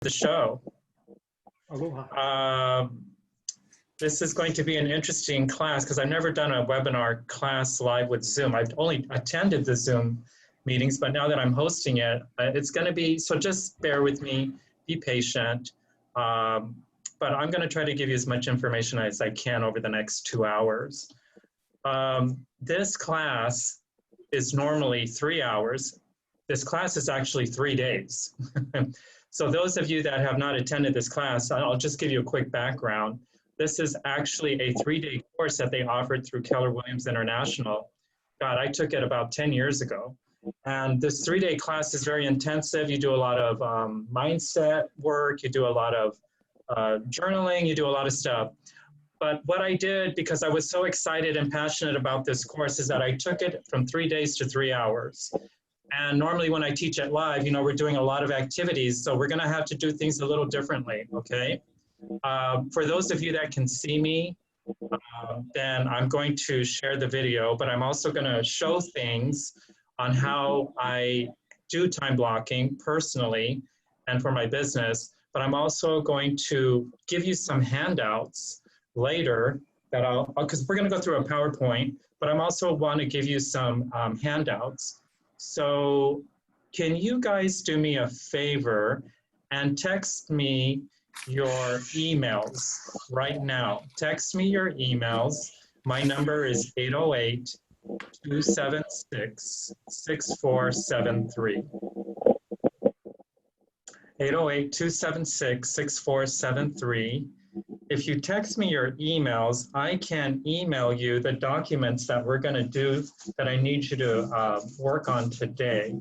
the show. Aloha. This is going to be an interesting class because I've never done a webinar class live with Zoom. I've only attended the Zoom meetings, but now that I'm hosting it, it's going to be, so just bear with me, be patient. But I'm going to try to give you as much information as I can over the next 2 hours. This class is normally 3 hours. This class is actually 3 days. So those of you that have not attended this class, I'll just give you a quick background. This is actually a 3-day course that they offered through Keller Williams International. God, I took it about 10 years ago. And this 3-day class is very intensive. You do a lot of mindset work, you do a lot of journaling, you do a lot of stuff. But what I did, because I was so excited and passionate about this course, is that I took it from 3 days to 3 hours. And normally when I teach it live, you know, we're doing a lot of activities, so we're gonna have to do things a little differently, okay? For those of you that can see me, then I'm going to share the video, but I'm also gonna show things on how I do time blocking personally and for my business, but I'm also going to give you some handouts later that because we're gonna go through a PowerPoint, but I'm also wanna give you some handouts. So can you guys do me a favor and text me your emails right now? Text me your emails. My number is 808-276-6473. 808-276-6473. If you text me your emails, I can email you the documents that we're going to do that I need you to work on today.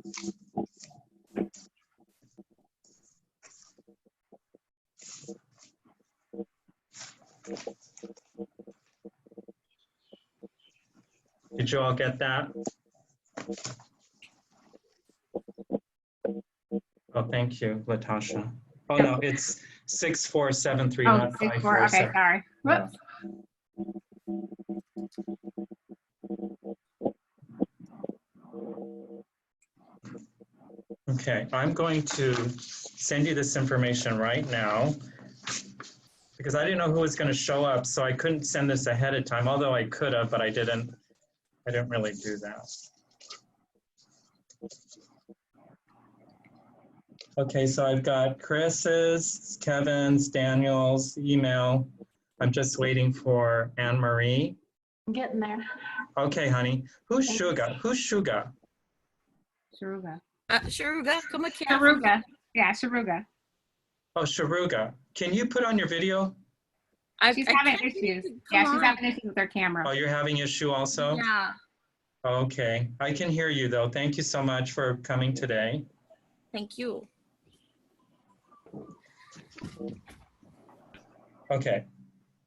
Did you all get that? Oh, thank you, Latasha. Oh, no, it's 6473, not 547. Okay, sorry. Whoops. Okay, I'm going to send you this information right now because I didn't know who was going to show up, so I couldn't send this ahead of time, although I could have, but I didn't really do that. Okay, so I've got Chris's, Kevin's, Daniel's email. I'm just waiting for Anne-Marie. I'm getting there. Okay, honey. Who's Shuga? Who's Shuga? Sharuga. Sharuga, come on, Sharuga. Yeah, Sharuga. Oh, Sharuga. Can you put on your video? She's having issues. Yeah, she's having issues with her camera. Oh, you're having issue also? Yeah. Okay, I can hear you though. Thank you so much for coming today. Thank you. Okay,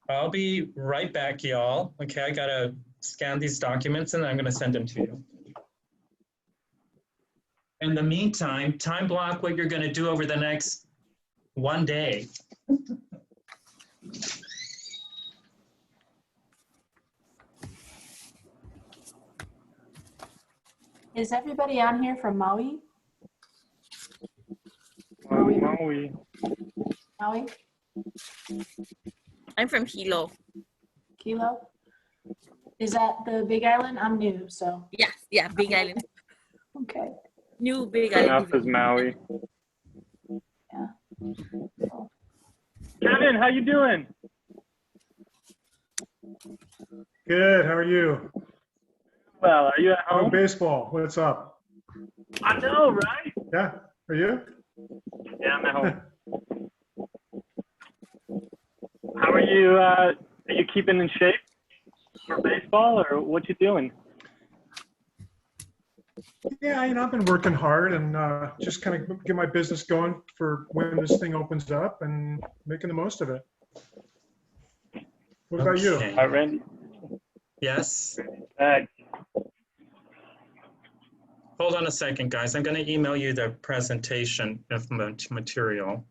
I'll be right back, y'all. Okay, I gotta scan these documents and I'm gonna send them to you. In the meantime, time block what you're gonna do over the next 1 day. Is everybody on here from Maui? Maui. Maui? I'm from Hilo. Kilo? Is that the Big Island? I'm new, so. Yes, yeah, Big Island. Okay. New Big Enough Island. is Maui. Yeah. Cool. Kevin, how you doing? Good. How are you? Well, are you at Oh, home? baseball. What's up? I know, right? Yeah. Are you? Yeah, I'm at home. How are you? Are you keeping in shape for baseball, or what you doing? Yeah, you know, I've been working hard and just kind of get my business going for when this thing opens up and making the most of it. What about you? Okay. All right, Randy. Yes. Hey. Hold on a second, guys. I'm going to email you the presentation of material.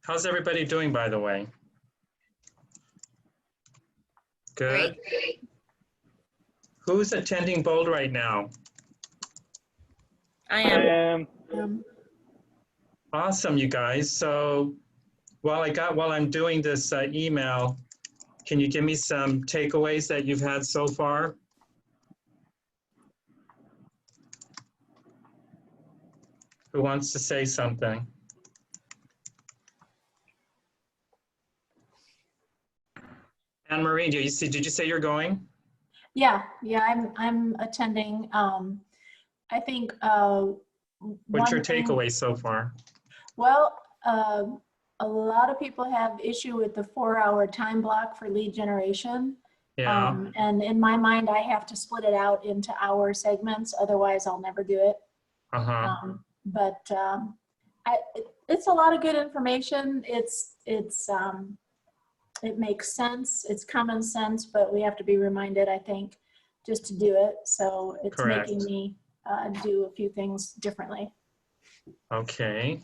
How's everybody doing, by the way? Good. Who's attending Bold right now? I I am. am. Awesome, you guys. So while I'm doing this email, can you give me some takeaways that you've had so far? Who wants to say something? Anne Marie, did you say you're going? Yeah, I'm attending. I think What's your one thing- takeaway so far? Well, a lot of people have issue with the 4-hour time block for lead generation. Yeah, And in my mind, I have to split it out into hour segments. Otherwise, I'll never do it. But it's a lot of good information. It makes sense. It's common sense, but we have to be reminded, I think, just to do it. So it's Correct. making me do a few things differently. Okay.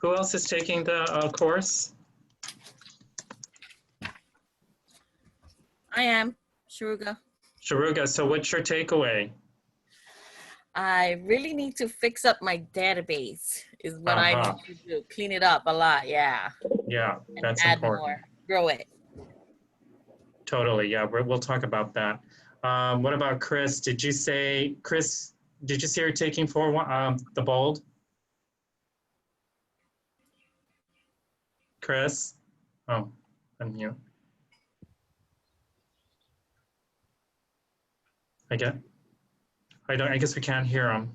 Who else is taking the course? I am. Shuruga. Sharuga, so what's your takeaway? I really need to fix up my database is what I Uh-huh. need to do. Clean it up a lot, yeah. Yeah, And that's add important. more. Grow it. Totally, yeah, we'll talk about that. What about Chris? Did you say you're taking the Bold? Chris? Oh, unmute. I guess we can't hear him.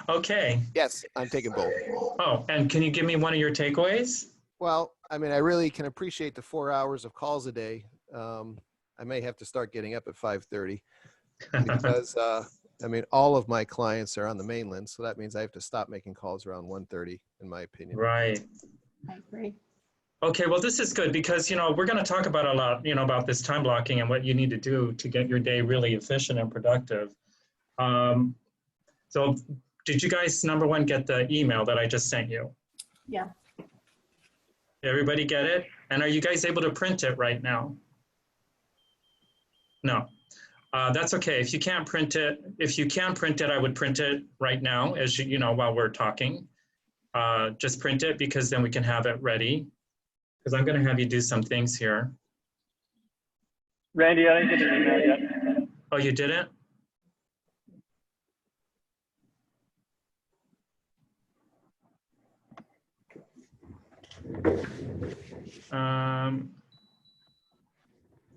Okay. Yes, I'm taking both. Oh, and can you give me one of your takeaways? Well, I mean, I really can appreciate the 4 hours of calls a day. I may have to start getting up at 5:30 because, I mean, all of my clients are on the mainland. So that means I have to stop making calls around 1:30, in my opinion. Right. I agree. Okay, well, this is good because, we're going to talk about a lot, about this time blocking and what you need to do to get your day really efficient and productive. So did you guys, number one, get the email that I just sent you? Yeah. Everybody get it? And are you guys able to print it right now? No. That's okay. If you can't print it, if you can print it, I would print it right now as while we're talking. Just print it because then we can have it ready. Because I'm going to have you do some things here. Randy, I didn't get an email yet. Oh, you didn't?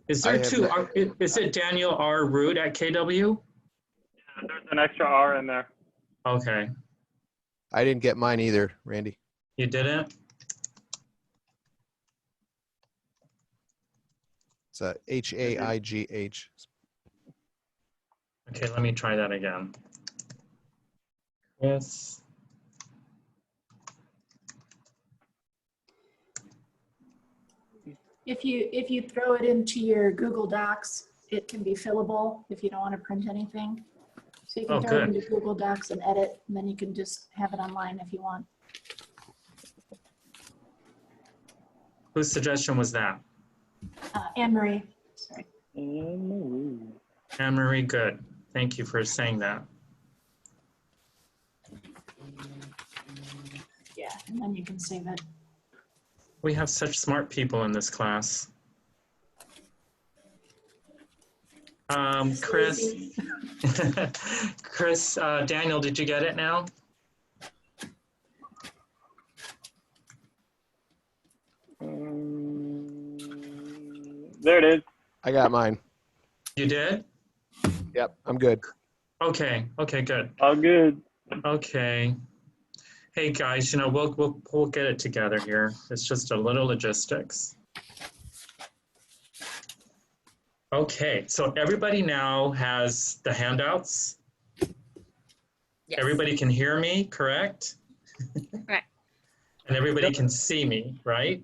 Is there two? Is it Daniel R. Root at KW? Yeah, there's an extra R in there. Okay. I didn't get mine either, Randy. You didn't? It's a H-A-I-G-H. Okay, let me try that again. Chris. If you throw it into your Google Docs, it can be fillable if you don't want to print anything. So you can throw it into Google Docs and edit, and then you can just have it online if you want. Whose suggestion was that? Anne Marie, sorry. Anne Marie, good. Thank you for saying that. Yeah, and then you can save it. We have such smart people in this class. Chris, Daniel, did you get it now? There it is. I got mine. You did? Yep, I'm good. Okay, good. All good. Okay. Hey guys, we'll get it together here. It's just a little logistics. Okay, so everybody now has the handouts. Yes. Everybody can hear me, correct? Correct. And everybody can see me, right?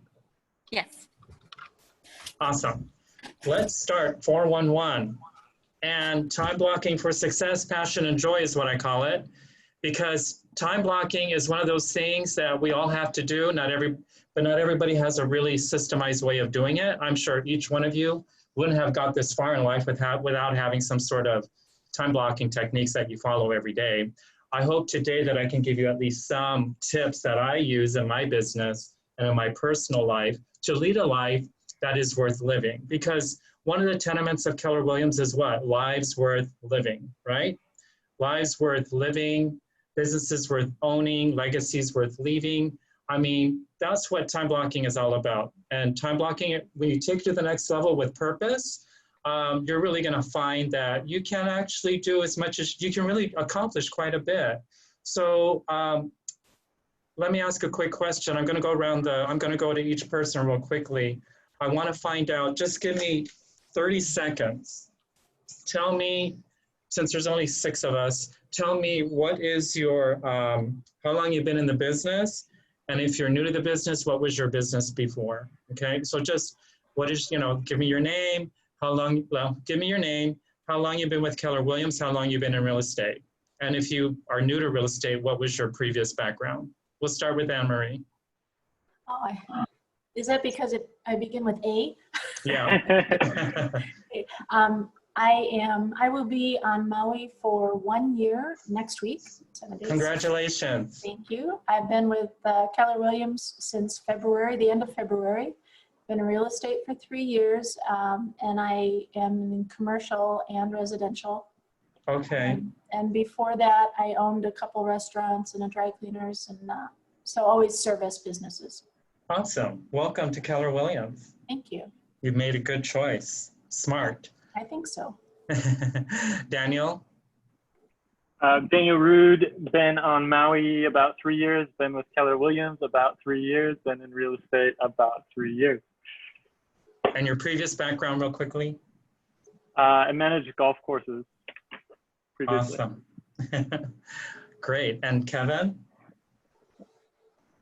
Yes. Awesome. Let's start 411. And time blocking for success, passion, and joy is what I call it. Because time blocking is one of those things that we all have to do. But not everybody has a really systemized way of doing it. I'm sure each one of you wouldn't have got this far in life without having some sort of time blocking techniques that you follow every day. I hope today that I can give you at least some tips that I use in my business and in my personal life to lead a life that is worth living. Because one of the tenements of Keller Williams is what? Lives worth living, right? Lives worth living, businesses worth owning, legacies worth leaving. I mean, that's what time blocking is all about. And time blocking, when you take it to the next level with purpose, you're really going to find that you can actually do as much as you can really accomplish quite a bit. So let me ask a quick question. I'm going to go around I'm going to go to each person real quickly. I want to find out, just give me 30 seconds. Tell me, since there's only 6 of us, tell me what is your, how long you've been in the business? And if you're new to the business, what was your business before? Okay, so just, what is, give me your name, give me your name, how long you've been with Keller Williams, how long you've been in real estate. And if you are new to real estate, what was your previous background? We'll start with Anne-Marie. Oh, is that because I begin with A? Yeah. I will be on Maui for 1 year next week, 7 days. Congratulations. Thank you. I've been with Keller Williams since February, the end of February. Been in real estate for 3 years, and I am in commercial and residential. Okay. And before that, I owned a couple restaurants and a dry cleaners, and so always service businesses. Awesome. Welcome to Keller Williams. Thank you. You've made a good choice. Smart. I think so. Daniel? Daniel Rude, been on Maui about 3 years, been with Keller Williams about 3 years, been in real estate about 3 years. And your previous background real quickly? I managed golf courses previously. Awesome. Great. And Kevin?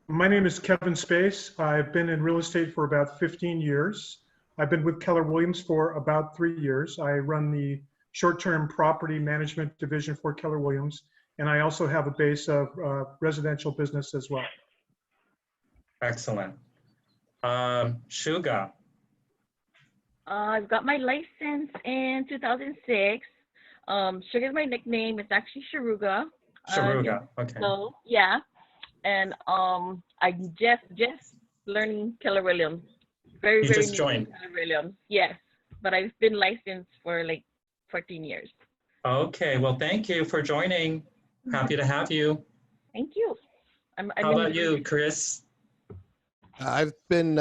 My name is Kevin Space. I've been in real estate for about 15 years. I've been with Keller Williams for about 3 years. I run the short-term property management division for Keller Williams, and I also have a base of residential business as well. Excellent. Shuga? I've got my license in 2006. Sugar is my nickname. It's actually Sharuga. Sharuga, okay. So, yeah. And I just learning Keller Williams. Very You just new joined. to Keller Williams. Yes, but I've been licensed for like 14 years. Okay, well, thank you for joining. Happy to have you. Thank you. How about you, Chris? I've been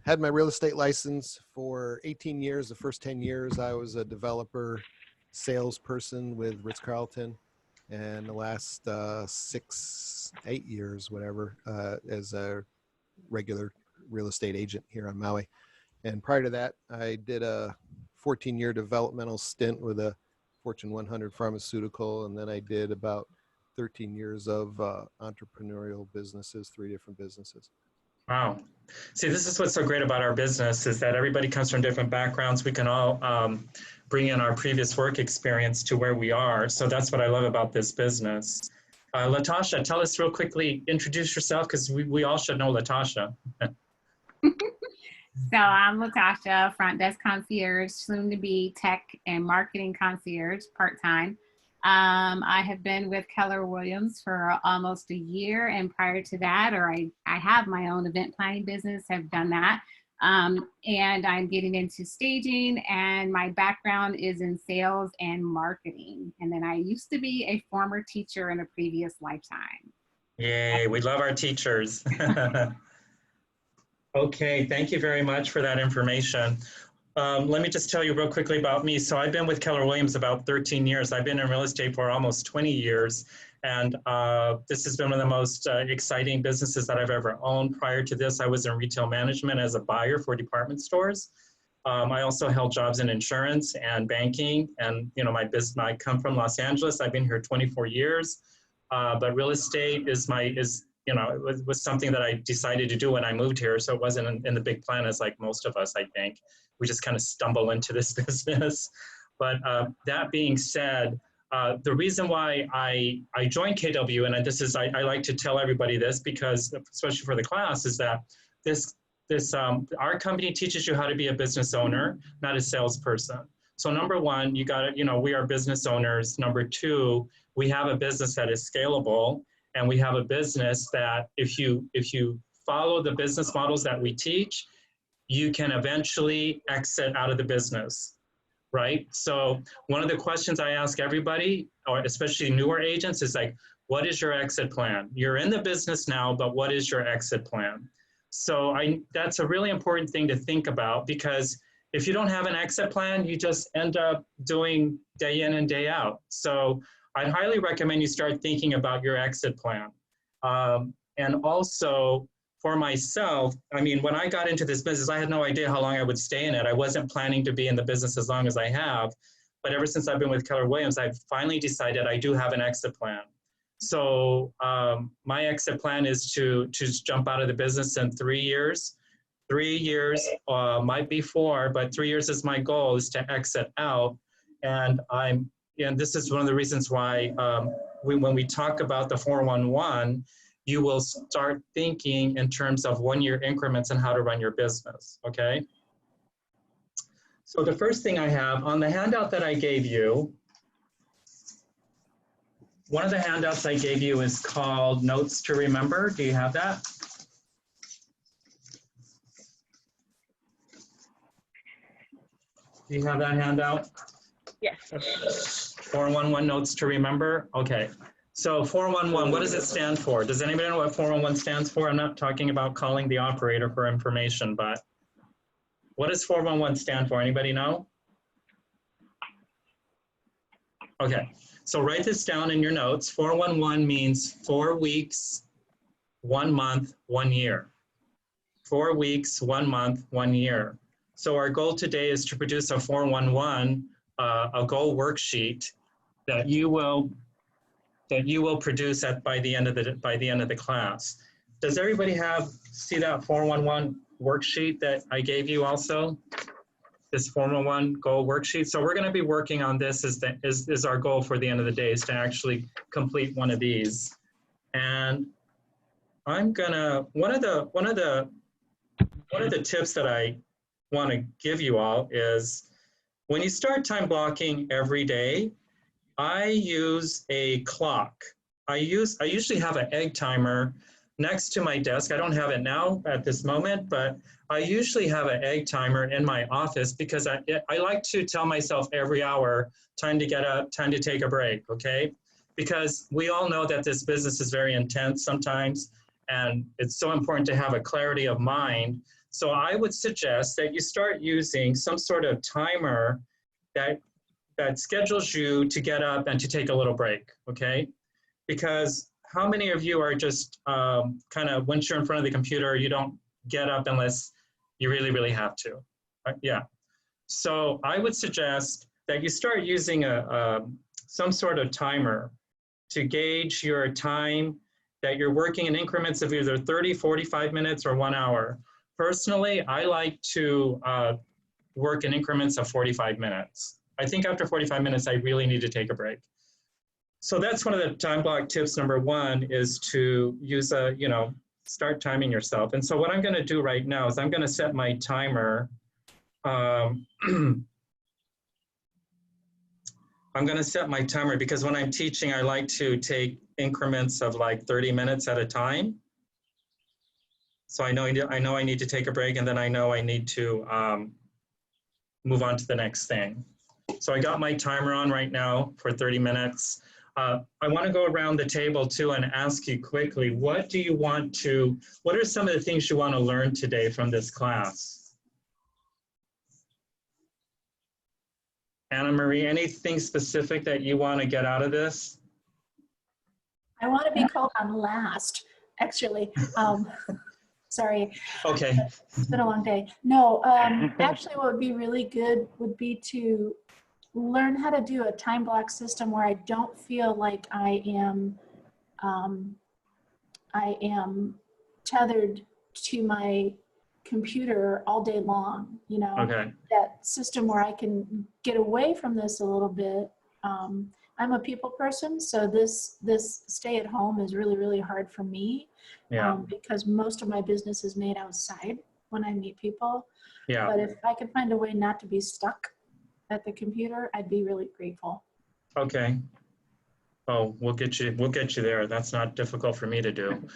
had my real estate license for 18 years. The first 10 years, I was a developer salesperson with Ritz-Carlton, and the last 6, 8 years, whatever, as a regular real estate agent here on Maui. And prior to that, I did a 14-year developmental stint with a Fortune 100 pharmaceutical, and then I did about 13 years of entrepreneurial businesses, 3 different businesses. Wow. See, this is what's so great about our business is that everybody comes from different backgrounds. We can all bring in our previous work experience to where we are. So that's what I love about this business. Latasha, tell us real quickly, introduce yourself, because we all should know Latasha. So I'm Latasha, front desk concierge, soon to be tech and marketing concierge part-time. I have been with Keller Williams for almost a year, and prior to that, I have my own event planning business, have done that. And I'm getting into staging, and my background is in sales and marketing. And then I used to be a former teacher in a previous lifetime. Yay, we love our teachers. Okay, thank you very much for that information. Let me just tell you real quickly about me. So I've been with Keller Williams about 13 years. I've been in real estate for almost 20 years. And this has been one of the most exciting businesses that I've ever owned. Prior to this, I was in retail management as a buyer for department stores. I also held jobs in insurance and banking. And my business, I come from Los Angeles. I've been here 24 years. But real estate it was something that I decided to do when I moved here. So it wasn't in the big plan as like most of us, I think. We just kind of stumble into this business. But that being said, The reason why I joined KW, and this is, I like to tell everybody this because, especially for the class, is that our company teaches you how to be a business owner, not a salesperson. So number one, you got to, we are business owners. Number two, we have a business that is scalable, and we have a business that if you follow the business models that we teach, you can eventually exit out of the business, right? So one of the questions I ask everybody, or especially newer agents, is like, what is your exit plan? You're in the business now, but what is your exit plan? So that's a really important thing to think about, because if you don't have an exit plan, you just end up doing day in and day out. So I'd highly recommend you start thinking about your exit plan. And also for myself, I mean, when I got into this business, I had no idea how long I would stay in it. I wasn't planning to be in the business as long as I have. But ever since I've been with Keller Williams, I've finally decided I do have an exit plan. So my exit plan is to jump out of the business in 3 years. 3 years, might be 4, but 3 years is my goal, is to exit out. And this is one of the reasons why when we talk about the 411, you will start thinking in terms of 1-year increments and how to run your business, okay? So the first thing I have on the handout that I gave you, one of the handouts I gave you is called Notes to Remember. Do you have that? Do you have that handout? Yes. 411 Notes to Remember? Okay. So 411, what does it stand for? Does anybody know what 411 stands for? I'm not talking about calling the operator for information, but what does 411 stand for? Anybody know? Okay. So write this down in your notes. 411 means 4 weeks, 1 month, 1 year. 4 weeks, 1 month, 1 year. So our goal today is to produce a 411, a goal worksheet that you will produce by the end of the class. Does everybody see that 411 worksheet that I gave you also? This 411 goal worksheet. So we're going to be working on this is our goal for the end of the day, is to actually complete one of these. And I'm gonna one of the tips that I want to give you all is, when you start time blocking every day, I use a clock. I usually have an egg timer next to my desk. I don't have it now at this moment, but I usually have an egg timer in my office because I like to tell myself every hour, time to get up, time to take a break, okay? Because we all know that this business is very intense sometimes, and it's so important to have a clarity of mind. So I would suggest that you start using some sort of timer that schedules you to get up and to take a little break, okay? Because how many of you are just kind of, once you're in front of the computer, you don't get up unless you really, really have to, yeah. So I would suggest that you start using some sort of timer to gauge your time, that you're working in increments of either 30, 45 minutes or 1 hour. Personally, I like to work in increments of 45 minutes. I think after 45 minutes, I really need to take a break. So that's one of the time block tips. Number one is to use start timing yourself. And so what I'm going to do right now is I'm going to set my timer. I'm going to set my timer because when I'm teaching, I like to take increments of like 30 minutes at a time. So I know I need to take a break, and then I know I need to move on to the next thing. So I got my timer on right now for 30 minutes. I want to go around the table too and ask you quickly, what are some of the things you want to learn today from this class? Anna Marie, anything specific that you want to get out of this? I want to be called on last, actually. Sorry. Okay. It's been a long day. No, actually what would be really good would be to learn how to do a time block system where I don't feel like I am tethered to my computer all day long, Okay. That system where I can get away from this a little bit, I'm a people person, so this stay at home is really, really hard for me. Yeah. Because most of my business is made outside when I meet people. Yeah. But if I could find a way not to be stuck at the computer, I'd be really grateful. Okay. Oh, we'll get you there. That's not difficult for me to do.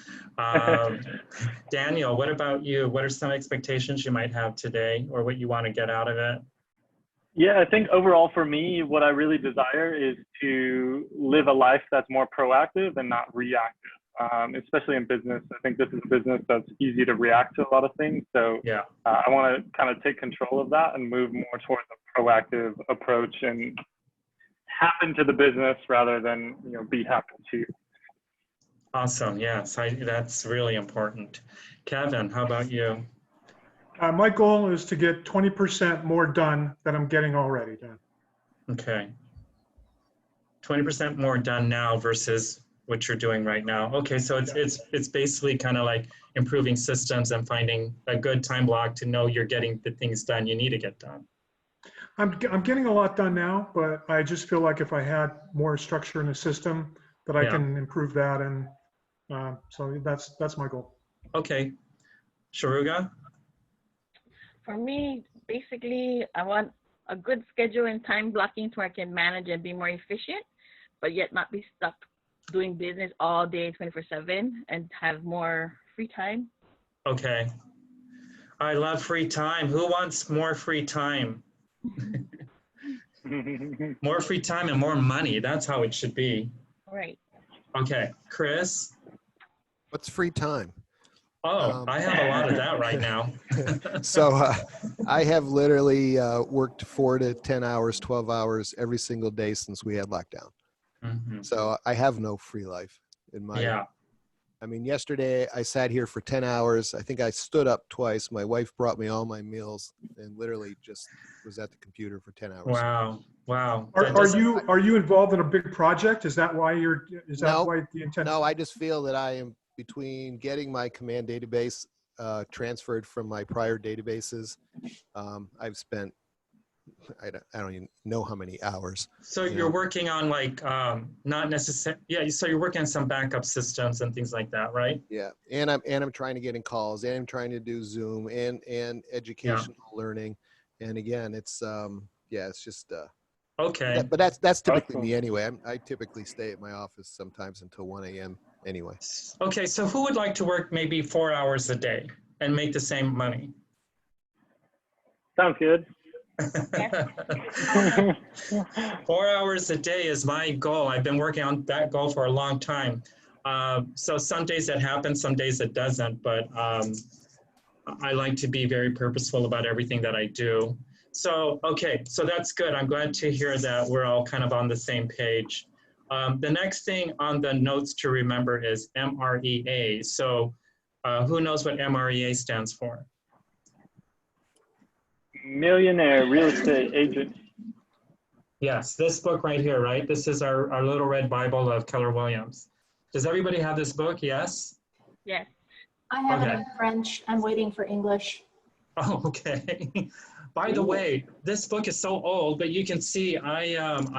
Daniel, what about you? What are some expectations you might have today, or what you want to get out of it? Yeah, I think overall for me, what I really desire is to live a life that's more proactive and not reactive, especially in business. I think this is a business that's easy to react to a lot of things. So Yeah. I want to kind of take control of that and move more towards a proactive approach and happen to the business rather than, you know, be happened to. Awesome. Yes, that's really important. Kevin, how about you? My goal is to get 20% more done than I'm getting already done. Okay. 20% more done now versus what you're doing right now. Okay, so it's basically kind of like improving systems and finding a good time block to know you're getting the things done you need to get done. I'm getting a lot done now, but I just feel like if I had more structure in the system, that I can improve that, and so that's my goal. Okay, Sharuga. For me, basically, I want a good schedule and time blocking so I can manage and be more efficient, but yet not be stuck doing business all day 24/7 and have more free time. Okay. I love free time. Who wants more free time? More free time and more money. That's how it should be. Right. Okay, Chris. What's free time? Oh, I have a lot of that right now. So I have literally worked 4 to 10 hours, 12 hours every single day since we had lockdown. Mm-hmm. So I have no free life in my. Yeah. I mean, yesterday I sat here for 10 hours. I think I stood up twice. My wife brought me all my meals and literally just was at the computer for 10 hours. Wow. Wow. Are you involved in a big project? Is that why why the intent? No, I just feel that I am between getting my command database transferred from my prior databases. I've spent, I don't even know how many hours. So you're working on like, not necessarily, yeah, so you're working on some backup systems and things like that, right? Yeah, and I'm trying to get in calls, and I'm trying to do Zoom and educational learning. And again, it's it's just okay. But that's typically me anyway. I typically stay at my office sometimes until 1 a.m. anyway. Okay, so who would like to work maybe 4 hours a day and make the same money? Sounds good. 4 hours a day is my goal. I've been working on that goal for a long time. So some days it happens, some days it doesn't, but I like to be very purposeful about everything that I do. So, okay, so that's good. I'm glad to hear that we're all kind of on the same page. The next thing on the notes to remember is MREA. So who knows what MREA stands for? Millionaire Real Estate Agent. Yes, this book right here, right? This is our little red Bible of Keller Williams. Does everybody have this book? Yes? Yes. I have it in French. I'm waiting for English. Oh, okay. By the way, this book is so old, but you can see I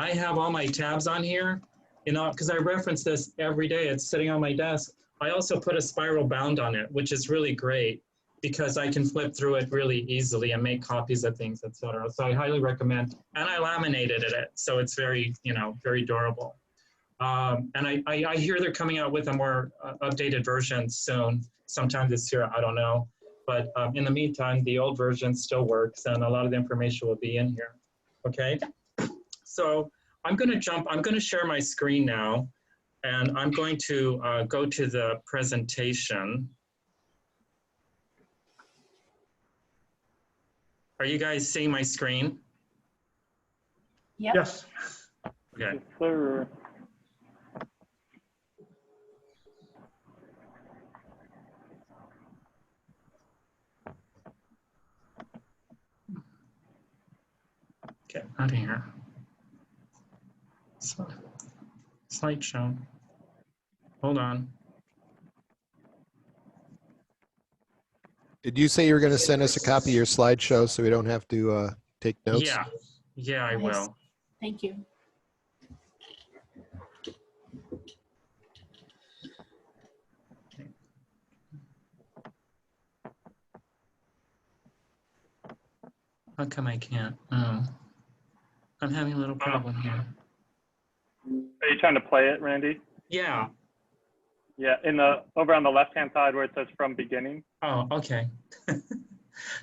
have all my tabs on here, you know, because I reference this every day. It's sitting on my desk. I also put a spiral bound on it, which is really great because I can flip through it really easily and make copies of things, etc. So I highly recommend, and I laminated it, so it's very, you know, very durable. And I hear they're coming out with a more updated version soon, sometime this year, I don't know. But in the meantime, the old version still works and a lot of the information will be in here, okay? So I'm gonna share my screen now and I'm going to go to the presentation. Are you guys seeing my screen? Yep. Yes. Okay. Yes, sir. Get out of here. Slideshow. Hold on. Did you say you were going to send us a copy of your slideshow so we don't have to take notes? Yeah, I will. Thank you. How come I can't? Oh, I'm having a little problem here. Are you trying to play it, Randy? Yeah. Yeah, over on the left-hand side where it says from beginning. Oh, okay.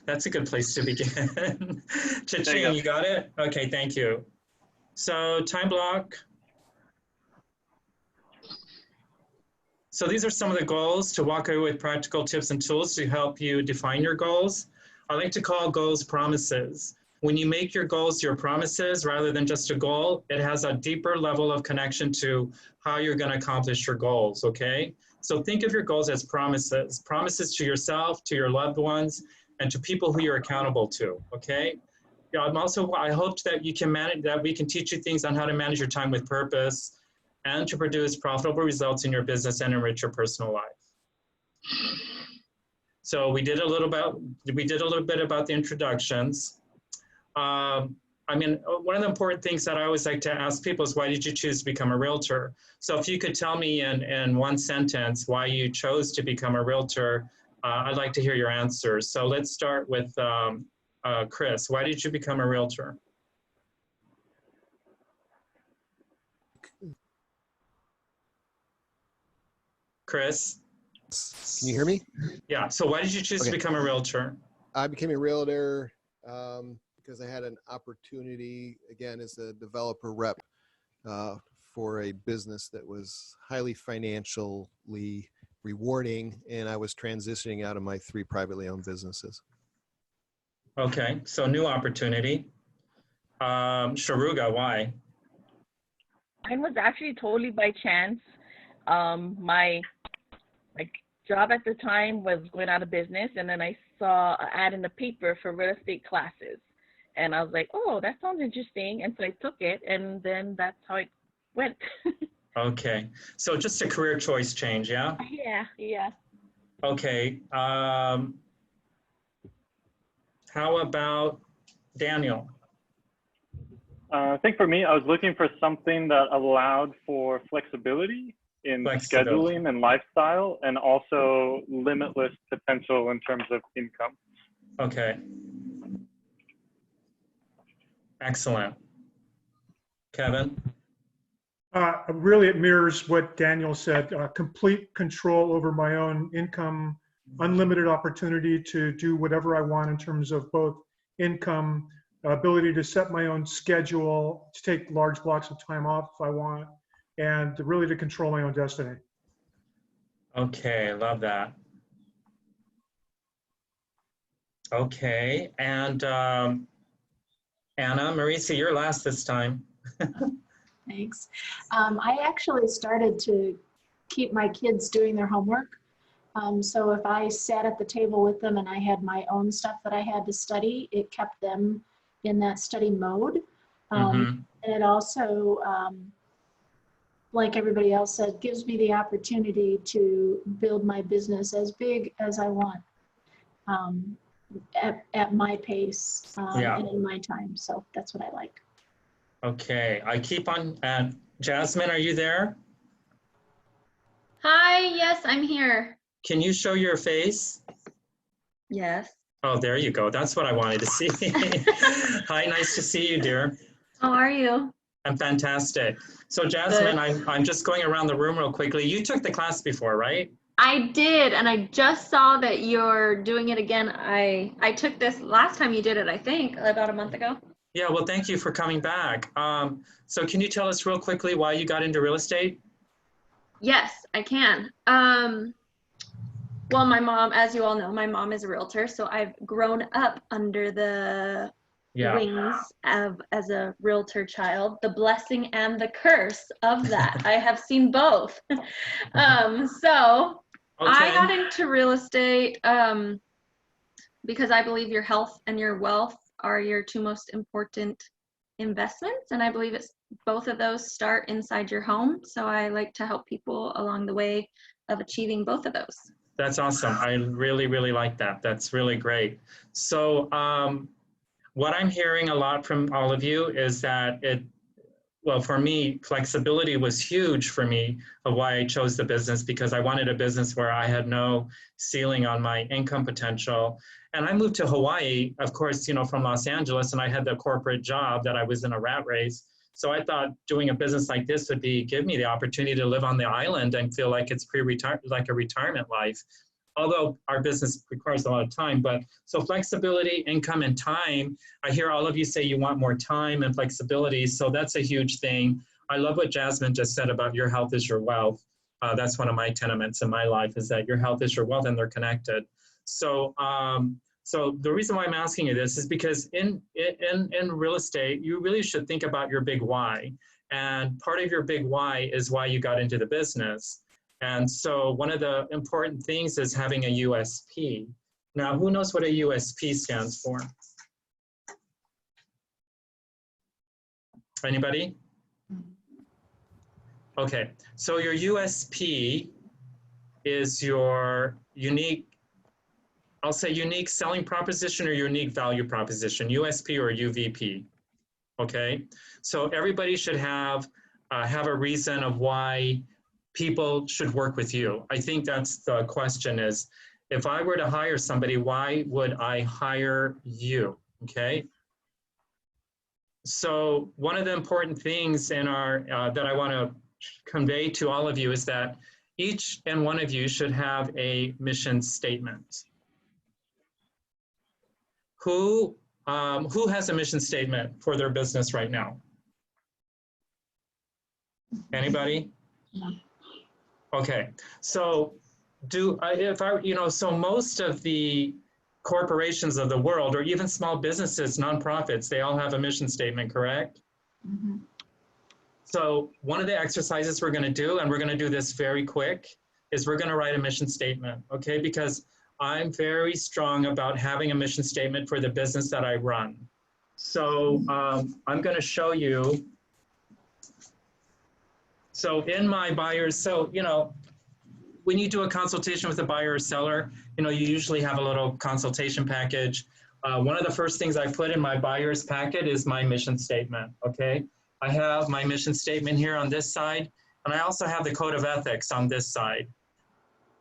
That's a good place to begin. There you Cha-ching, go. you got it? Okay, thank you. So time block. So these are some of the goals to walk away with practical tips and tools to help you define your goals. I like to call goals promises. When you make your goals your promises rather than just a goal, it has a deeper level of connection to how you're going to accomplish your goals, okay? So think of your goals as promises, promises to yourself, to your loved ones, and to people who you're accountable to, okay? Yeah, I hope that you can manage, that we can teach you things on how to manage your time with purpose and to produce profitable results in your business and enrich your personal life. So we did a little bit about the introductions. I mean, one of the important things that I always like to ask people is, why did you choose to become a realtor? So if you could tell me in one sentence why you chose to become a realtor, I'd like to hear your answers. So let's start with Chris. Why did you become a realtor? Chris? Can you hear me? Yeah, so why did you choose to become a realtor? I became a realtor because I had an opportunity, again, as a developer rep for a business that was highly financially rewarding, and I was transitioning out of my 3 privately owned businesses. Okay, so new opportunity. Sharuga, why? Mine was actually totally by chance. My job at the time was going out of business, and then I saw an ad in the paper for real estate classes, and I was like, oh, that sounds interesting, and so I took it, and then that's how it went. Okay, so just a career choice change, yeah? Yeah. Okay, how about Daniel? I think for me, I was looking for something that allowed for flexibility in scheduling and lifestyle, and also limitless potential in terms of income. Okay. Excellent. Kevin? Really, it mirrors what Daniel said, complete control over my own income, unlimited opportunity to do whatever I want in terms of both income, ability to set my own schedule, to take large blocks of time off if I want, and really to control my own destiny. Okay, love that. Okay, and Anna, Marisa, you're last this time. Thanks. I actually started to keep my kids doing their homework. So if I sat at the table with them and I had my own stuff that I had to study, it kept them in that study mode. And it also, like everybody else said, gives me the opportunity to build my business as big as I want at my pace and in my time. So that's what I like. Okay, I keep on, Jasmine, are you there? Hi, yes, I'm here. Can you show your face? Yes. Oh, there you go. That's what I wanted to see. Hi, nice to see you, dear. How are you? I'm fantastic. So Jasmine, I'm just going around the room real quickly. You took the class before, right? I did, and I just saw that you're doing it again. I took this last time you did it, I think, about a month ago. Yeah, well, thank you for coming back. So can you tell us real quickly why you got into real estate? Yes, I can. Well, my mom, as you all know, my mom is a realtor, so I've grown up under the wings of as a realtor child, the blessing and the curse of that. I have seen both. So I got into real estate because I believe your health and your wealth are your 2 most important investments, and I believe it's both of those start inside your home. So I like to help people along the way of achieving both of those. That's awesome. I really, really like that. That's really great. So what I'm hearing a lot from all of you is that well, for me, flexibility was huge for me of why I chose the business, because I wanted a business where I had no ceiling on my income potential. And I moved to Hawaii, of course, you know, from Los Angeles, and I had the corporate job that I was in a rat race. So I thought doing a business like this would give me the opportunity to live on the island and feel like it's like a retirement life. Although our business requires a lot of time, but so flexibility, income, and time. I hear all of you say you want more time and flexibility, so that's a huge thing. I love what Jasmine just said about your health is your wealth. That's one of my tenements in my life, is that your health is your wealth and they're connected. So, so the reason why I'm asking you this is because in real estate, you really should think about your big why. And part of your big why is why you got into the business. And so one of the important things is having a USP. Now, who knows what a USP stands for? Anybody? Okay, so your USP is your unique, I'll say unique selling proposition or unique value proposition, USP or UVP, okay? So everybody should have a reason of why people should work with you. I think that's the question is, if I were to hire somebody, why would I hire you, okay? So one of the important things in our, that I wanna convey to all of you is that each and one of you should have a mission statement. Who has a mission statement for their business right now? Anybody? No. Okay, so so most of the corporations of the world, or even small businesses, nonprofits, they all have a mission statement, correct? Mm-hmm. So one of the exercises we're gonna do, and we're gonna do this very quick, is we're gonna write a mission statement, okay? Because I'm very strong about having a mission statement for the business that I run. So I'm gonna show you. So in my buyers, so, you know, when you do a consultation with a buyer or seller, you know, you usually have a little consultation package. One of the first things I put in my buyer's packet is my mission statement, okay? I have my mission statement here on this side, and I also have the code of ethics on this side.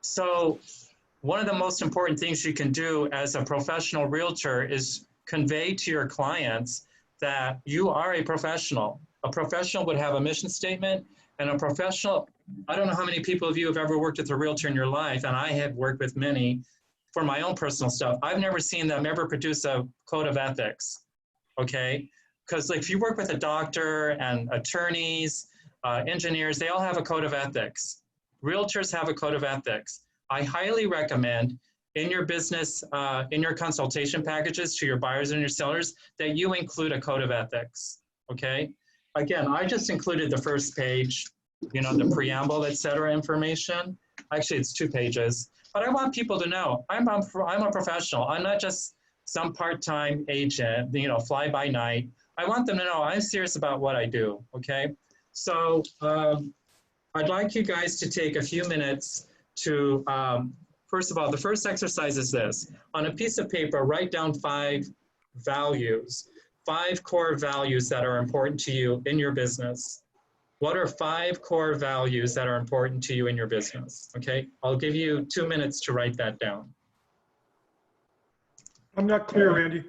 So one of the most important things you can do as a professional realtor is convey to your clients that you are a professional. A professional would have a mission statement, and a professional, I don't know how many people of you have ever worked with a realtor in your life, and I have worked with many for my own personal stuff. I've never seen them ever produce a code of ethics, okay? Because like, if you work with a doctor and attorneys, engineers, they all have a code of ethics. Realtors have a code of ethics. I highly recommend in your business, in your consultation packages to your buyers and your sellers, that you include a code of ethics, okay? Again, I just included the first page, you know, the preamble, et cetera, information. Actually, it's 2 pages, but I want people to know I'm a professional. I'm not just some part-time agent, you know, fly by night. I want them to know I'm serious about what I do, okay? So I'd like you guys to take a few minutes to, first of all, the first exercise is this. On a piece of paper, write down 5 values, 5 core values that are important to you in your business. What are 5 core values that are important to you in your business? Okay, I'll give you 2 minutes to write that down. I'm not clear, Randy.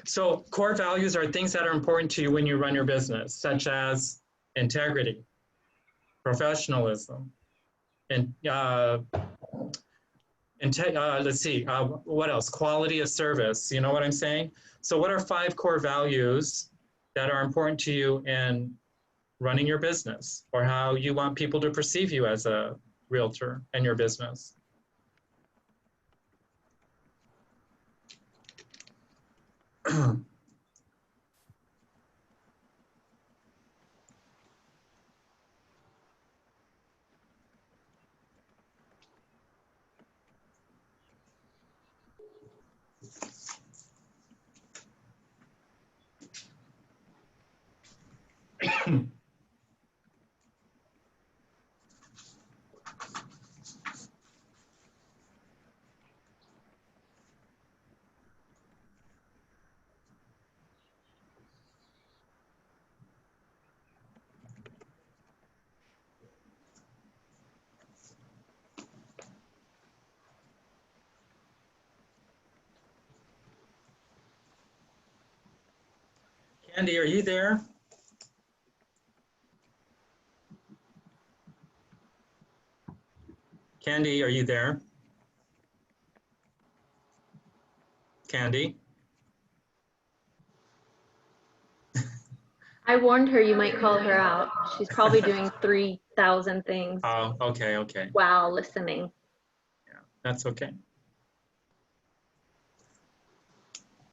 So core values are things that are important to you when you run your business, such as integrity, professionalism, and let's see, what else? Quality of service, you know what I'm saying? So what are 5 core values that are important to you in running your business, or how you want people to perceive you as a realtor in your business? Andy, are you there? Candy, are you there? Candy? I warned her you might call her out. She's probably doing 3,000 things Oh, okay, okay. while listening. Yeah, that's okay.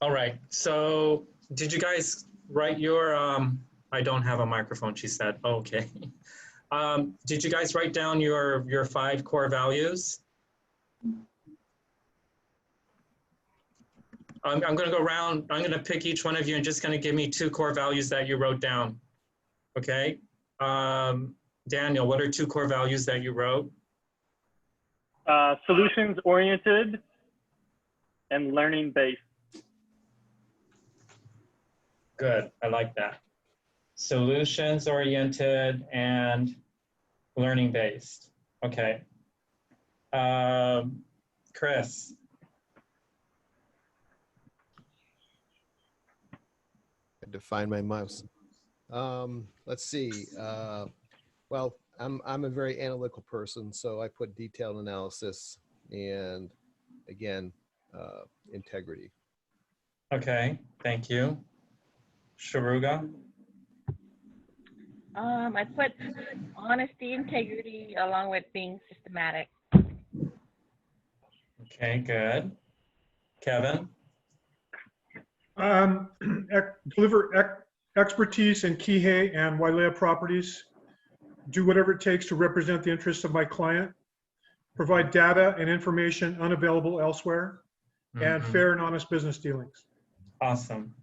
All right, so did you guys write your, I don't have a microphone, she said. Oh, okay. Did you guys write down your 5 core values? I'm going to go around. I'm going to pick each one of you and just going to give me 2 core values that you wrote down. Okay. Daniel, what are 2 core values that you wrote? Solutions oriented and learning based. Good. I like that. Solutions oriented and learning based. Okay. Chris. I had to find my mouse. Let's see. Well, I'm a very analytical person, so I put detailed analysis and, again, integrity. Okay. Thank you. Sharuga. I put honesty, integrity, along with being systematic. Okay, good. Kevin. Deliver expertise in Kihei and Wailea properties. Do whatever it takes to represent the interests of my client. Provide data and information unavailable elsewhere. And fair and honest business dealings. Awesome.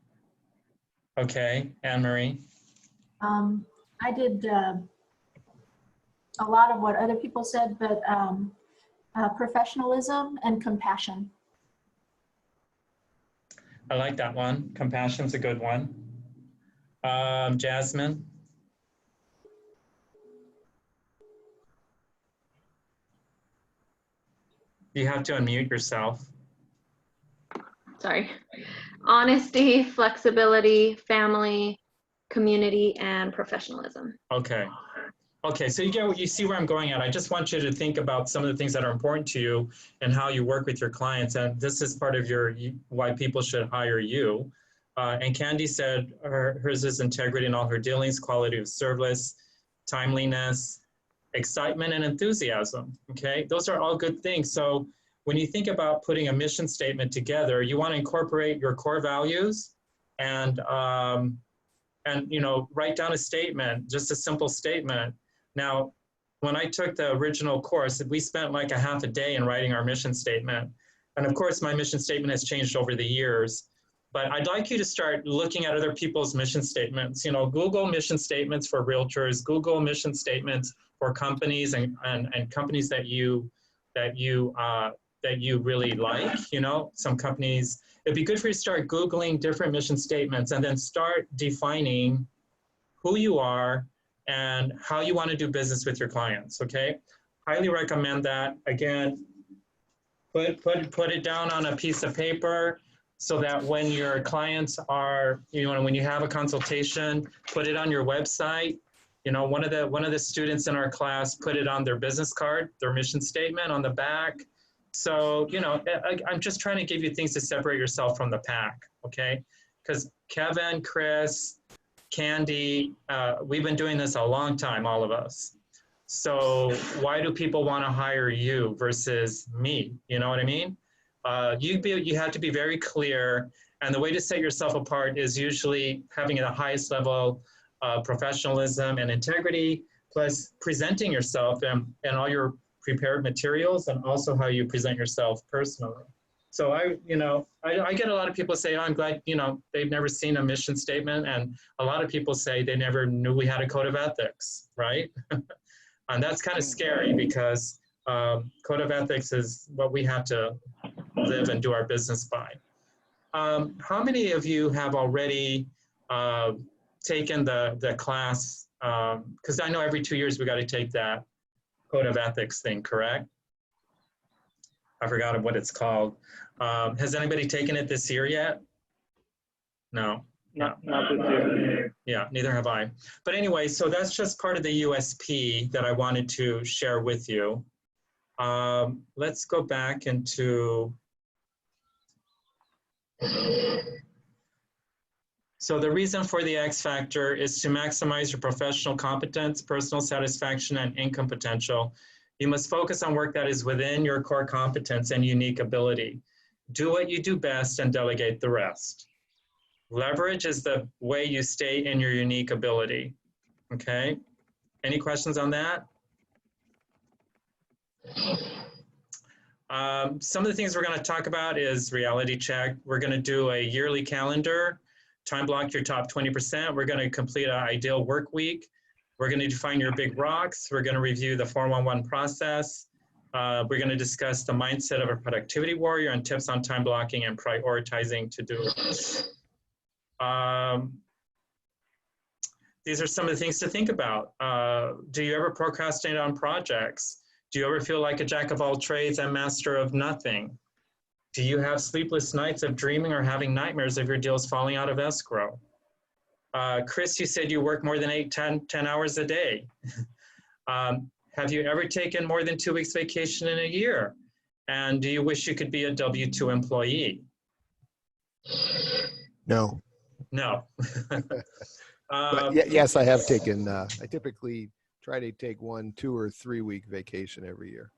Okay, Anne-Marie. I did a lot of what other people said, but professionalism and compassion. I like that one. Compassion's a good one. Jasmine. You have to unmute yourself. Sorry. Honesty, flexibility, family, community, and professionalism. Okay. Okay, so you see where I'm going at. I just want you to think about some of the things that are important to you and how you work with your clients. And this is part of why people should hire you. And Candy said hers is integrity in all her dealings, quality of service, timeliness, excitement, and enthusiasm. Okay, those are all good things. So when you think about putting a mission statement together, you want to incorporate your core values and write down a statement, just a simple statement. Now, when I took the original course, we spent like a half a day in writing our mission statement. And of course, my mission statement has changed over the years. But I'd like you to start looking at other people's mission statements. Google mission statements for realtors, Google mission statements for companies and companies that you really like. Some companies, it'd be good for you to start Googling different mission statements and then start defining who you are and how you want to do business with your clients, okay? Highly recommend that. Again, put it down on a piece of paper so that when your clients are, when you have a consultation, put it on your website. One of the students in our class put it on their business card, their mission statement on the back. So, I'm just trying to give you things to separate yourself from the pack, okay? Because Kevin, Chris, Candy, we've been doing this a long time, all of us. So why do people want to hire you versus me? You know what I mean? You have to be very clear, and the way to set yourself apart is usually having the highest level of professionalism and integrity, plus presenting yourself and all your prepared materials, and also how you present yourself personally. So I get a lot of people say, oh, I'm glad, they've never seen a mission statement. And a lot of people say they never knew we had a code of ethics, right? And that's kind of scary because code of ethics is what we have to live and do our business by. How many of you have already taken the class? Because I know every 2 years we got to take that code of ethics thing, correct? I forgot what it's called. Has anybody taken it this year yet? No. Not this year. Yeah, neither have I. But anyway, so that's just part of the USP that I wanted to share with you. Let's go back into, so the reason for the X factor is to maximize your professional competence, personal satisfaction, and income potential. You must focus on work that is within your core competence and unique ability. Do what you do best and delegate the rest. Leverage is the way you stay in your unique ability. Okay, any questions on that? Some of the things we're going to talk about is reality check. We're going to do a yearly calendar, time block your top 20%. We're going to complete an ideal work week. We're going to define your big rocks. We're going to review the 411 process. We're going to discuss the mindset of a productivity warrior and tips on time blocking and prioritizing to-do lists. These are some of the things to think about. Do you ever procrastinate on projects? Do you ever feel like a jack of all trades and master of nothing? Do you have sleepless nights of dreaming or having nightmares of your deals falling out of escrow? Chris, you said you work more than 10 hours a day. Have you ever taken more than 2 weeks vacation in a year? And do you wish you could be a W-2 employee? No. No. But yes, I have taken, I typically try to take 1, 2, or 3 week vacation every year.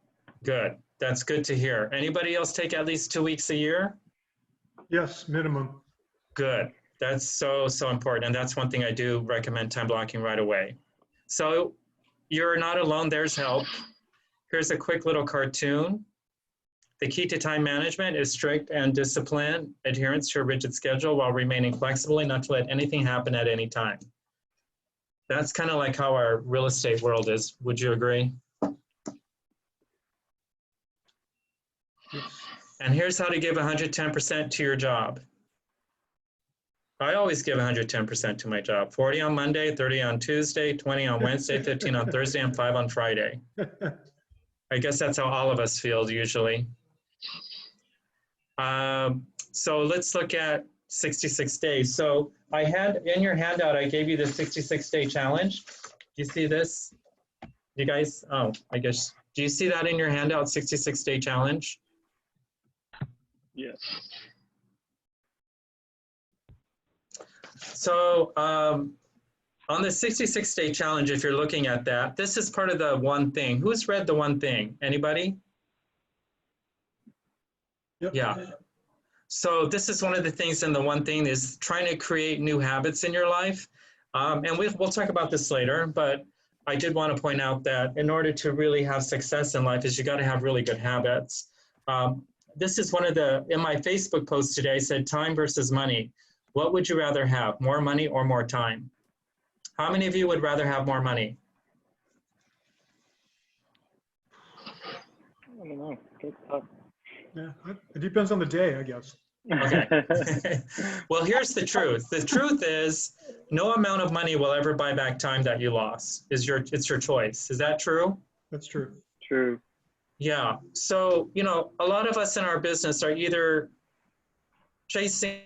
Good. That's good to hear. Anybody else take at least 2 weeks a year? Yes, minimum. Good. That's so important. And that's one thing I do recommend time blocking right away. So you're not alone. There's help. Here's a quick little cartoon. The key to time management is strict and disciplined adherence to a rigid schedule while remaining flexible and not to let anything happen at any time. That's kind of like how our real estate world is. Would you agree? Yes. And here's how to give 110% to your job. I always give 110% to my job. 40 on Monday, 30 on Tuesday, 20 on Wednesday, 15 on Thursday, and 5 on Friday. I guess that's how all of us feel usually. So let's look at 66 days. So I had in your handout, I gave you the 66-day challenge. Do you see this? You guys, oh, I guess, do you see that in your handout, 66-day challenge? Yes. So on the 66-day challenge, if you're looking at that, this is part of the one thing. Who's read the one thing? Anybody? Yep. Yeah. So this is one of the things in the one thing is trying to create new habits in your life. And we'll talk about this later, but I did want to point out that in order to really have success in life is you got to have really good habits. This is one of the, in my Facebook post today, I said time versus money. What would you rather have, more money or more time? How many of you would rather have more money? I don't know. Good stuff. Yeah, it depends on the day, I guess. Okay. Well, here's the truth. The truth is no amount of money will ever buy back time that you lost. It's your choice. Is that true? That's true. True. Yeah. So, you know, a lot of us in our business are either chasing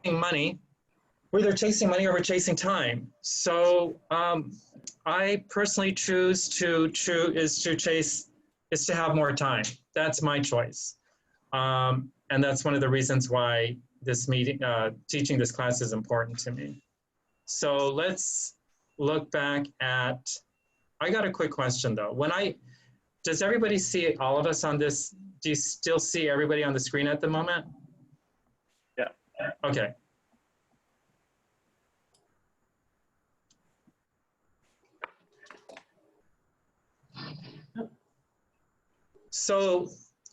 money, we're either chasing money or we're chasing time. So I personally choose to have more time. That's my choice. And that's one of the reasons why this meeting, teaching this class is important to me. So let's look back at, I got a quick question though. Does everybody see all of us on this? Do you still see everybody on the screen at the moment? Yeah. Okay. So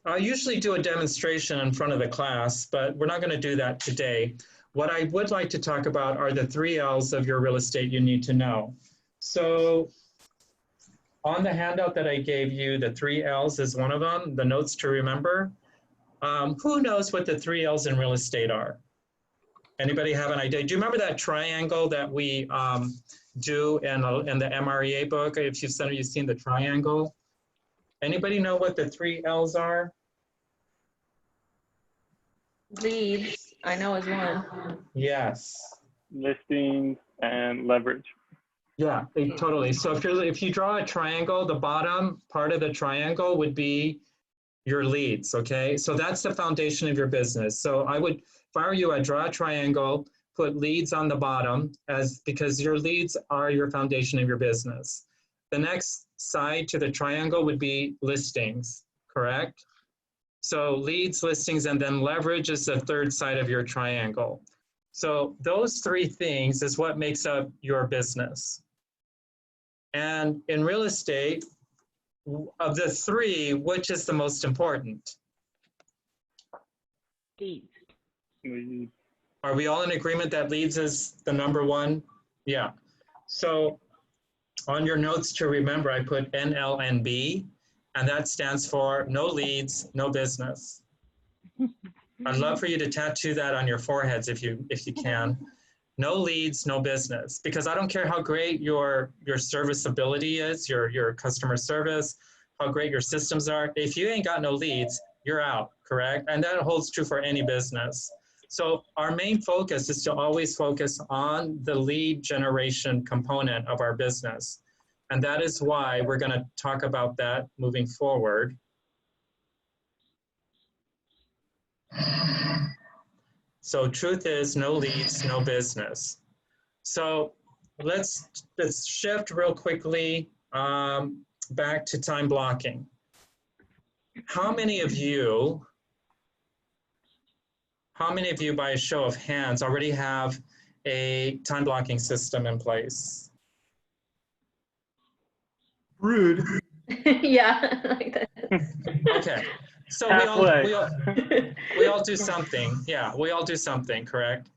I usually do a demonstration in front of the class, but we're not going to do that today. What I would like to talk about are the 3 L's of your real estate you need to know. So on the handout that I gave you, the 3 L's is one of them, the notes to remember. Who knows what the 3 L's in real estate are? Anybody have an idea? Do you remember that triangle that we do in the MREA book? If you've seen the triangle. Anybody know what the 3 L's are? Leads, I know is one. Yes. Listings and leverage. Yeah, totally. So if you draw a triangle, the bottom part of the triangle would be your leads, okay? So that's the foundation of your business. So if I were you, I'd draw a triangle, put leads on the bottom because your leads are your foundation of your business. The next side to the triangle would be listings, correct? So leads, listings, and then leverage is the third side of your triangle. So those three things is what makes up your business. And in real estate, of the three, which is the most important? Leads. Are we all in agreement that leads is the number one? Yeah. So on your notes to remember, I put NLNB, and that stands for no leads, no business. I'd love for you to tattoo that on your foreheads if you can. No leads, no business. Because I don't care how great your serviceability is, your customer service, how great your systems are. If you ain't got no leads, you're out, correct? And that holds true for any business. So our main focus is to always focus on the lead generation component of our business. And that is why we're going to talk about that moving forward. So truth is no leads, no business. So let's shift real quickly back to time blocking. How many of you by a show of hands already have a time blocking system in place? Rude. Yeah, like that. Okay, so we all do something. Yeah, we all do something, correct?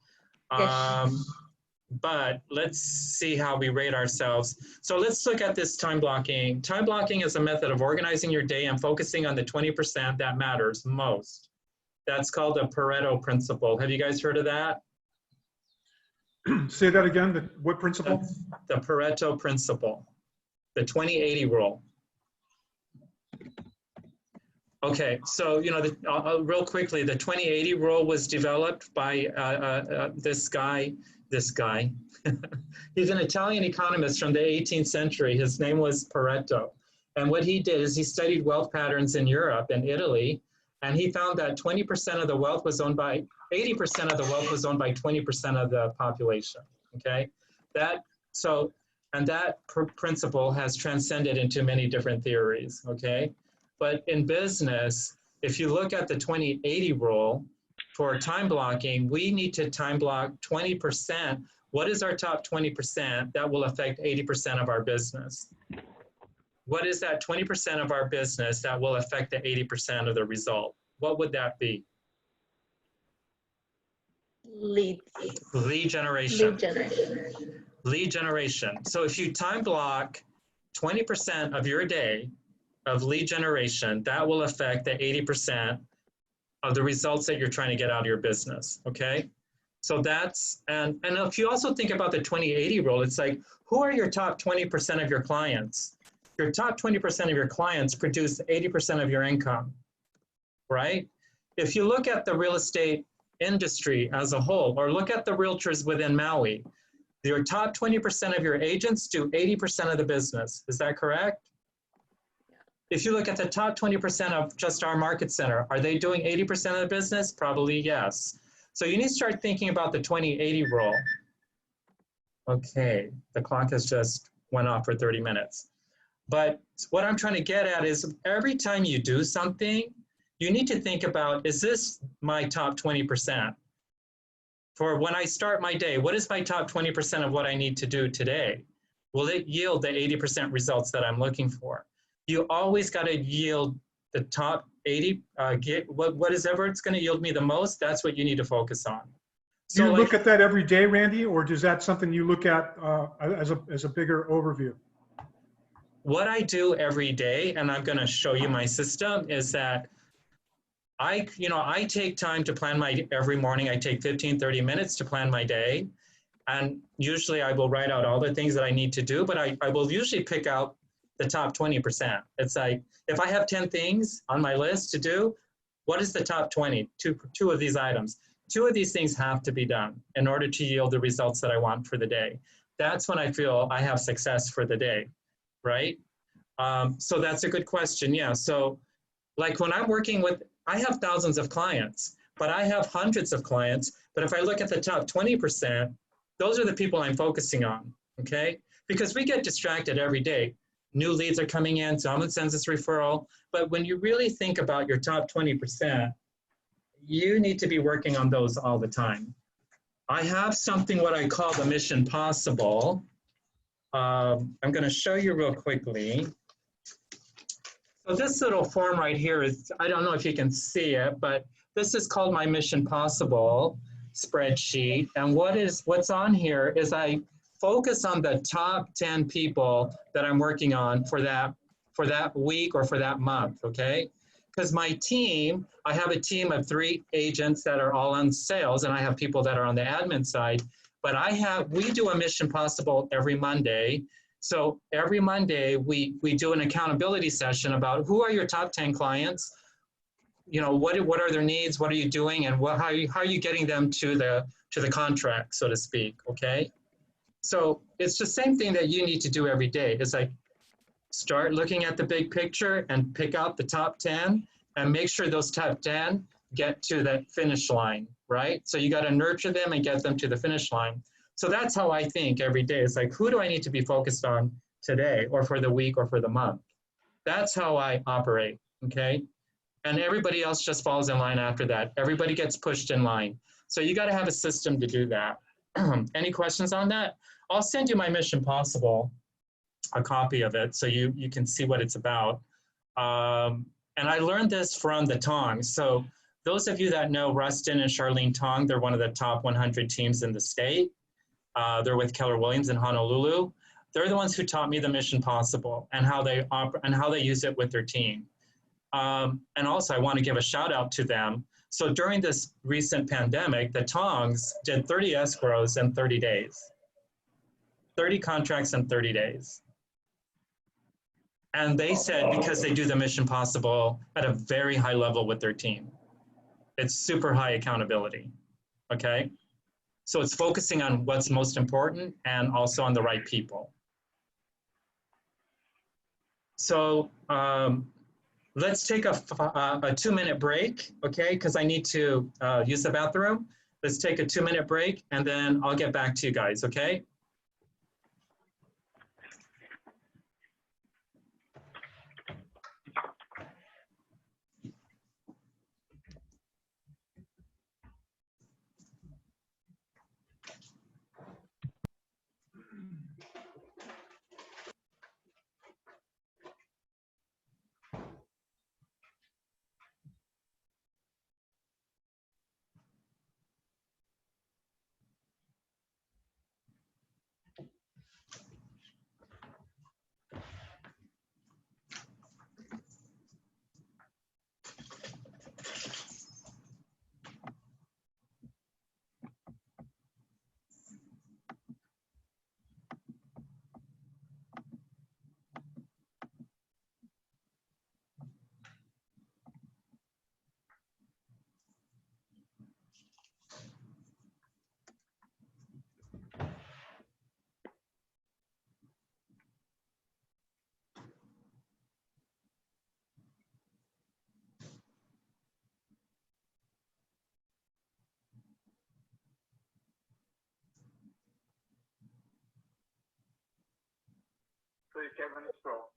But let's see how we rate ourselves. So let's look at this time blocking. Time blocking is a method of organizing your day and focusing on the 20% that matters most. That's called the Pareto principle. Have you guys heard of that? Say that again. What principle? The Pareto principle, the 20-80 rule. Okay, so real quickly, the 20-80 rule was developed by this guy. He's an Italian economist from the 18th century. His name was Pareto. And what he did is he studied wealth patterns in Europe and Italy, and he found that 20% of the wealth was owned by, 80% of the wealth was owned by 20% of the population, okay? That principle has transcended into many different theories, okay? But in business, if you look at the 20-80 rule, for time blocking, we need to time block 20%. What is our top 20% that will affect 80% of our business? What is that 20% of our business that will affect the 80% of the result? What would that be? Lead generation. Lead generation. Lead generation. So if you time block 20% of your day of lead generation, that will affect the 80% of the results that you're trying to get out of your business, okay? So that's, and if you also think about the 20-80 rule, it's like, who are your top 20% of your clients? Your top 20% of your clients produce 80% of your income, right? If you look at the real estate industry as a whole, or look at the realtors within Maui, your top 20% of your agents do 80% of the business. Is that correct? If you look at the top 20% of just our market center, are they doing 80% of the business? Probably yes. So you need to start thinking about the 20-80 rule. Okay, the clock has just went off for 30 minutes. But what I'm trying to get at is every time you do something, you need to think about, is this my top 20%? For when I start my day, what is my top 20% of what I need to do today? Will it yield the 80% results that I'm looking for? You always got to yield the top 80, what is ever it's going to yield me the most, that's what you need to focus on. So do you look at that every day, Randy, or is that something you look at as a bigger overview? What I do every day, and I'm going to show you my system, is that I take time to plan every morning. I take 15, 30 minutes to plan my day. And usually I will write out all the things that I need to do, but I will usually pick out the top 20%. It's like, if I have 10 things on my list to do, what is the top 20? Two of these items. two of these things have to be done in order to yield the results that I want for the day. That's when I feel I have success for the day, right? So that's a good question. Yeah. So like when I'm working with, I have thousands of clients, but I have hundreds of clients. But if I look at the top 20%, those are the people I'm focusing on, okay? Because we get distracted every day. New leads are coming in, someone sends us referral. But when you really think about your top 20%, you need to be working on those all the time. I have something what I call the mission possible. I'm going to show you real quickly. So this little form right here is, I don't know if you can see it, but this is called my Mission Possible spreadsheet. And what's on here is I focus on the top 10 people that I'm working on for that week or for that month, okay? Because my team, I have a team of 3 agents that are all on sales, and I have people that are on the admin side. But we do a Mission Possible every Monday. So every Monday we do an accountability session about who are your top 10 clients, you know, what are their needs, what are you doing, and how are you getting them to the contract, so to speak, okay? So it's the same thing that you need to do every day. It's like start looking at the big picture and pick out the top 10 and make sure those top 10 get to that finish line, right? So you got to nurture them and get them to the finish line. So that's how I think every day. It's like, who do I need to be focused on today or for the week or for the month? That's how I operate, okay? And everybody else just falls in line after that. Everybody gets pushed in line. So you got to have a system to do that. Any questions on that? I'll send you my Mission Possible, a copy of it, so you can see what it's about. And I learned this from the Tongs. So those of you that know Rustin and Charlene Tong, they're one of the top 100 teams in the state. They're with Keller Williams in Honolulu. They're the ones who taught me the Mission Possible and how they use it with their team. And also I want to give a shout out to them. So during this recent pandemic, the Tongs did 30 escrows in 30 days, 30 contracts in 30 days. And they said because they do the Mission Possible at a very high level with their team. It's super high accountability, okay? So it's focusing on what's most important and also on the right people. So let's take a 2-minute break, okay? Because I need to use the bathroom. Let's take a 2-minute break and then I'll get back to you guys, okay? So you can scroll.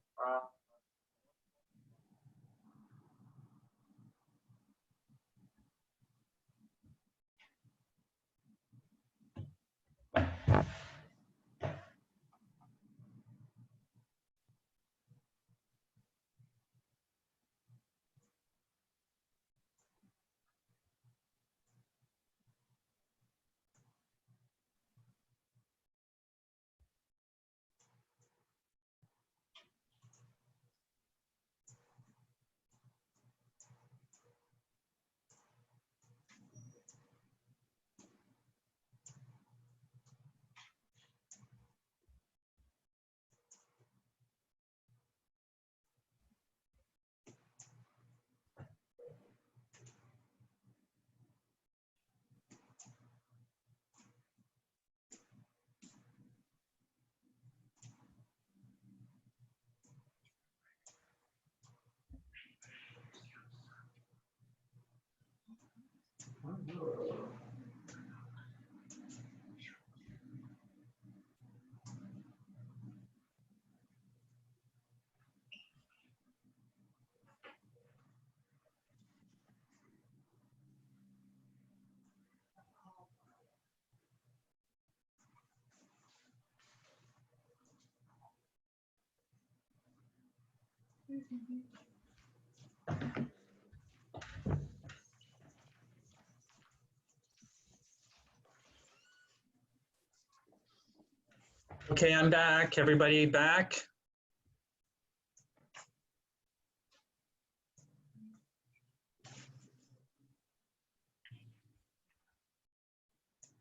Okay, I'm back. Everybody back?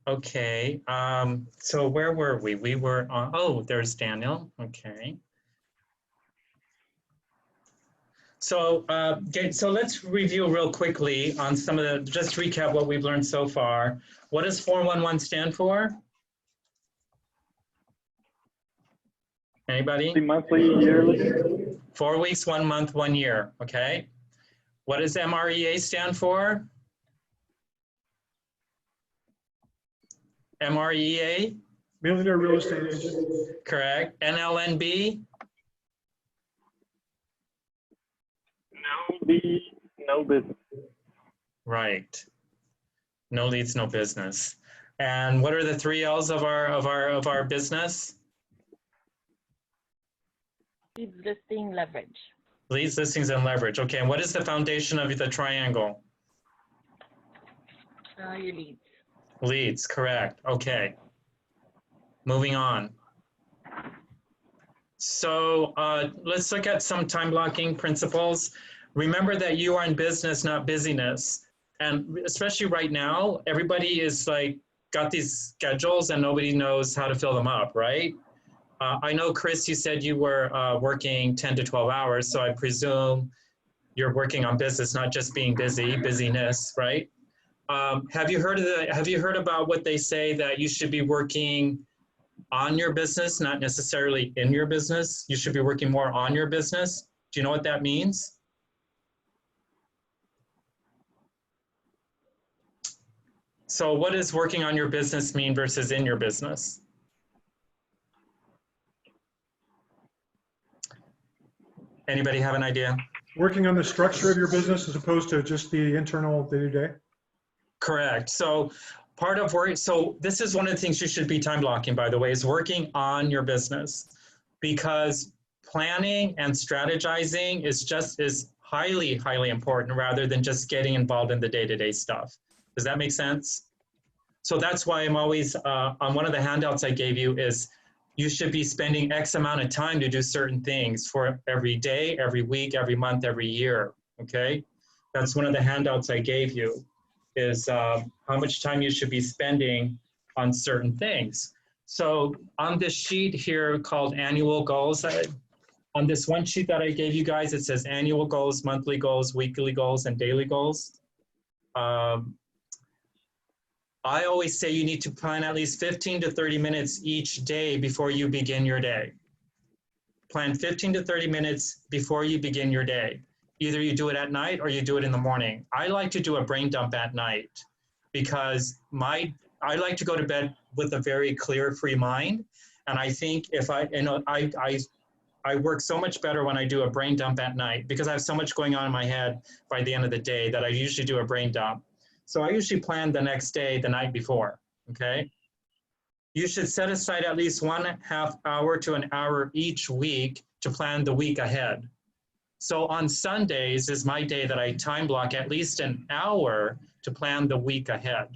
Okay, so where were we? We were on, oh, there's Daniel. Okay. So, so let's review real quickly on some of the, just recap what we've learned so far. What does 411 stand for? Anybody? Monthly, yearly. 4 weeks, 1 month, 1 year, okay? What does MREA stand for? MREA? Millionaire real estate agent. Correct. NLNB? No lead, no business. Right. No leads, no business. And what are the 3 L's of our business? Leads, listing, leverage. Leads, listings, and leverage. Okay, and what is the foundation of the triangle? Your leads. Leads, correct. Okay. Moving on. So let's look at some time blocking principles. Remember that you are in business, not busyness. And especially right now, everybody is like got these schedules and nobody knows how to fill them up, right? I know, Chris, you said you were working 10 to 12 hours, so I presume you're working on business, not just being busy, busyness, right? Have you heard about what they say that you should be working on your business, not necessarily in your business? You should be working more on your business. Do you know what that means? So what does working on your business mean versus in your business? Anybody have an idea? Working on the structure of your business as opposed to just the internal day-to-day? Correct. So part of work, so this is one of the things you should be time blocking, by the way, is working on your business, because planning and strategizing is highly, highly important rather than just getting involved in the day-to-day stuff. Does that make sense? So that's why I'm always, on one of the handouts I gave you is you should be spending X amount of time to do certain things for every day, every week, every month, every year, okay? That's one of the handouts I gave you, is how much time you should be spending on certain things. So on this sheet here called annual goals, on this one sheet that I gave you guys, it says annual goals, monthly goals, weekly goals, and daily goals. I always say you need to plan at least 15 to 30 minutes each day before you begin your day. Plan 15 to 30 minutes before you begin your day. Either you do it at night or you do it in the morning. I like to do a brain dump at night because I like to go to bed with a very clear, free mind. And I think if I work so much better when I do a brain dump at night because I have so much going on in my head by the end of the day that I usually do a brain dump. So I usually plan the next day, the night before, okay? You should set aside at least 1/2 hour to an hour each week to plan the week ahead. So on Sundays is my day that I time block at least an hour to plan the week ahead.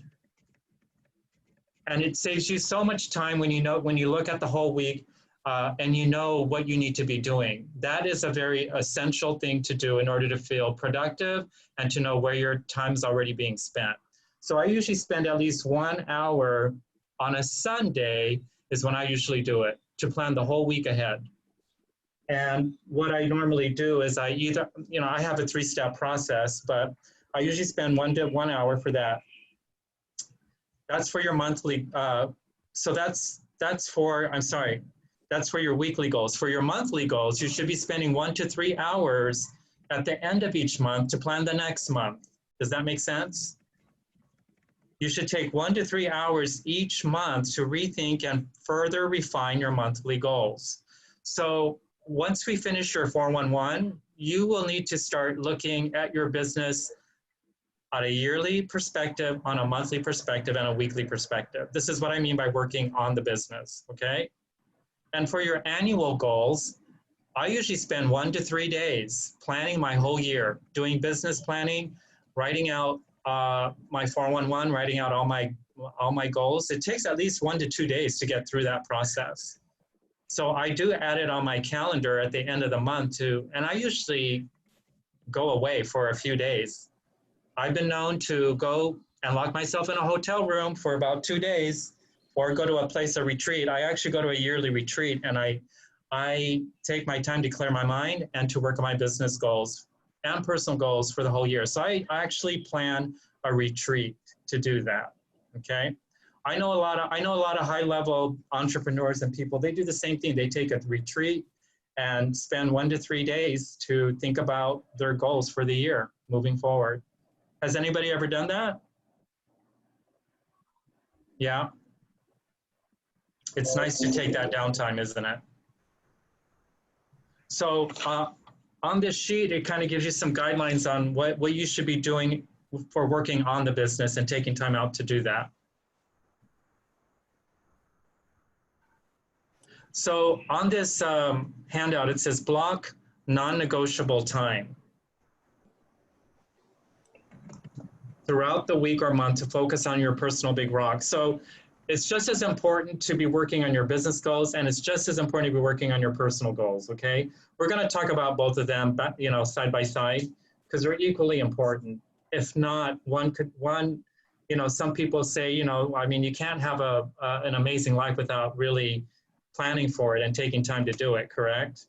And it saves you so much time when you look at the whole week and you know what you need to be doing. That is a very essential thing to do in order to feel productive and to know where your time is already being spent. So I usually spend at least 1 hour on a Sunday is when I usually do it, to plan the whole week ahead. And what I normally do is I have a 3-step process, but I usually spend 1 hour for that. That's for your monthly, that's for your weekly goals. For your monthly goals, you should be spending 1 to 3 hours at the end of each month to plan the next month. Does that make sense? You should take 1 to 3 hours each month to rethink and further refine your monthly goals. So once we finish your 411, you will need to start looking at your business on a yearly perspective, on a monthly perspective, and a weekly perspective. This is what I mean by working on the business, okay? And for your annual goals, I usually spend 1 to 3 days planning my whole year, doing business planning, writing out my 411, writing out all my goals. It takes at least 1 to 2 days to get through that process. So I do add it on my calendar at the end of the month too, and I usually go away for a few days. I've been known to go and lock myself in a hotel room for about 2 days or go to a place of retreat. I actually go to a yearly retreat, and I take my time to clear my mind and to work on my business goals and personal goals for the whole year. So I actually plan a retreat to do that, okay? I know a lot of high-level entrepreneurs and people, they do the same thing. They take a retreat and spend 1 to 3 days to think about their goals for the year moving forward. Has anybody ever done that? Yeah. It's nice to take that downtime, isn't it? So on this sheet, it kind of gives you some guidelines on what you should be doing for working on the business and taking time out to do that. So on this handout, it says block non-negotiable time throughout the week or month to focus on your personal big rock. So it's just as important to be working on your business goals, and it's just as important to be working on your personal goals, okay? We're gonna talk about both of them, you know, side by side, because they're equally important. If not, you know, some people say, you know, I mean, you can't have an amazing life without really planning for it and taking time to do it, correct?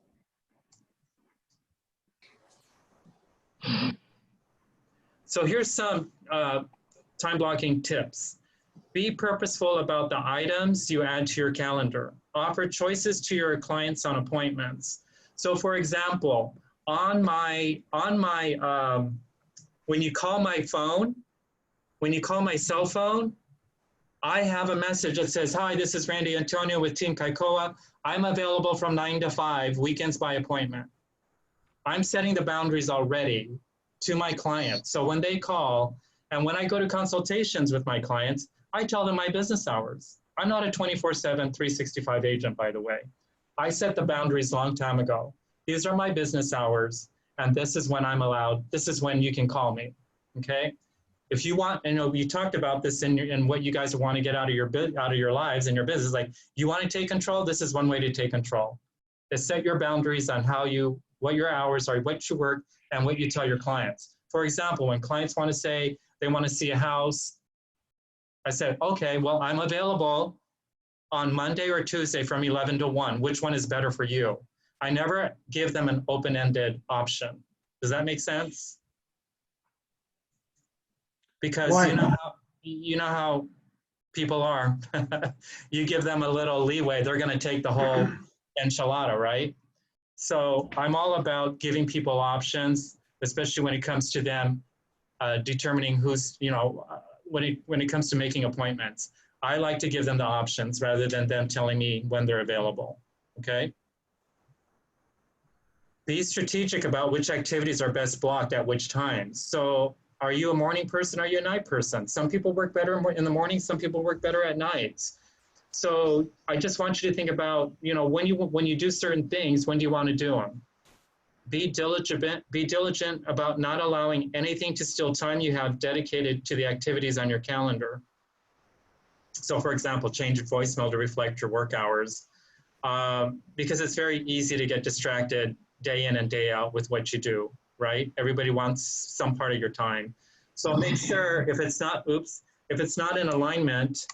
So here's some time blocking tips. Be purposeful about the items you add to your calendar. Offer choices to your clients on appointments. So for example, when you call my phone, when you call my cell phone, I have a message that says, hi, this is Randy Antonio with Team Kaikoa. I'm available from 9 to 5, weekends by appointment. I'm setting the boundaries already to my clients. So when they call, and when I go to consultations with my clients, I tell them my business hours. I'm not a 24/7, 365 agent, by the way. I set the boundaries a long time ago. These are my business hours, and this is when I'm allowed, this is when you can call me, okay? If you want, you know, you talked about this in what you guys want to get out of your lives and your business, like you want to take control, this is one way to take control. Is set your boundaries on what your hours are, what you work, and what you tell your clients. For example, when clients want to say they want to see a house, I said, okay, well, I'm available on Monday or Tuesday from 11 to 1. Which one is better for you? I never give them an open-ended option. Does that make sense? Because you know how people are. You give them a little leeway, they're going to take the whole enchilada, right? So I'm all about giving people options, especially when it comes to them determining who's, you know, when it comes to making appointments. I like to give them the options rather than them telling me when they're available, okay? Be strategic about which activities are best blocked at which times. So are you a morning person? Are you a night person? Some people work better in the morning, some people work better at nights. So I just want you to think about, you know, when you do certain things, when do you want to do them? Be diligent about not allowing anything to steal time you have dedicated to the activities on your calendar. So for example, change your voicemail to reflect your work hours, because it's very easy to get distracted day in and day out with what you do, right? Everybody wants some part of your time. So make sure if it's not in alignment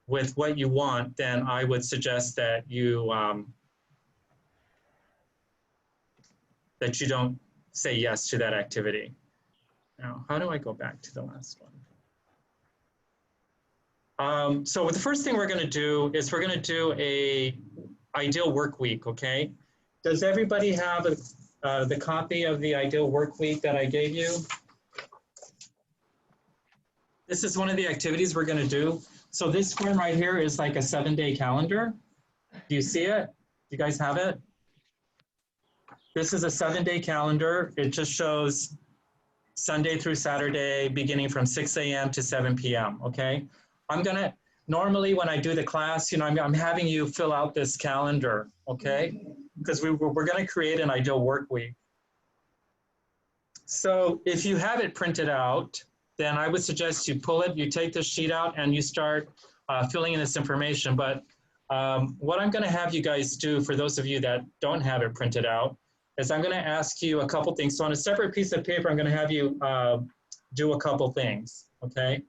with what you want, then I would suggest that you don't say yes to that activity. Now, how do I go back to the last one? So the first thing we're going to do is we're going to do a ideal work week, okay? Does everybody have the copy of the ideal work week that I gave you? This is one of the activities we're going to do. So this one right here is like a 7-day calendar. Do you see it? Do you guys have it? This is a 7-day calendar. It just shows Sunday through Saturday, beginning from 6 a.m. to 7 p.m., okay? Normally when I do the class, you know, I'm having you fill out this calendar, okay? because we're going to create an ideal work week. So if you have it printed out, then I would suggest you pull it, you take the sheet out, and you start filling in this information. But what I'm going to have you guys do, for those of you that don't have it printed out, is I'm going to ask you a couple things. So on a separate piece of paper, I'm going to have you do a couple things, okay?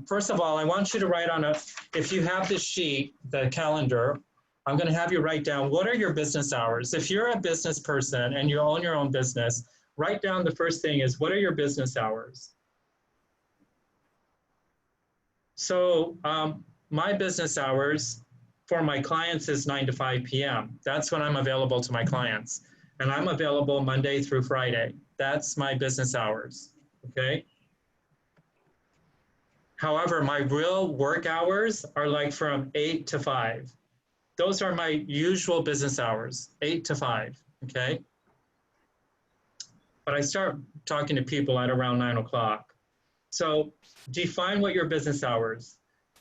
First of all, I want you to write on if you have this sheet, the calendar, I'm going to have you write down, what are your business hours? If you're a business person and you own your own business, write down the first thing is, what are your business hours? So my business hours for my clients is 9 to 5 p.m. That's when I'm available to my clients. And I'm available Monday through Friday. That's my business hours, okay? However, my real work hours are like from 8 to 5. Those are my usual business hours, 8 to 5, okay? But I start talking to people at around 9 o'clock. So define what your business hours.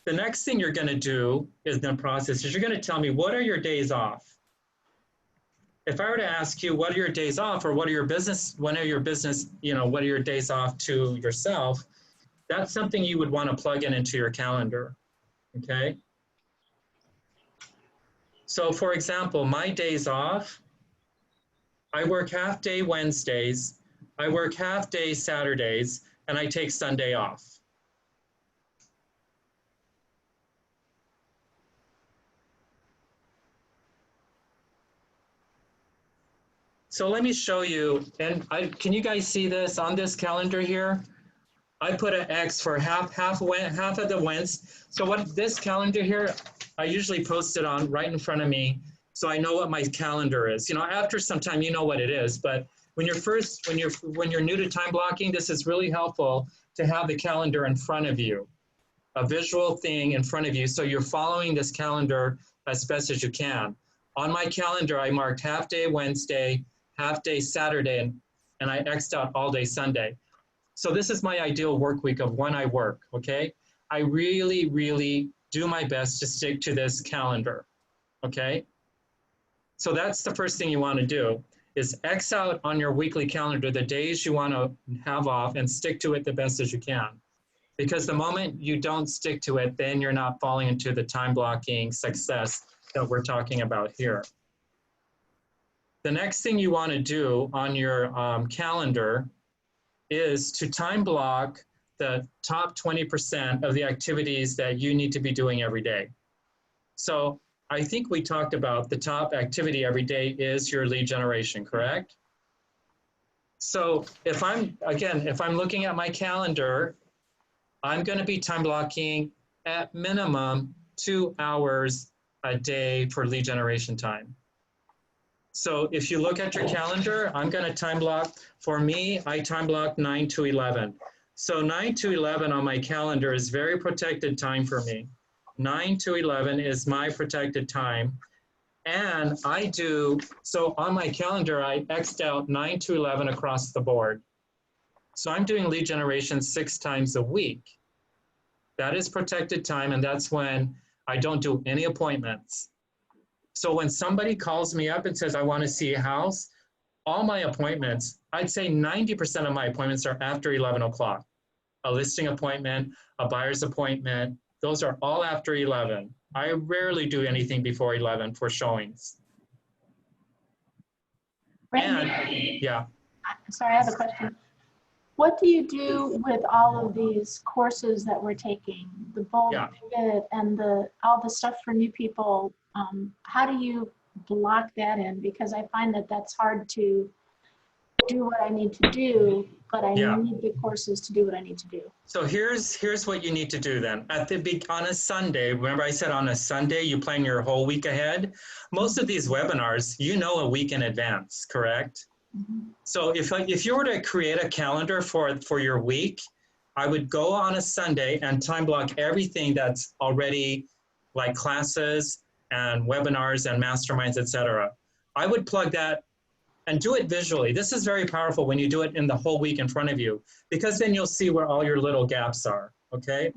The next thing you're gonna do is the process is you're gonna tell me, what are your days off? If I were to ask you, what are your days off, or what are your business, when are your business, you know, what are your days off to yourself? That's something you would want to plug in into your calendar, okay? So for example, my days off, I work half day Wednesdays, I work half day Saturdays, and I take Sunday off. So let me show you, and can you guys see this on this calendar here? I put an X for half of the Wednesday. So what this calendar here, I usually post it on right in front of me, so I know what my calendar is. You know, after some time, you know what it is. But when you're new to time blocking, this is really helpful to have the calendar in front of you, a visual thing in front of you, so you're following this calendar as best as you can. On my calendar, I marked half day Wednesday, half day Saturday, and I X'd out all day Sunday. So this is my ideal work week of when I work, okay? I really, really do my best to stick to this calendar, okay? So that's the first thing you want to do, is X out on your weekly calendar the days you want to have off and stick to it the best as you can. Because the moment you don't stick to it, then you're not falling into the time blocking success that we're talking about here. The next thing you want to do on your calendar is to time block the top 20% of the activities that you need to be doing every day. So I think we talked about the top activity every day is your lead generation, correct? So if I'm looking at my calendar, I'm going to be time blocking at minimum 2 hours a day for lead generation time. So if you look at your calendar, I'm going to time block. For me, I time block 9 to 11. So 9 to 11 on my calendar is very protected time for me. 9 to 11 is my protected time. And so on my calendar, I X'd out 9 to 11 across the board. So I'm doing lead generation 6 times a week. That is protected time, and that's when I don't do any appointments. So when somebody calls me up and says, I want to see a house, all my appointments, I'd say 90% of my appointments are after 11 o'clock. A listing appointment, a buyer's appointment, those are all after 11. I rarely do anything before 11 for showings. Randy, and, yeah. Sorry, I have a question. What do you do with all of these courses that we're taking, the bold pivot and all the stuff for new people? How do you block that in? Because I find that that's hard to do what I need to do, but I need the courses to do what I need to do. So here's what you need to do then. On a Sunday, remember I said on a Sunday you plan your whole week ahead? Most of these webinars, you know a week in advance, correct? Mm-hmm. So if you were to create a calendar for your week, I would go on a Sunday and time block everything that's already like classes and webinars and masterminds, etc. I would plug that and do it visually. This is very powerful when you do it in the whole week in front of you, because then you'll see where all your little gaps are, okay?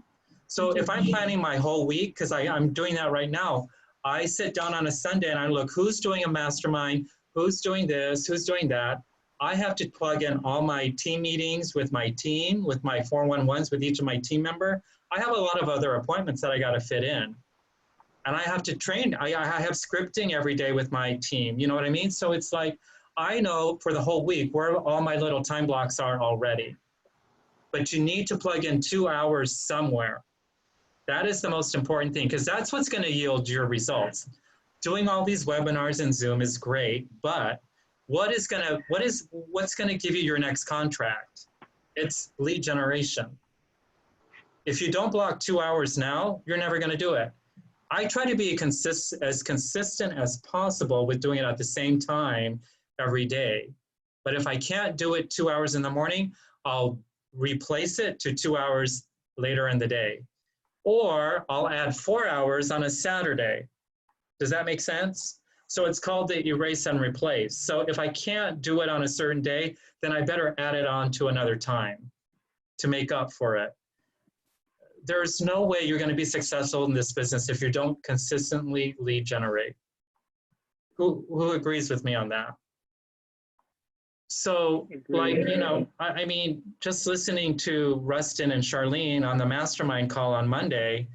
So if I'm planning my whole week, because I'm doing that right now, I sit down on a Sunday and I look who's doing a mastermind, who's doing this, who's doing that. I have to plug in all my team meetings with my team, with my 411s, with each of my team member. I have a lot of other appointments that I got to fit in. And I have to train, I have scripting every day with my team, you know what I mean? So it's like, I know for the whole week where all my little time blocks are already. But you need to plug in 2 hours somewhere. That is the most important thing, because that's what's going to yield your results. Doing all these webinars in Zoom is great, but what's going to give you your next contract? It's lead generation. If you don't block 2 hours now, you're never going to do it. I try to be as consistent as possible with doing it at the same time every day. But if I can't do it 2 hours in the morning, I'll replace it to 2 hours later in the day. Or I'll add 4 hours on a Saturday. Does that make sense? So it's called the erase and replace. So if I can't do it on a certain day, then I better add it on to another time to make up for it. There's no way you're going to be successful in this business if you don't consistently lead generate. Who agrees with me on that? So, like, you know, I mean, just listening to Rustin and Charlene on the mastermind call on Monday,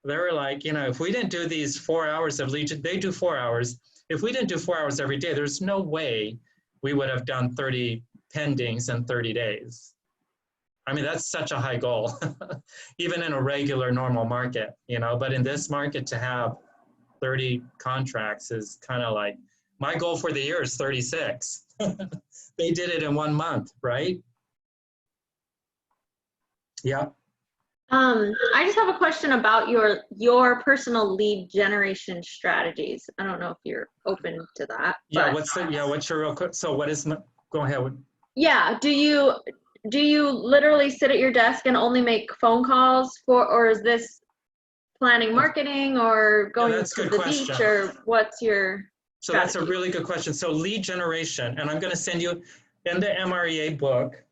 they were like, you know, if we didn't do these 4 hours of lead, they do 4 hours. If we didn't do 4 hours every day, there's no way we would have done 30 pendings in 30 days. I mean, that's such a high goal, even in a regular normal market, you know, but in this market to have 30 contracts is kind of like, my goal for the year is 36. They did it in 1 month, right? Yeah. I just have a question about your personal lead generation strategies. I don't know if you're open to that. Yeah, what's your real quick, so what is, go ahead. Yeah, do you literally sit at your desk and only make phone calls or is this planning marketing or going to the beach, or what's your So strategy? That's a really good question. So lead generation, and I'm going to send you in the MREA book,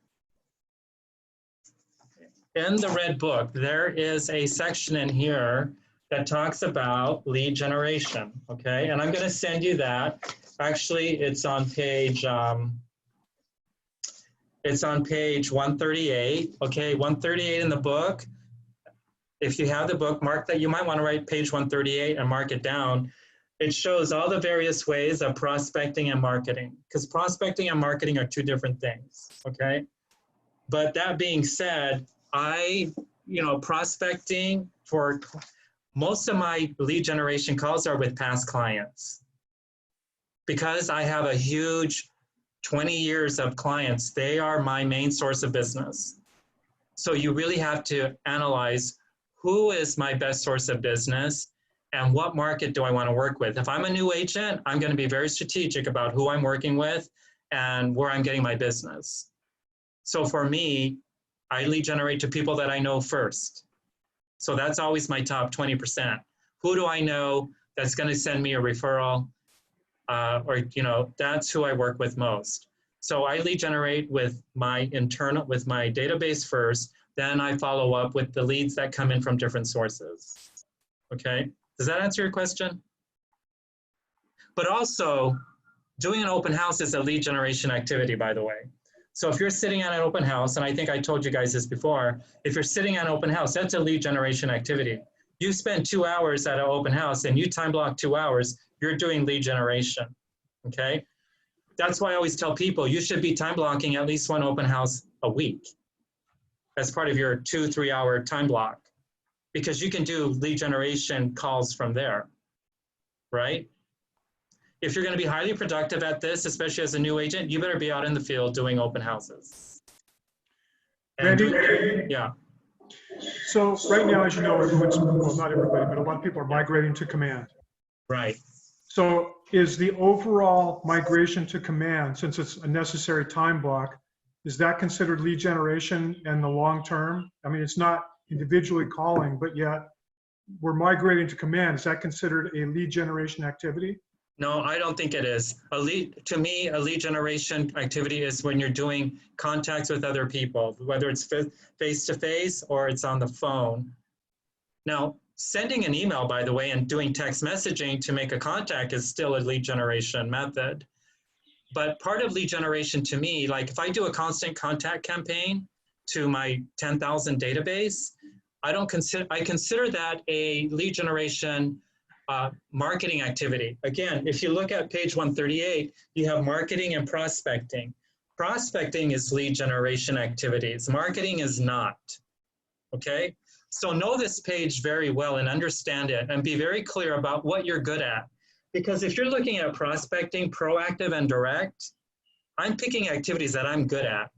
in the red book, there is a section in here that talks about lead generation, okay? And I'm going to send you that. Actually, it's on page 138, okay? 138 in the book. If you have the book, mark that. You might want to write page 138 and mark it down. It shows all the various ways of prospecting and marketing, because prospecting and marketing are two different things, okay? But that being said, prospecting, for most of my lead generation calls are with past clients. Because I have a huge 20 years of clients, they are my main source of business. So you really have to analyze who is my best source of business and what market do I want to work with. If I'm a new agent, I'm going to be very strategic about who I'm working with and where I'm getting my business. So for me, I lead generate to people that I know first. So that's always my top 20%. Who do I know that's going to send me a referral? That's who I work with most. So I lead generate with my database first, then I follow up with the leads that come in from different sources. Okay, does that answer your question? But also, doing an open house is a lead generation activity, by the way. So if you're sitting at an open house, and I think I told you guys this before, if you're sitting at an open house, that's a lead generation activity. You spend 2 hours at an open house and you time block 2 hours, you're doing lead generation, okay? That's why I always tell people you should be time blocking at least one open house a week as part of your 2-3 hour time block, because you can do lead generation calls from there, right? If you're going to be highly productive at this, especially as a new agent, you better be out in the field doing open houses. Randy? Yeah. So right now, as you know, well, not everybody, but a lot of people are migrating to Command. Right. So is the overall migration to Command, since it's a necessary time block, is that considered lead generation in the long term? I mean, it's not individually calling, but yet we're migrating to Command. Is that considered a lead generation activity? No, I don't think it is. To me, a lead generation activity is when you're doing contacts with other people, whether it's face-to-face or it's on the phone. Now, Sending an email, by the way, and doing text messaging to make a contact is still a lead generation method. But part of lead generation to me, like if I do a constant contact campaign to my 10,000 database, I consider that a lead generation marketing activity. Again, if you look at page 138, you have marketing and prospecting. Prospecting is lead generation activities. Marketing is not, okay? So know this page very well and understand it and be very clear about what you're good at. Because if you're looking at prospecting, proactive and direct, I'm picking activities that I'm good at,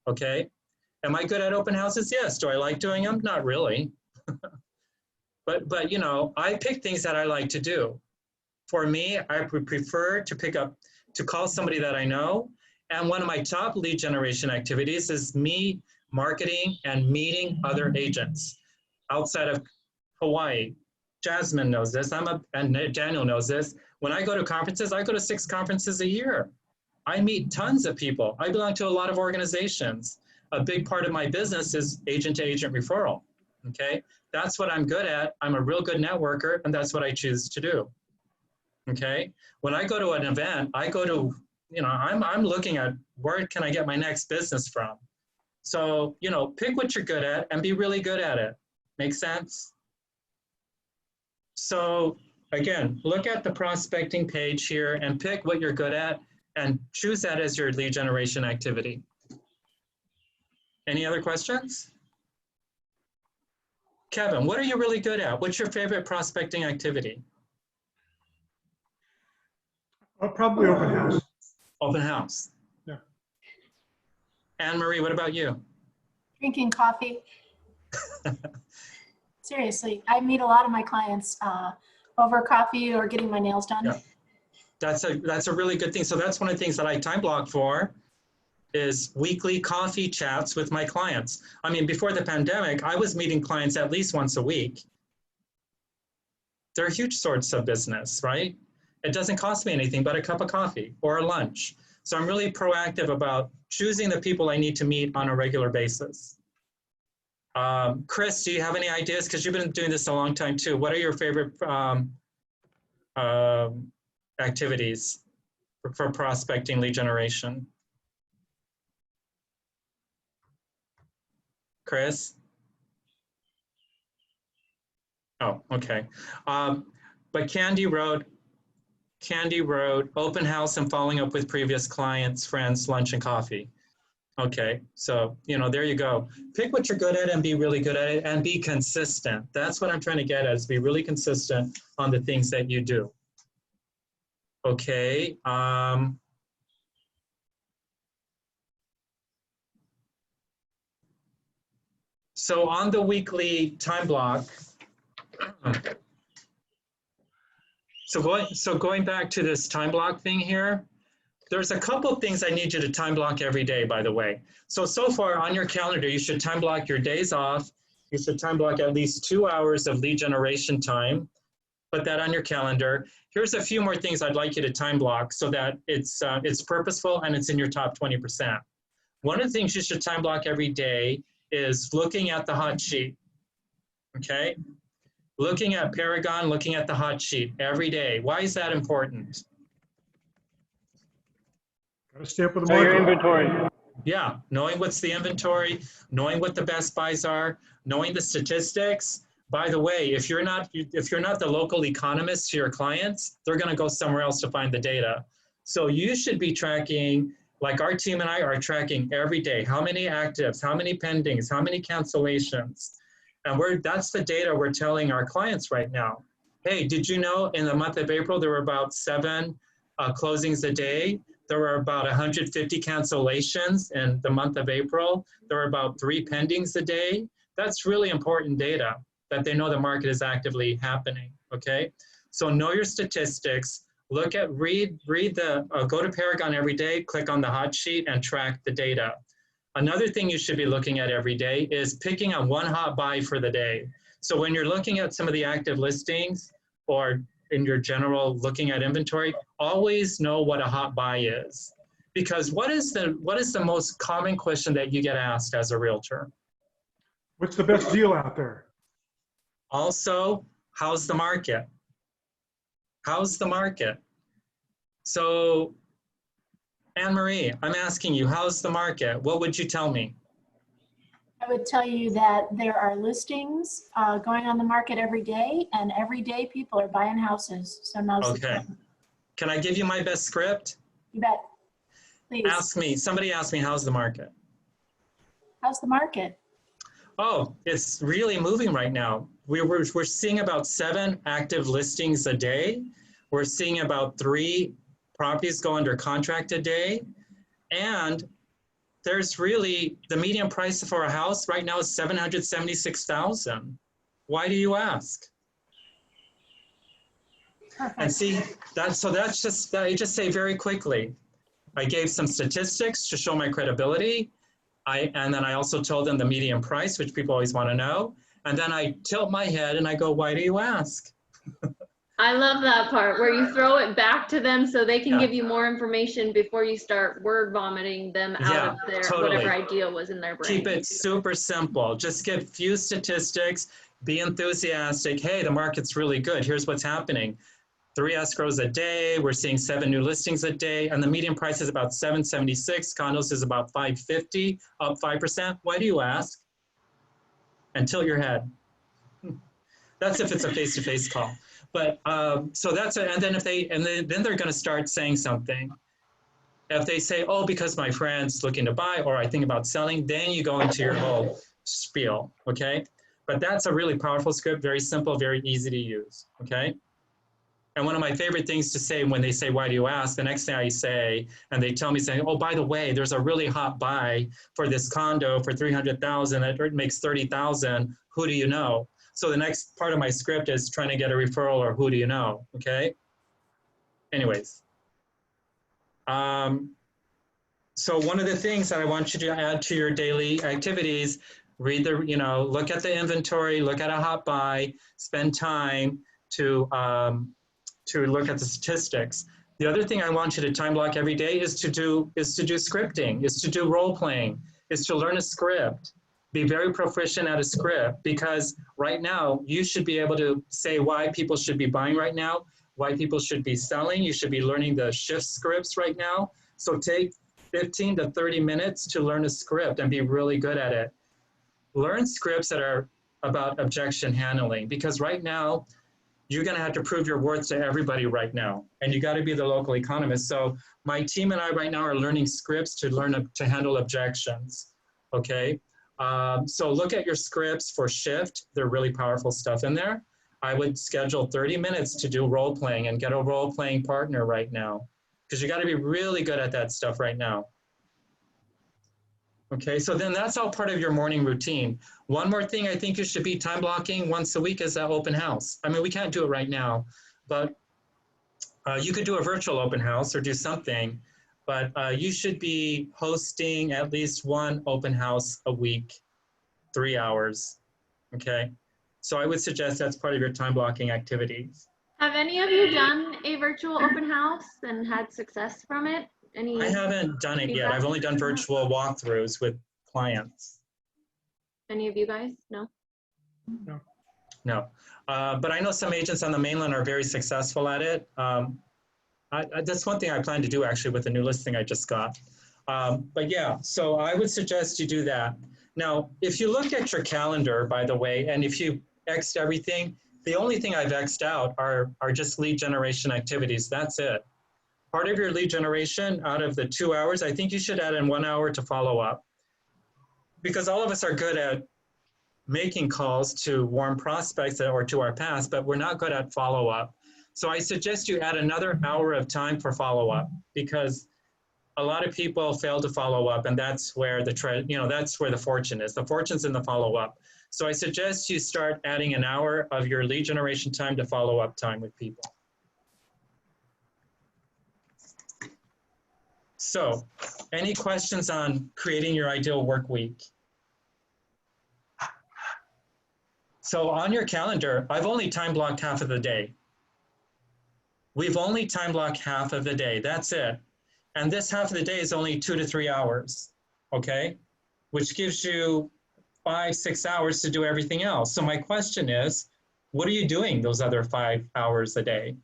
okay? Am I good at open houses? Yes. Do I like doing them? Not really. but you know, I pick things that I like to do. For me, I would prefer to call somebody that I know. And one of my top lead generation activities is me marketing and meeting other agents outside of Hawaii. Jasmine knows this, and Daniel knows this. When I go to conferences, I go to 6 conferences a year. I meet tons of people. I belong to a lot of organizations. A big part of my business is agent-to-agent referral, okay? That's what I'm good at. I'm a real good networker, and that's what I choose to do, okay? When I go to an event, I go to, you know, I'm looking at where can I get my next business from? So, you know, pick what you're good at and be really good at it. Make sense? So again, look at the prospecting page here and pick what you're good at and choose that as your lead generation activity. Any other questions? Kevin, what are you really good at? What's your favorite prospecting activity? Probably open house. Open house. Yeah. Anne-Marie, what about you? Drinking coffee. Seriously, I meet a lot of my clients over coffee or getting my nails done. Yeah. That's a really good thing. So that's one of the things that I time block for is weekly coffee chats with my clients. I mean, before the pandemic, I was meeting clients at least once a week. They're a huge source of business, right? It doesn't cost me anything but a cup of coffee or a lunch. So I'm really proactive about choosing the people I need to meet on a regular basis. Chris, do you have any ideas? Because you've been doing this a long time too. What are your favorite activities for prospecting lead generation? Chris? Oh, okay. But Candy wrote, open house and following up with previous clients, friends, lunch and coffee. Okay, so, you know, there you go. Pick what you're good at and be really good at it and be consistent. That's what I'm trying to get at, is be really consistent on the things that you do. Okay. So on the weekly time block, so going back to this time block thing here, there's a couple of things I need you to time block every day, by the way. So far on your calendar, you should time block your days off. You should time block at least 2 hours of lead generation time. Put that on your calendar. Here's a few more things I'd like you to time block so that it's purposeful and it's in your top 20%. One of the things you should time block every day is looking at the hot sheet, okay? Looking at Paragon, looking at the hot sheet every day. Why is that important? Got to stay up with the Know market. your inventory. Yeah, knowing what's the inventory, knowing what the best buys are, knowing the statistics. By the way, if you're not the local economist to your clients, they're going to go somewhere else to find the data. So you should be tracking, like our team and I are tracking every day, how many actives, how many pendings, how many cancellations. And that's the data we're telling our clients right now. Hey, did you know in the month of April, there were about 7 closings a day? There were about 150 cancellations in the month of April. There were about 3 pendings a day. That's really important data that they know the market is actively happening, okay? So know your statistics, go to Paragon every day, click on the hot sheet and track the data. Another thing you should be looking at every day is picking on one hot buy for the day. So when you're looking at some of the active listings or in your general looking at inventory, always know what a hot buy is. Because what is the most common question that you get asked as a realtor? What's the best deal out there? Also, how's the market? How's the market? So, Anne-Marie, I'm asking you, how's the market? What would you tell me? I would tell you that there are listings going on the market every day, and every day people are buying houses. So now's the Okay. time. Can I give you my best script? You bet. Please. Somebody asked me, how's the market? How's the market? Oh, it's really moving right now. We're seeing about 7 active listings a day. We're seeing about 3 properties go under contract a day. And there's really, the median price for a house right now is $776,000. Why do you ask? Perfect. And see, I just say very quickly, I gave some statistics to show my credibility. And then I also told them the median price, which people always want to know. And then I tilt my head and I go, why do you ask? I love that part where you throw it back to them so they can give you more information before you start word vomiting them out of their whatever idea was in their brain. Keep it super simple. Just give few statistics, be enthusiastic. Hey, the market's really good. Here's what's happening. 3 escrows a day. We're seeing 7 new listings a day. And the median price is about $776. Condos is about $550, up 5%. Why do you ask? And tilt your head. That's if it's a face-to-face call. But so that's it. And then then they're going to start saying something. If they say, oh, because my friend's looking to buy, or I think about selling, then you go into your whole spiel, okay? But that's a really powerful script, very simple, very easy to use, okay? And one of my favorite things to say when they say, why do you ask? The next thing I say, and they tell me saying, oh, by the way, there's a really hot buy for this condo for $300,000. It makes $30,000. Who do you know? So the next part of my script is trying to get a referral or who do you know, okay? Anyways. So one of the things that I want you to add to your daily activities, read the, look at the inventory, look at a hot buy, spend time to look at the statistics. The other thing I want you to time block every day is to do scripting, is to do role playing, is to learn a script. Be very proficient at a script, because right now you should be able to say why people should be buying right now, why people should be selling. You should be learning the shift scripts right now. So take 15 to 30 minutes to learn a script and be really good at it. Learn scripts that are about objection handling, because right now you're going to have to prove your worth to everybody right now, and you got to be the local economist. So my team and I right now are learning scripts to handle objections. Okay. So look at your scripts for shift. They're really powerful stuff in there. I would schedule 30 minutes to do role playing and get a role playing partner right now, because you got to be really good at that stuff right now. Okay, so then that's all part of your morning routine. One more thing I think you should be time blocking once a week is that open house. I mean, we can't do it right now, but you could do a virtual open house or do something, but you should be hosting at least 1 open house a week, 3 hours, okay? So I would suggest that's part of your time blocking activities. Have any of you done a virtual open house and had success from it? I haven't done it yet. I've only done virtual walkthroughs with clients. Any of you guys? No? No. No. But I know some agents on the mainland are very successful at it. That's one thing I plan to do actually with the new listing I just got. But yeah, so I would suggest you do that. Now, if you look at your calendar, by the way, and if you X'd everything, the only thing I've X'd out are just lead generation activities. That's it. Part of your lead generation out of the 2 hours, I think you should add in 1 hour to follow up. Because all of us are good at making calls to warm prospects or to our past, but we're not good at follow up. So I suggest you add another hour of time for follow up, because a lot of people fail to follow up, and that's where that's where the fortune is. The fortune's in the follow up. So I suggest you start adding an hour of your lead generation time to follow up time with people. So, any questions on creating your ideal work week? So on your calendar, I've only time blocked half of the day. We've only time blocked half of the day, that's it. And this half of the day is only 2 to 3 hours, okay? Which gives you 5, 6 hours to do everything else. So my question is, what are you doing those other 5 hours a day?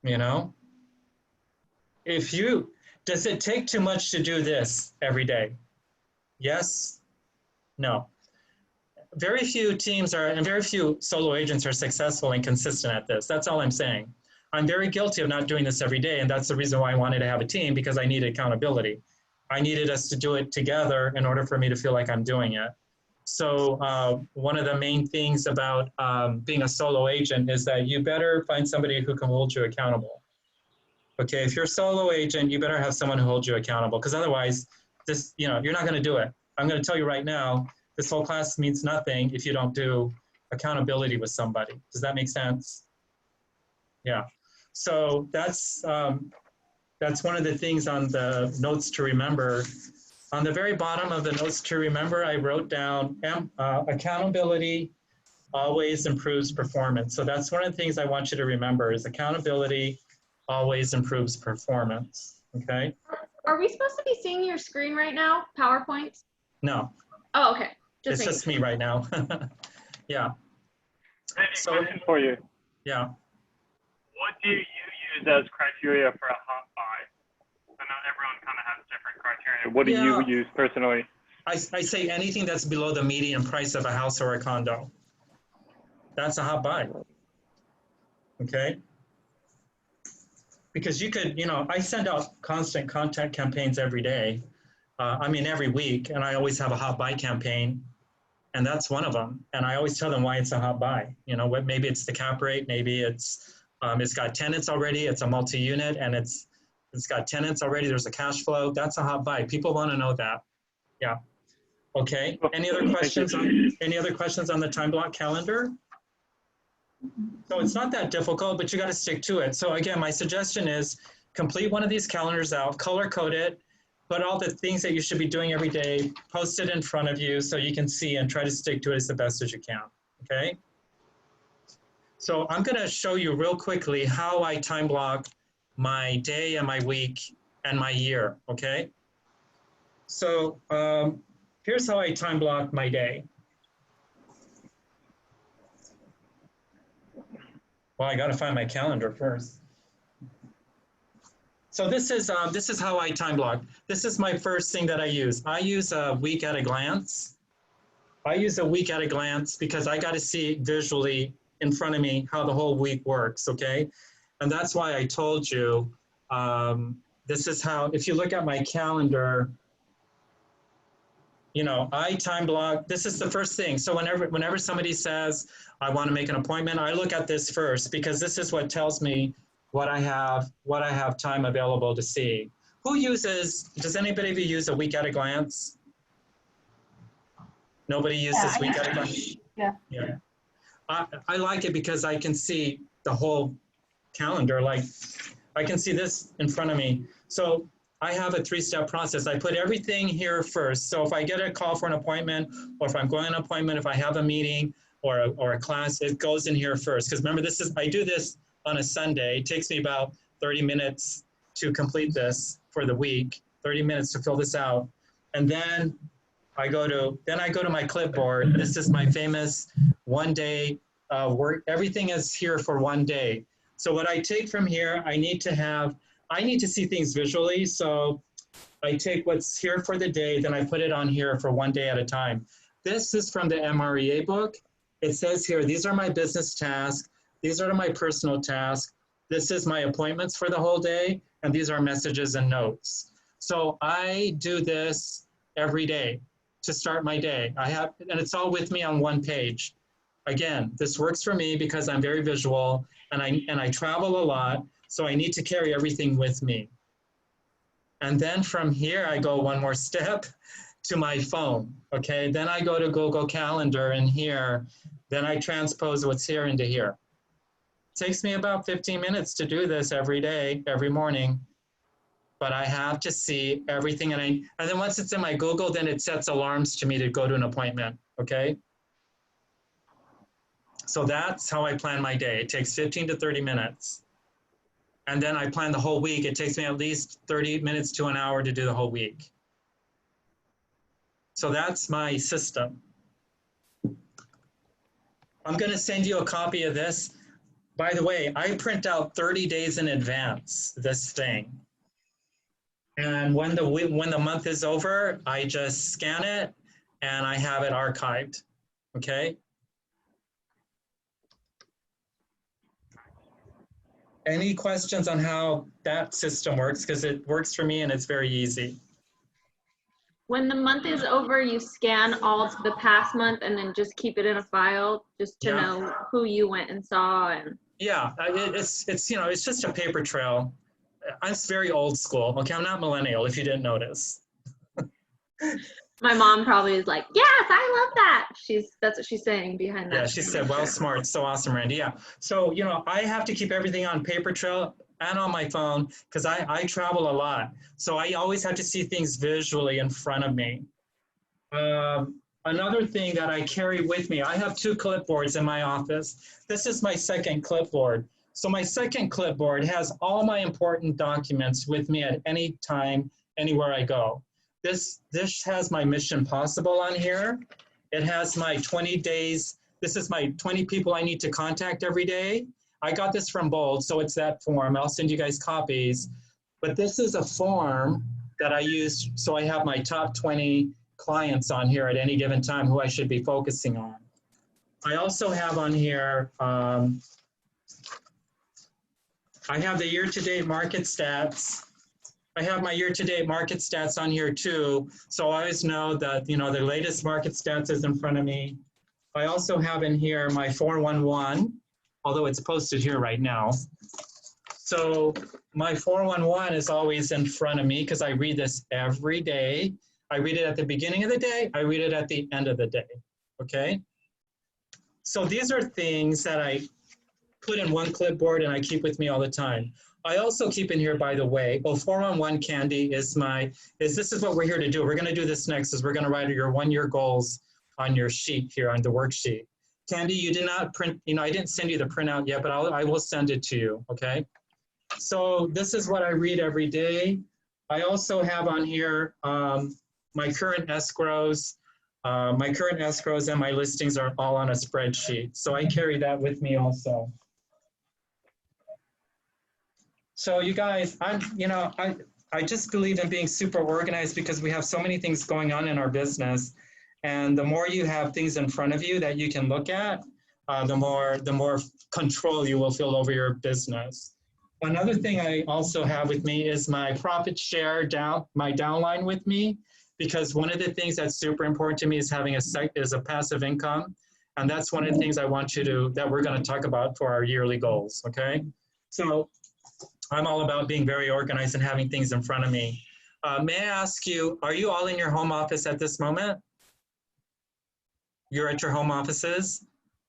You know, does it take too much to do this every day? Yes, no. Very few teams are, and very few solo agents are successful and consistent at this. That's all I'm saying. I'm very guilty of not doing this every day, and that's the reason why I wanted to have a team, because I needed accountability. I needed us to do it together in order for me to feel like I'm doing it. So one of the main things about being a solo agent is that you better find somebody who can hold you accountable. Okay, if you're a solo agent, you better have someone who holds you accountable, because otherwise, you're not going to do it. I'm going to tell you right now, this whole class means nothing if you don't do accountability with somebody. Does that make sense? Yeah. So that's one of the things on the notes to remember. On the very bottom of the notes to remember, I wrote down accountability always improves performance. So that's one of the things I want you to remember is accountability always improves performance, okay? Are we supposed to be seeing your screen right now, PowerPoint? No. Oh, okay. It's just me right now. Yeah. So, question for you. Yeah. What do you use as criteria for a hot buy? I know everyone kind of has different criteria. What do you use personally? I say anything that's below the median price of a house or a condo. That's a hot buy. Okay? Because you could, I send out constant content campaigns every day. Every week, and I always have a hot buy campaign, and that's one of them. And I always tell them why it's a hot buy. Maybe it's the cap rate, maybe it's got tenants already, it's a multi-unit, and it's got tenants already, there's a cash flow. That's a hot buy. People want to know that. Yeah. Okay. Any other questions on the time block calendar? So it's not that difficult, but you got to stick to it. So again, my suggestion is complete one of these calendars out, color code it, put all the things that you should be doing every day, post it in front of you so you can see and try to stick to it as the best as you can, okay? So I'm gonna show you real quickly how I time block my day and my week and my year, okay? So here's how I time block my day. Well, I gotta find my calendar first. So this is how I time block. This is my first thing that I use. I use a week at a glance. I use a week at a glance because I got to see visually in front of me how the whole week works, okay? And that's why I told you, this is how, if you look at my calendar, I time block, this is the first thing. So whenever somebody says, I want to make an appointment, I look at this first because this is what tells me what I have time available to see. Does anybody of you use a week at a glance? Nobody uses week at a glance? Yeah. I like it because I can see the whole calendar. Like I can see this in front of me. So I have a 3-step process. I put everything here first. So if I get a call for an appointment, or if I'm going on an appointment, if I have a meeting or a class, it goes in here first. Because remember, I do this on a Sunday. It takes me about 30 minutes to complete this for the week, 30 minutes to fill this out. And then I go to my clipboard. This is my famous one day work. Everything is here for one day. So what I take from here, I need to see things visually. So I take what's here for the day, then I put it on here for one day at a time. This is from the MREA book. It says here, these are my business tasks. These are my personal tasks. This is my appointments for the whole day. And these are messages and notes. So I do this every day to start my day. And it's all with me on one page. Again, this works for me because I'm very visual and I travel a lot. So I need to carry everything with me. And then from here, I go one more step to my phone, okay? Then I go to Google Calendar in here. Then I transpose what's here into here. It takes me about 15 minutes to do this every day, every morning. But I have to see everything. And then once it's in my Google, then it sets alarms to me to go to an appointment, okay? So that's how I plan my day. It takes 15 to 30 minutes. And then I plan the whole week. It takes me at least 30 minutes to an hour to do the whole week. So that's my system. I'm going to send you a copy of this. By the way, I print out 30 days in advance this thing. And when the month is over, I just scan it and I have it archived. Okay. Any questions on how that system works? Because it works for me and it's very easy. When the month is over, you scan all to the past month and then just keep it in a file just to know who you went and saw. And yeah, it's you know, it's just a paper trail. I'm very old school. Okay, I'm not millennial if you didn't notice. my mom probably is like, yes, I love that. That's what she's saying behind that. Yeah, she said, well, smart, so awesome, Randy. Yeah, so, you know, I have to keep everything on paper trail and on my phone because I travel a lot. So I always have to see things visually in front of me. Another thing that I carry with me, I have 2 clipboards in my office. This is my second clipboard. So my second clipboard has all my important documents with me at any time, anywhere I go. This has my Mission Possible on here. It has my 20 days. This is my 20 people I need to contact every day. I got this from Bold, so it's that form. I'll send you guys copies. But this is a form that I use, so I have my top 20 clients on here at any given time who I should be focusing on. I also have on here, I have the year-to-date market stats. I have my year-to-date market stats on here too, so I always know that, you know, the latest market stats is in front of me. I also have in here my 411, although it's posted here right now. So my 411 is always in front of me because I read this every day. I read it at the beginning of the day. I read it at the end of the day, okay? So these are things that I put in one clipboard and I keep with me all the time. I also keep in here, by the way, 411 Candy is this is what we're here to do. We're gonna do this next is we're gonna write your 1-year goals on your sheet here on the worksheet. Candy, you did not print, you know, I didn't send you the printout yet, but I will send it to you, okay? So this is what I read every day. I also have on here my current escrows. My current escrows and my listings are all on a spreadsheet. So I carry that with me also. So you guys, I just believe in being super organized because we have so many things going on in our business. And the more you have things in front of you that you can look at, the more control you will feel over your business. Another thing I also have with me is my profit share my downline with me, because one of the things that's super important to me is having a passive income. And that's one of the things I want that we're going to talk about for our yearly goals, okay? So I'm all about being very organized and having things in front of me. May I ask you, are you all in your home office at this moment? You're at your home offices?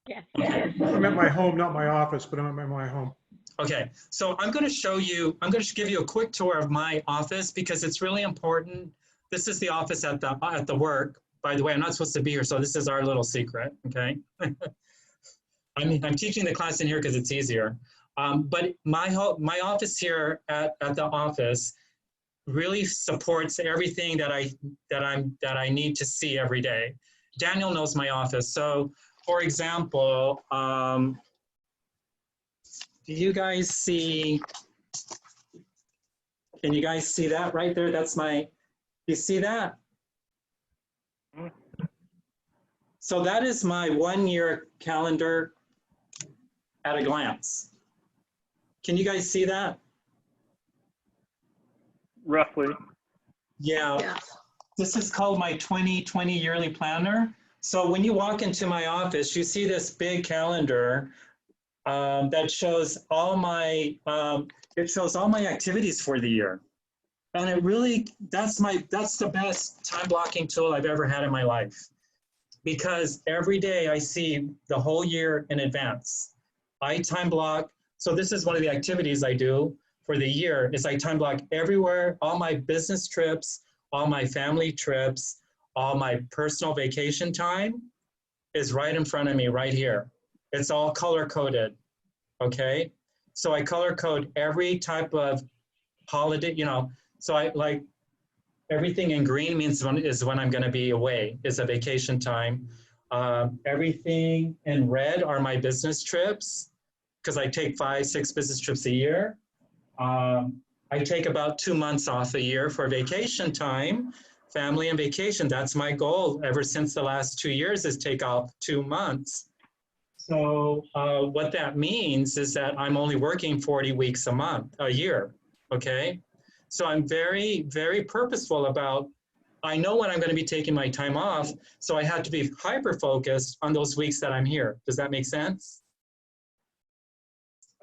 Yes. I'm at my home, not my office, but I'm at my home. Okay, so I'm going to give you a quick tour of my office because it's really important. This is the office at the work. By the way, I'm not supposed to be here, so this is our little secret, okay? I'm teaching the class in here because it's easier. But my office here at the office really supports everything that I need to see every day. Daniel knows my office. So, for example, do you guys see? Can you guys see that right there? That's you see that? So that is my 1-year calendar at a glance. Can you guys see that? Roughly. Yeah. This is called my 2020 yearly planner. So when you walk into my office, you see this big calendar that shows all my activities for the year. And it really, that's the best time blocking tool I've ever had in my life. Because every day I see the whole year in advance. I time block. So this is one of the activities I do for the year is I time block everywhere, all my business trips, all my family trips, all my personal vacation time is right in front of me right here. It's all color coded, okay? So I color code every type of holiday, so I like everything in green means is when I'm gonna be away, is a vacation time. Everything in red are my business trips because I take 5, 6 business trips a year. I take about 2 months off a year for vacation time, family and vacation. That's my goal ever since the last 2 years is take off 2 months. So what that means is that I'm only working 40 weeks a year, okay? So I'm very, very purposeful about, I know when I'm going to be taking my time off, so I have to be hyper-focused on those weeks that I'm here. Does that make sense?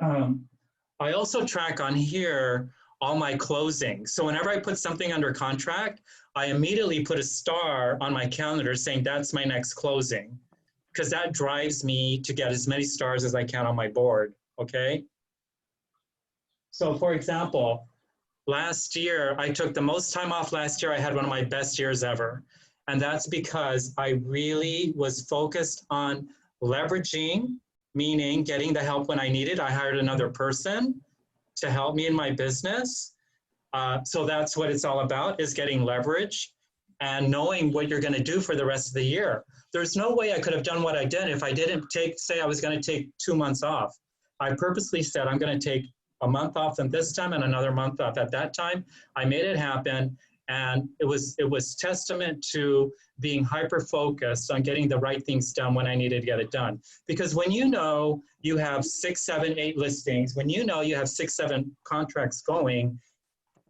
I also track on here all my closings. So whenever I put something under contract, I immediately put a star on my calendar saying that's my next closing, because that drives me to get as many stars as I can on my board, okay? So for example, last year, I took the most time off last year. I had one of my best years ever. And that's because I really was focused on leveraging, meaning getting the help when I needed. I hired another person to help me in my business. So that's what it's all about, is getting leverage and knowing what you're going to do for the rest of the year. There's no way I could have done what I did if I didn't say I was going to take 2 months off. I purposely said I'm going to take a month off at this time and another month off at that time. I made it happen, and it was testament to being hyper-focused on getting the right things done when I needed to get it done. Because when you know you have 6, 7, 8 listings, when you know you have 6, 7 contracts going,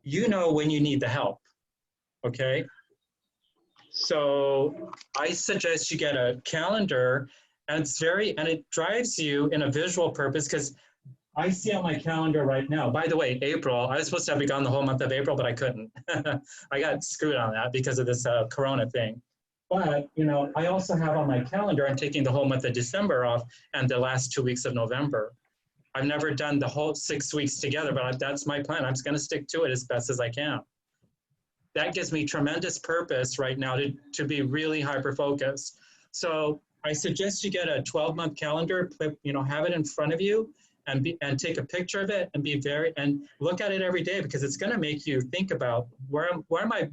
you know when you need the help, okay? So I suggest you get a calendar, and it drives you in a visual purpose, because I see on my calendar right now, by the way, April, I was supposed to have been gone the whole month of April, but I couldn't. I got screwed on that because of this Corona thing. But, you know, I also have on my calendar, I'm taking the whole month of December off and the last 2 weeks of November. I've never done the whole 6 weeks together, but that's my plan. I'm just going to stick to it as best as I can. That gives me tremendous purpose right now to be really hyper-focused. So I suggest you get a 12-month calendar, you know, have it in front of you, and take a picture of it and look at it every day, because it's going to make you think about where am I.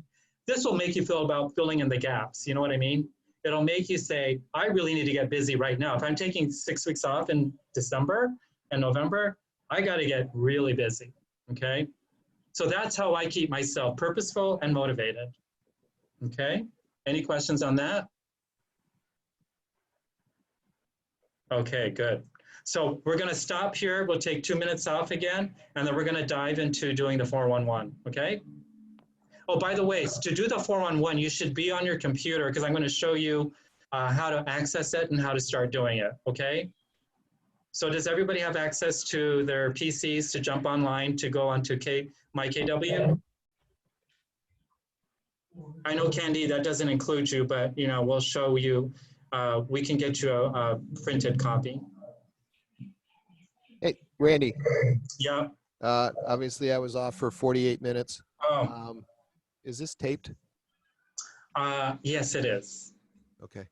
This will make you feel about filling in the gaps. You know what I mean? It'll make you say, I really need to get busy right now. If I'm taking 6 weeks off in December and November, I got to get really busy. Okay. So that's how I keep myself purposeful and motivated. Okay. Any questions on that? Okay, good. So we're going to stop here. We'll take 2 minutes off again, and then we're going to dive into doing the 411, okay? Oh, by the way, to do the 411, you should be on your computer, because I'm going to show you how to access it and how to start doing it, okay? So does everybody have access to their PCs to jump online to go onto MyKW? I know, Candy, that doesn't include you, but you know, we'll show you, we can get you a printed copy. Hey, Randy. Yeah. Obviously, I was off for 48 minutes. Oh. Is this taped? Yes, it is. Okay.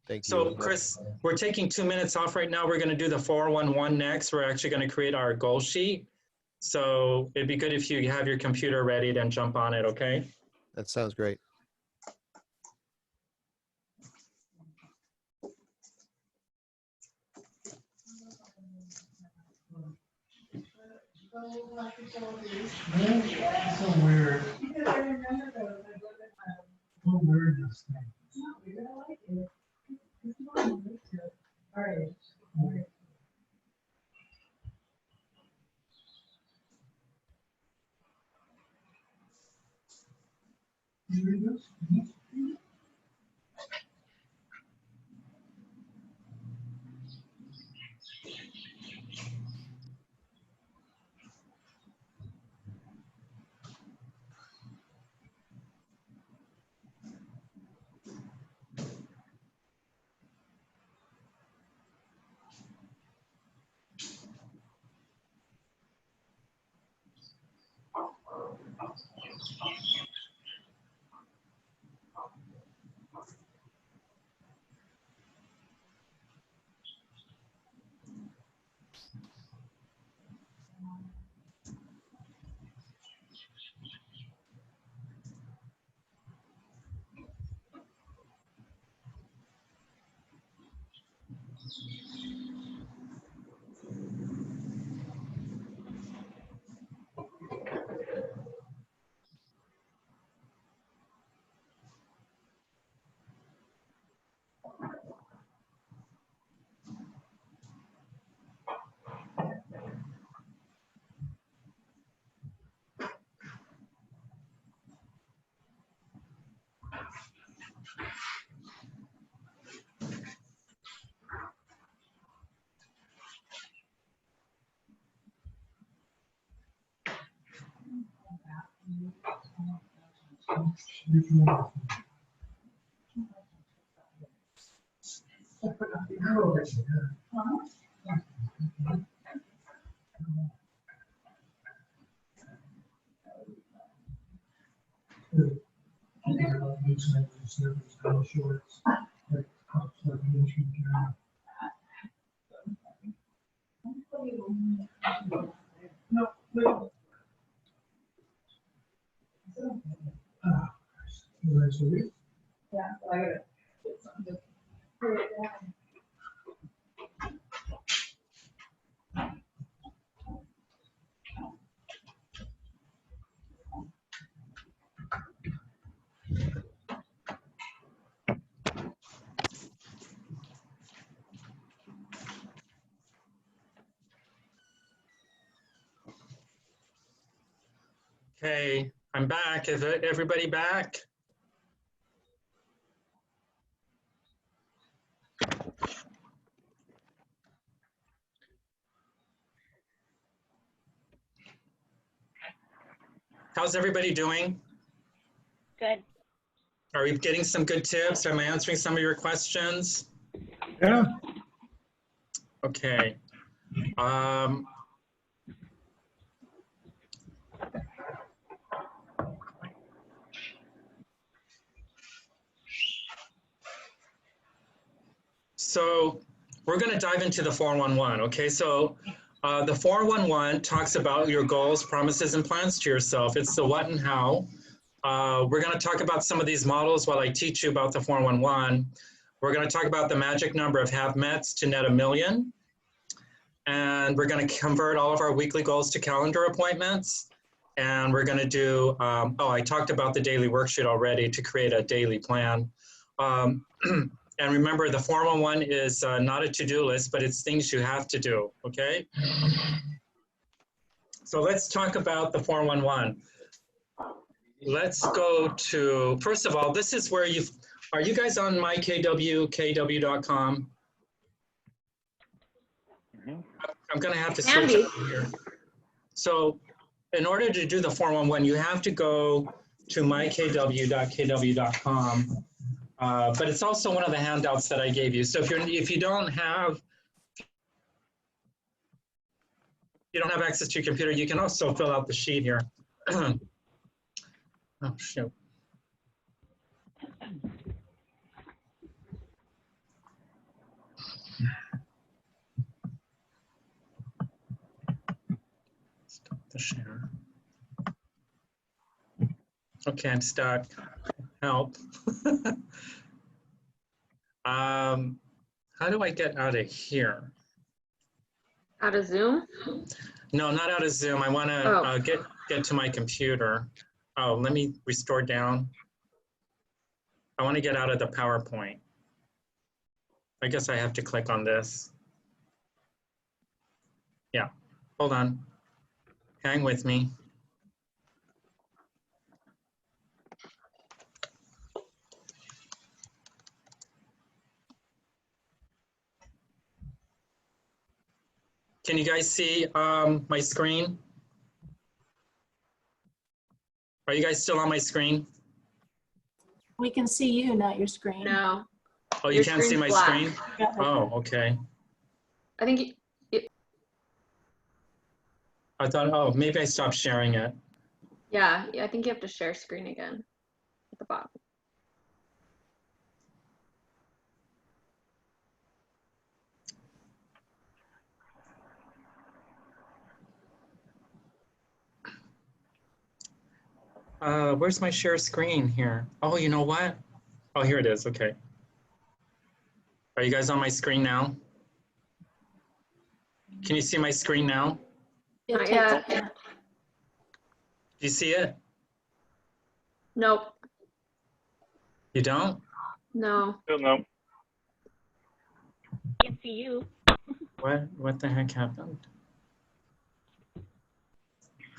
Thank you. So, Chris, we're taking 2 minutes off right now. We're going to do the 411 next. We're actually going to create our goal sheet. So it'd be good if you have your computer ready, then jump on it, okay? That sounds great. So weird. So weird this thing. All right. Okay, I'm back. Is everybody back? How's everybody doing? Good. Are we getting some good tips? Am I answering some of your questions? Yeah. Okay. So we're going to dive into the 411. Okay, so the 411 talks about your goals, promises, and plans to yourself. It's the what and how. We're going to talk about some of these models while I teach you about the 411. We're going to talk about the magic number of have-mets to net 1 million. And we're going to convert all of our weekly goals to calendar appointments. And we're going to do, I talked about the daily worksheet already to create a daily plan. And remember, the 411 is not a to-do list, but it's things you have to do, okay? So let's talk about the 411. Let's go to, first of all, this is where are you guys on mykw.kw.com? I'm gonna have to switch over here. So in order to do the 411, you have to go to mykw.kw.com. But it's also one of the handouts that I gave you. So if you don't have access to your computer, you can also fill out the sheet here. Oh, shoot. Stop the share. Okay, I'm stuck. Help. How do I get out of here? Out of Zoom? No, not out of Zoom. I want to get to my computer. Oh, let me restore down. I want to get out of the PowerPoint. I guess I have to click on this. Yeah, hold on. Hang with me. Can you guys see my screen? Are you guys still on my screen? We can see you, not your screen. No. Oh, you can't see my screen? Oh, okay. I think I thought, oh, maybe I stopped sharing it. yeah, I think you have to share screen again at the bottom. Where's my share screen here? Oh, you know what? Oh, here it is. Okay. Are you guys on my screen now? Can you see my screen now? Yeah. Do you see it? Nope. You don't? No. Still no. Can't see you. What the heck happened?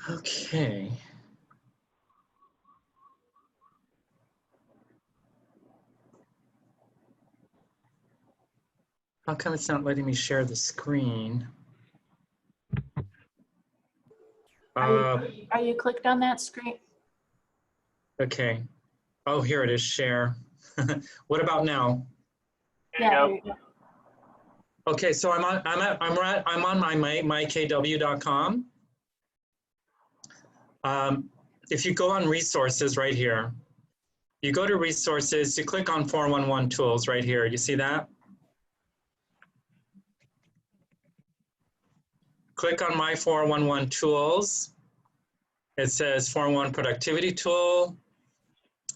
Okay. How come it's not letting me share the screen? Are you clicked on that screen? Okay. Oh, here it is, share. What about now? Yeah. Okay, so I'm on mykw.com. If you go on resources right here, you go to resources, you click on 411 tools right here. You see that? Click on my 411 tools. It says 411 productivity tool,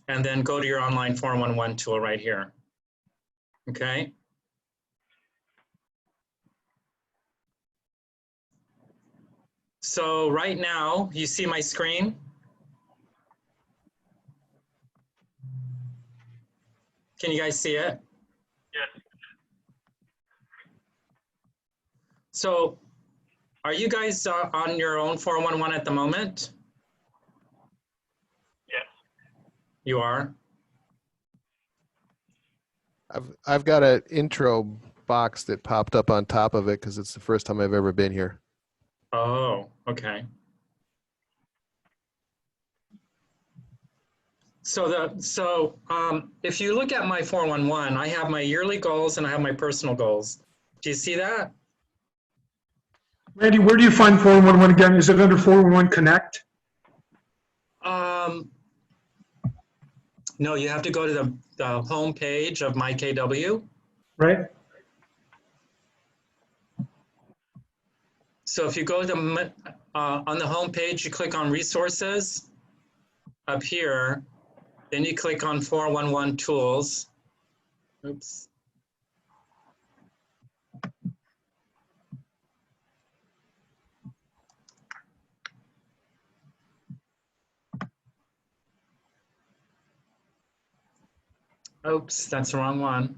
and then go to your online 411 tool right here. Okay. So right now, you see my screen? Can you guys see it? Yes. So are you guys on your own 411 at the moment? Yes. You are? I've got an intro box that popped up on top of it because it's the first time I've ever been here. Oh, okay. So if you look at my 411, I have my yearly goals and I have my personal goals. Do you see that? Randy, where do you find 411 again? Is it under 411 Connect? No, you have to go to the home page of MyKW. Right? So if you go to on the home page, you click on resources up here, then you click on 411 tools. Oops. Oops, that's the wrong one.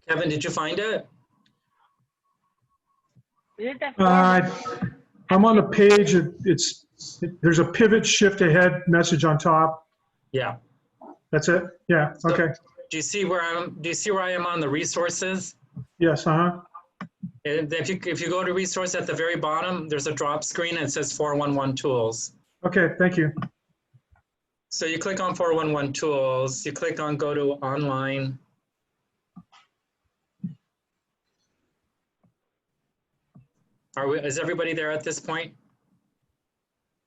Kevin, did you find it? Is it that I'm on the page. There's a pivot shift ahead message on top. Yeah. That's it? Yeah, So, okay. do you see where I am on the resources? Yes, uh-huh. And if you go to resource at the very bottom, there's a drop screen and it says 411 tools. Okay, thank you. So you click on 411 tools, you click on go to online. Is everybody there at this point?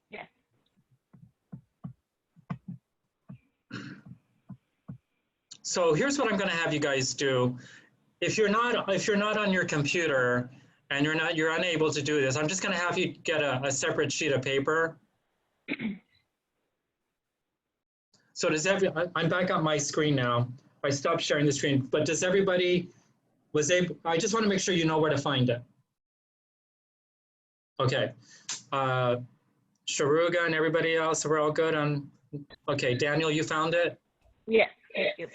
Yes. So here's what I'm going to have you guys do. If you're not on your computer and you're unable to do this, I'm just going to have you get a separate sheet of paper. So I'm back on my screen now. I stopped sharing the screen, but does everybody I just want to make sure you know where to find it. Okay. Sharuga and everybody else, we're all good on, okay, Daniel, you found it? Yes. Thank you.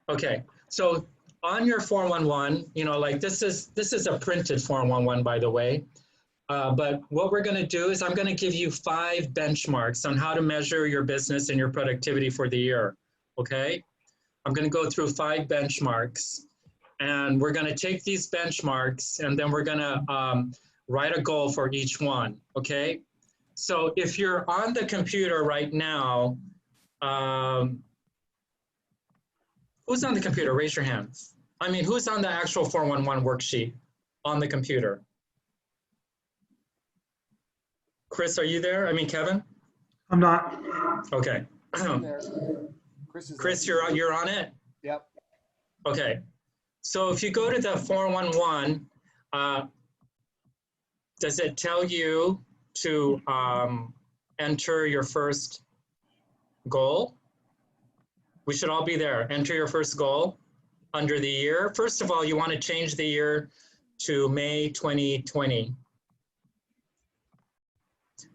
Okay, so on your 411, like this is a printed 411, by the way. But what we're going to do is I'm going to give you 5 benchmarks on how to measure your business and your productivity for the year. Okay, I'm going to go through 5 benchmarks, and we're going to take these benchmarks and then we're going to write a goal for each one. Okay, so if you're on the computer right now, who's on the computer? Raise your hands. I mean, who's on the actual 411 worksheet on the computer? Chris, are you there? I mean, Kevin? I'm not. Okay. Chris, you're on it? Yep. Okay. So if you go to the 411, does it tell you to enter your first goal? We should all be there. Enter your first goal under the year. First of all, you want to change the year to May 2020.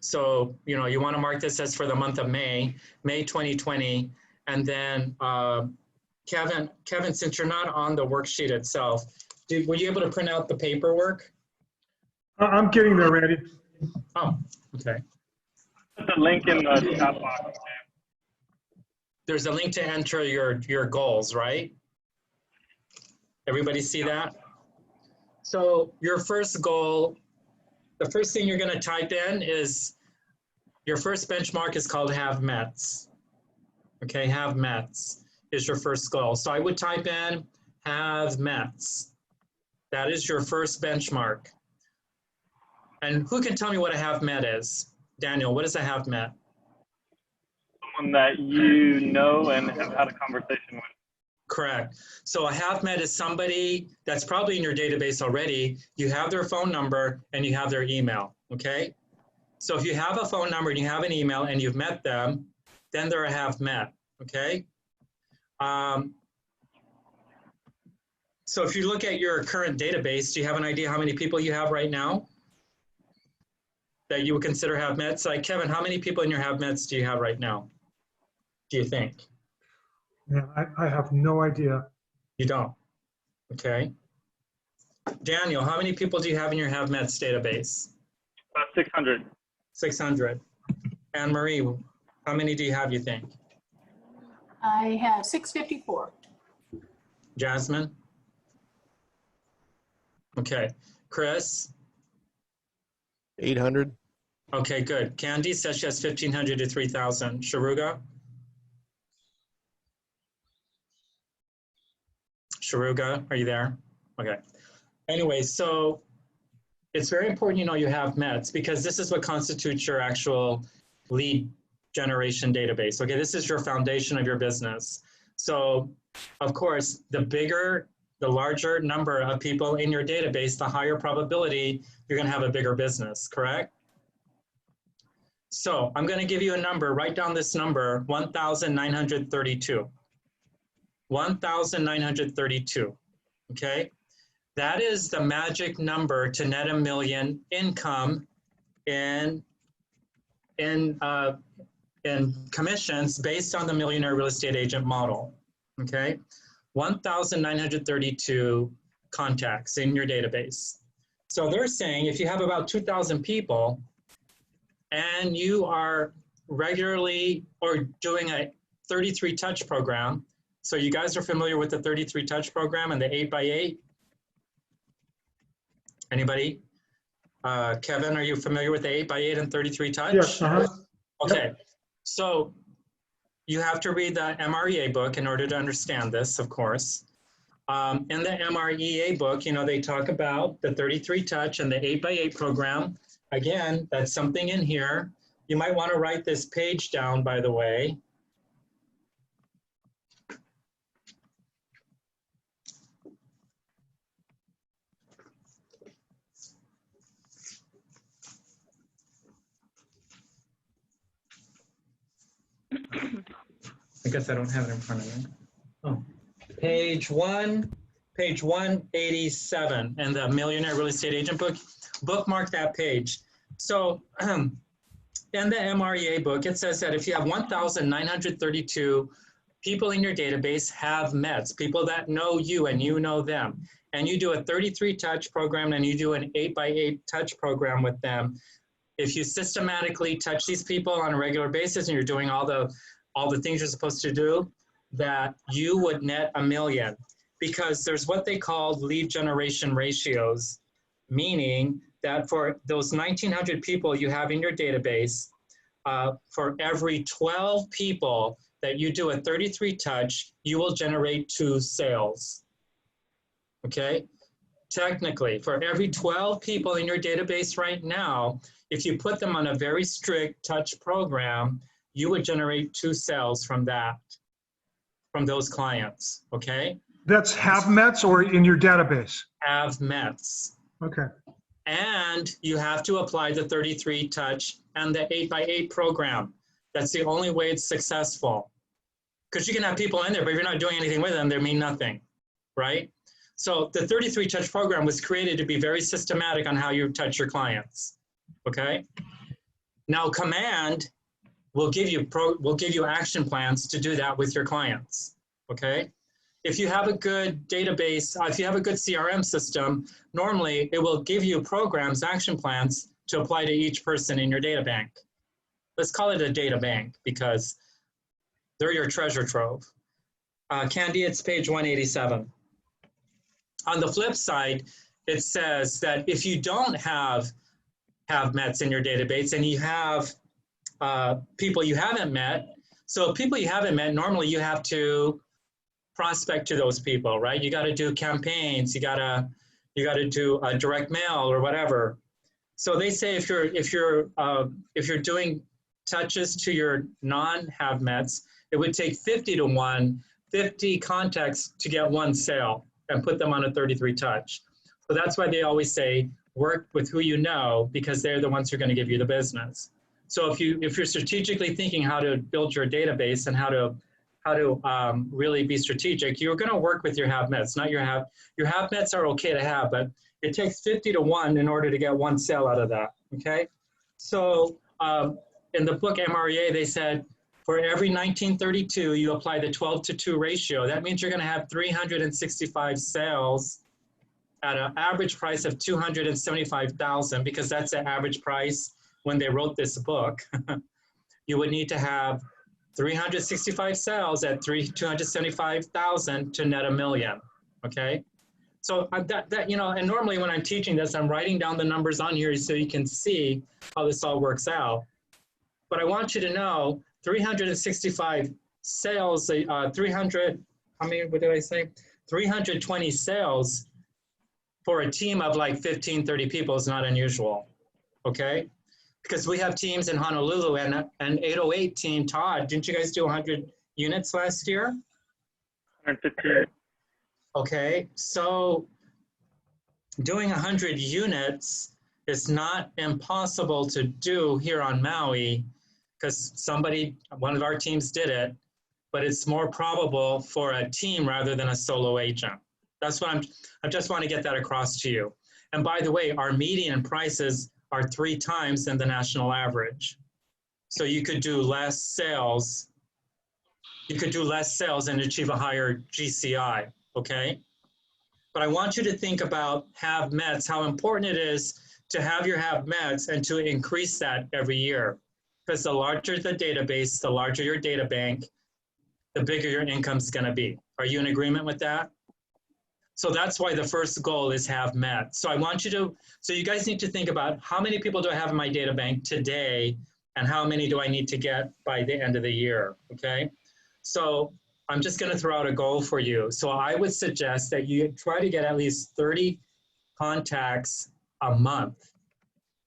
So, you want to mark this as for the month of May 2020. And then Kevin, since you're not on the worksheet itself, were you able to print out the paperwork? I'm getting there, Randy. Oh, okay. Put the link in the chat box. There's a link to enter your goals, right? Everybody see that? So your first goal, the first thing you're going to type in is your first benchmark is called have mets. Okay, have mets is your first goal. So I would type in have mets. That is your first benchmark. And who can tell me what a have met is? Daniel, what is a have met? Someone that you know and have had a conversation with. Correct. So a have met is somebody that's probably in your database already. You have their phone number and you have their email, okay? So if you have a phone number and you have an email and you've met them, then they're a have met, okay? So if you look at your current database, do you have an idea how many people you have right now that you would consider have mets? Like Kevin, how many people in your have mets do you have right now? Do you think? Yeah, I have no idea. You don't, okay. Daniel, how many people do you have in your have mets database? About 600. 600. Anne Marie, how many do you have, you think? I have 654. Jasmine? Okay. Chris? 800. Okay, good. Candy says she has 1,500 to 3,000. Sharuga? Sharuga, are you there? Okay. Anyway, so it's very important you know you have mets because this is what constitutes your actual lead generation database. Okay, this is your foundation of your business. So, of course, the larger number of people in your database, the higher probability you're going to have a bigger business, correct? So I'm going to give you a number. Write down this number, 1,932. 1,932, okay? That is the magic number to net $1 million income in commissions based on the Millionaire Real Estate Agent model, okay? 1,932 contacts in your database. So they're saying if you have about 2,000 people and you are regularly or doing a 33 touch program, so you guys are familiar with the 33 touch program and the 8x8? Anybody? Kevin, are you familiar with the 8x8 and 33 touch? Yes. Okay, Yep. so you have to read the MREA book in order to understand this, of course. In the MREA book, you know, they talk about the 33 touch and the 8x8 program. Again, that's something in here. You might want to write this page down, by the way. I guess I don't have it in front of me. Oh, page 187 in the Millionaire Real Estate Agent book. Bookmark that page. So in the MREA book, it says that if you have 1,932 people in your database have mets, people that know you and you know them, and you do a 33 touch program and you do an 8x8 touch program with them, if you systematically touch these people on a regular basis and you're doing all the things you're supposed to do, that you would net $1 million, because there's what they call lead generation ratios, meaning that for those 1,900 people you have in your database, for every 12 people that you do a 33 touch, you will generate 2 sales. Okay? Technically, for every 12 people in your database right now, if you put them on a very strict touch program, you would generate 2 sales from that, from those clients, okay? That's have mets or in your database? Have mets. Okay. And you have to apply the 33 touch and the 8x8 program. That's the only way it's successful. Because you can have people in there, but if you're not doing anything with them, they mean nothing, right? So the 33 touch program was created to be very systematic on how you touch your clients, okay? Now Command will give you action plans to do that with your clients, okay? If you have a good database, if you have a good CRM system, normally it will give you programs, action plans to apply to each person in your data bank. Let's call it a data bank because they're your treasure trove. Candy, it's page 187. On the flip side, it says that if you don't have have-mets in your database, and you have people you haven't met. So people you haven't met, normally you have to prospect to those people, right? You got to do campaigns, you got to do a direct mail or whatever. So they say if you're doing touches to your non-have-mets, it would take 50 to 1, 50 contacts to get one sale and put them on a 33 touch. So that's why they always say work with who you know, because they're the ones who are going to give you the business. So if you're strategically thinking how to build your database and how to really be strategic, you're going to work with your have-mets, not your have-mets are okay to have, but it takes 50 to 1 in order to get one sale out of that, okay? So in the book MREA, they said for every 1932, you apply the 12 to 2 ratio. That means you're going to have 365 sales at an average price of $275,000, because that's the average price when they wrote this book. You would need to have 365 sales at $275,000 to net $1 million. Okay, so that you know, and normally when I'm teaching this, I'm writing down the numbers on here so you can see how this all works out. But I want you to know 365 sales, 300. How many? What did I say? 320 sales for a team of like 15, 30 people is not unusual. Okay. Because we have teams in Honolulu and 808 team. Todd, didn't you guys do 100 units last year? 150. Okay, so doing 100 units is not impossible to do here on Maui, because one of our teams did it, but it's more probable for a team rather than a solo agent. That's what I just want to get that across to you. And by the way, our median prices are 3 times than the national average. So you could do less sales. You could do less sales and achieve a higher GCI, okay? But I want you to think about have-mets, how important it is to have your have-mets and to increase that every year. Because the larger the database, the larger your data bank, the bigger your income is going to be. Are you in agreement with that? So that's why the first goal is have-met. So I want you to, so you guys need to think about how many people do I have in my data bank today and how many do I need to get by the end of the year, okay? So I'm just gonna throw out a goal for you. So I would suggest that you try to get at least 30 contacts a month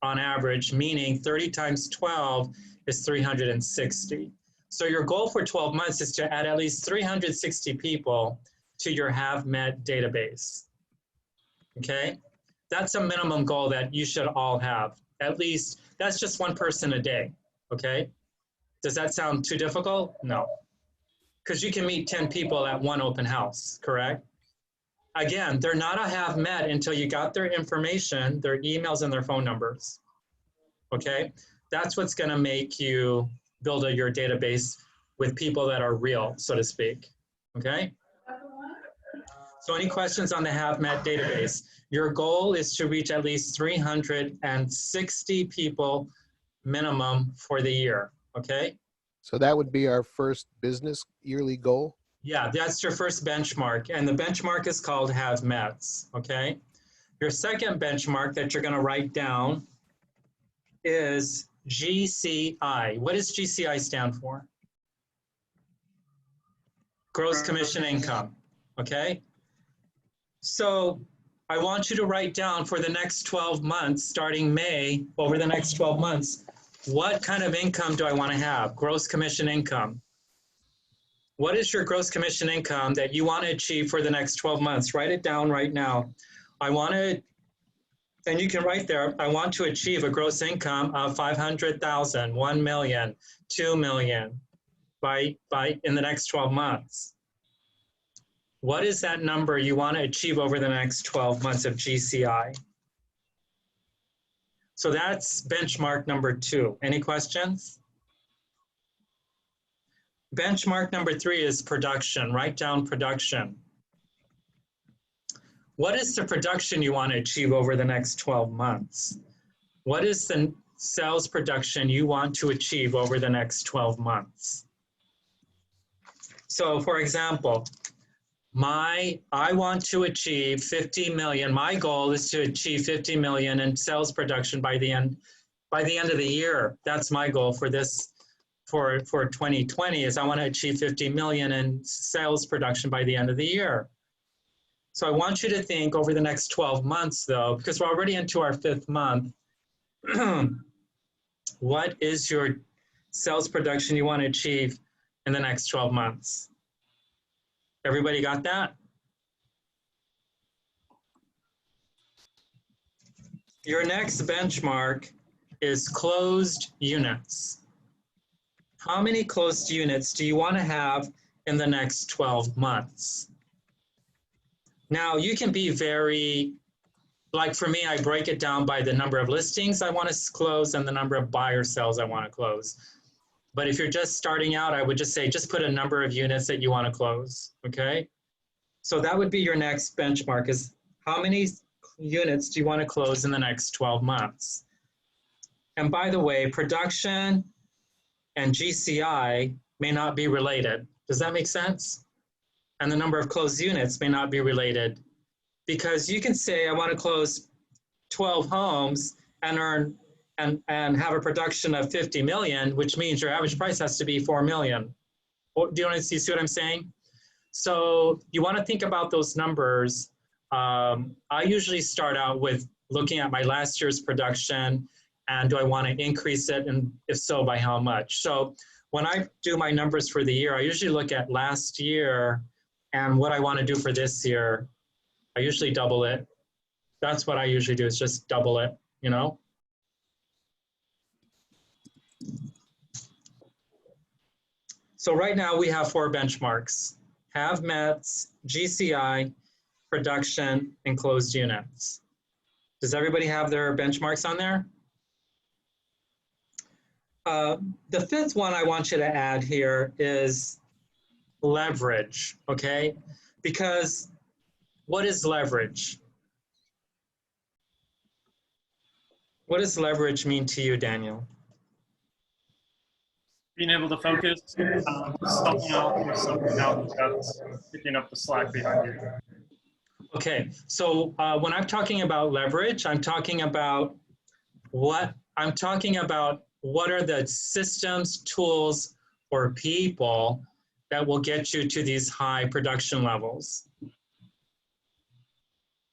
on average, meaning 30 times 12 is 360. So your goal for 12 months is to add at least 360 people to your have-met database, okay? That's a minimum goal that you should all have. At least, that's just one person a day, okay? Does that sound too difficult? No. Because you can meet 10 people at one open house, correct? Again, they're not a have-met until you got their information, their emails and their phone numbers, okay? That's what's gonna make you build your database with people that are real, so to speak, okay? So any questions on the have-met database? Your goal is to reach at least 360 people minimum for the year, okay? So that would be our first business yearly goal? Yeah, that's your first benchmark, and the benchmark is called have-mets, okay? Your second benchmark that you're gonna write down is GCI. What does GCI stand for? Gross commission income, okay? So I want you to write down for the next 12 months, starting May, over the next 12 months, what kind of income do I want to have? Gross commission income. What is your gross commission income that you want to achieve for the next 12 months? Write it down right now. I want to, and you can write there, I want to achieve a gross income of 500,000, 1 million, 2 million in the next 12 months. What is that number you want to achieve over the next 12 months of GCI? So that's benchmark number 2. Any questions? Benchmark number 3 is production. Write down production. What is the production you want to achieve over the next 12 months? What is the sales production you want to achieve over the next 12 months? So for example, I want to achieve 50 million. My goal is to achieve 50 million in sales production by the end of the year. That's my goal for this, for 2020, is I want to achieve 50 million in sales production by the end of the year. So I want you to think over the next 12 months though, because we're already into our 5th month, what is your sales production you want to achieve in the next 12 months? Everybody got that? Your next benchmark is closed units. How many closed units do you want to have in the next 12 months? Now, you can be very, like for me, I break it down by the number of listings I want to close and the number of buyer sales I want to close. But if you're just starting out, I would just say, just put a number of units that you want to close, okay? So that would be your next benchmark, is how many units do you want to close in the next 12 months? And by the way, production and GCI may not be related. Does that make sense? And the number of closed units may not be related, because you can say, I want to close 12 homes and earn and have a production of 50 million, which means your average price has to be 4 million. Do you want to see what I'm saying? So you want to think about those numbers. I usually start out with looking at my last year's production, and do I want to increase it, and if so, by how much? So when I do my numbers for the year, I usually look at last year and what I want to do for this year. I usually double it. That's what I usually do, is just double it, you know? So right now we have 4 benchmarks: have mets, GCI, production, and closed units. Does everybody have their benchmarks on there? The 5th one I want you to add here is leverage, okay? Because what is leverage? What does leverage mean to you, Daniel? Being able to focus on someone else or something else that's picking up the slack behind you. Okay, so when I'm talking about leverage, I'm talking about what are the systems, tools, or people that will get you to these high production levels.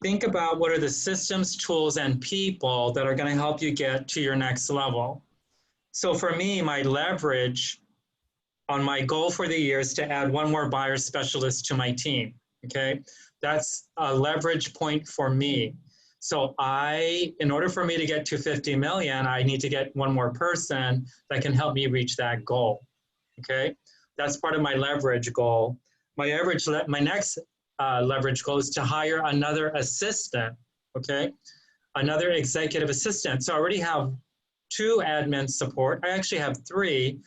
Think about what are the systems, tools, and people that are going to help you get to your next level. So for me, my leverage on my goal for the year is to add 1 more buyer specialist to my team, okay? That's a leverage point for me. So in order for me to get to 50 million, I need to get 1 more person that can help me reach that goal, okay? That's part of my leverage goal. My next leverage goal is to hire another assistant, okay? Another executive assistant. So I already have 2 admin support. I actually have 3.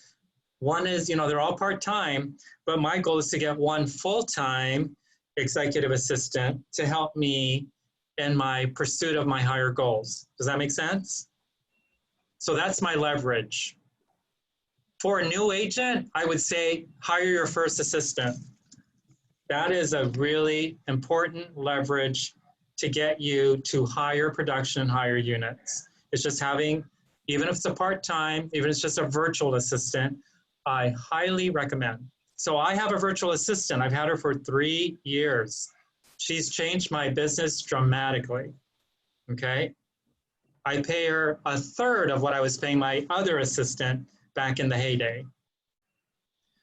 One is, they're all part-time, but my goal is to get 1 full-time executive assistant to help me in my pursuit of my higher goals. Does that make sense? So that's my leverage. For a new agent, I would say hire your first assistant. That is a really important leverage to get you to higher production, higher units. It's just having, even if it's a part-time, even if it's just a virtual assistant, I highly recommend. So I have a virtual assistant. I've had her for 3 years. She's changed my business dramatically, okay? I pay her 1/3 of what I was paying my other assistant back in the heyday.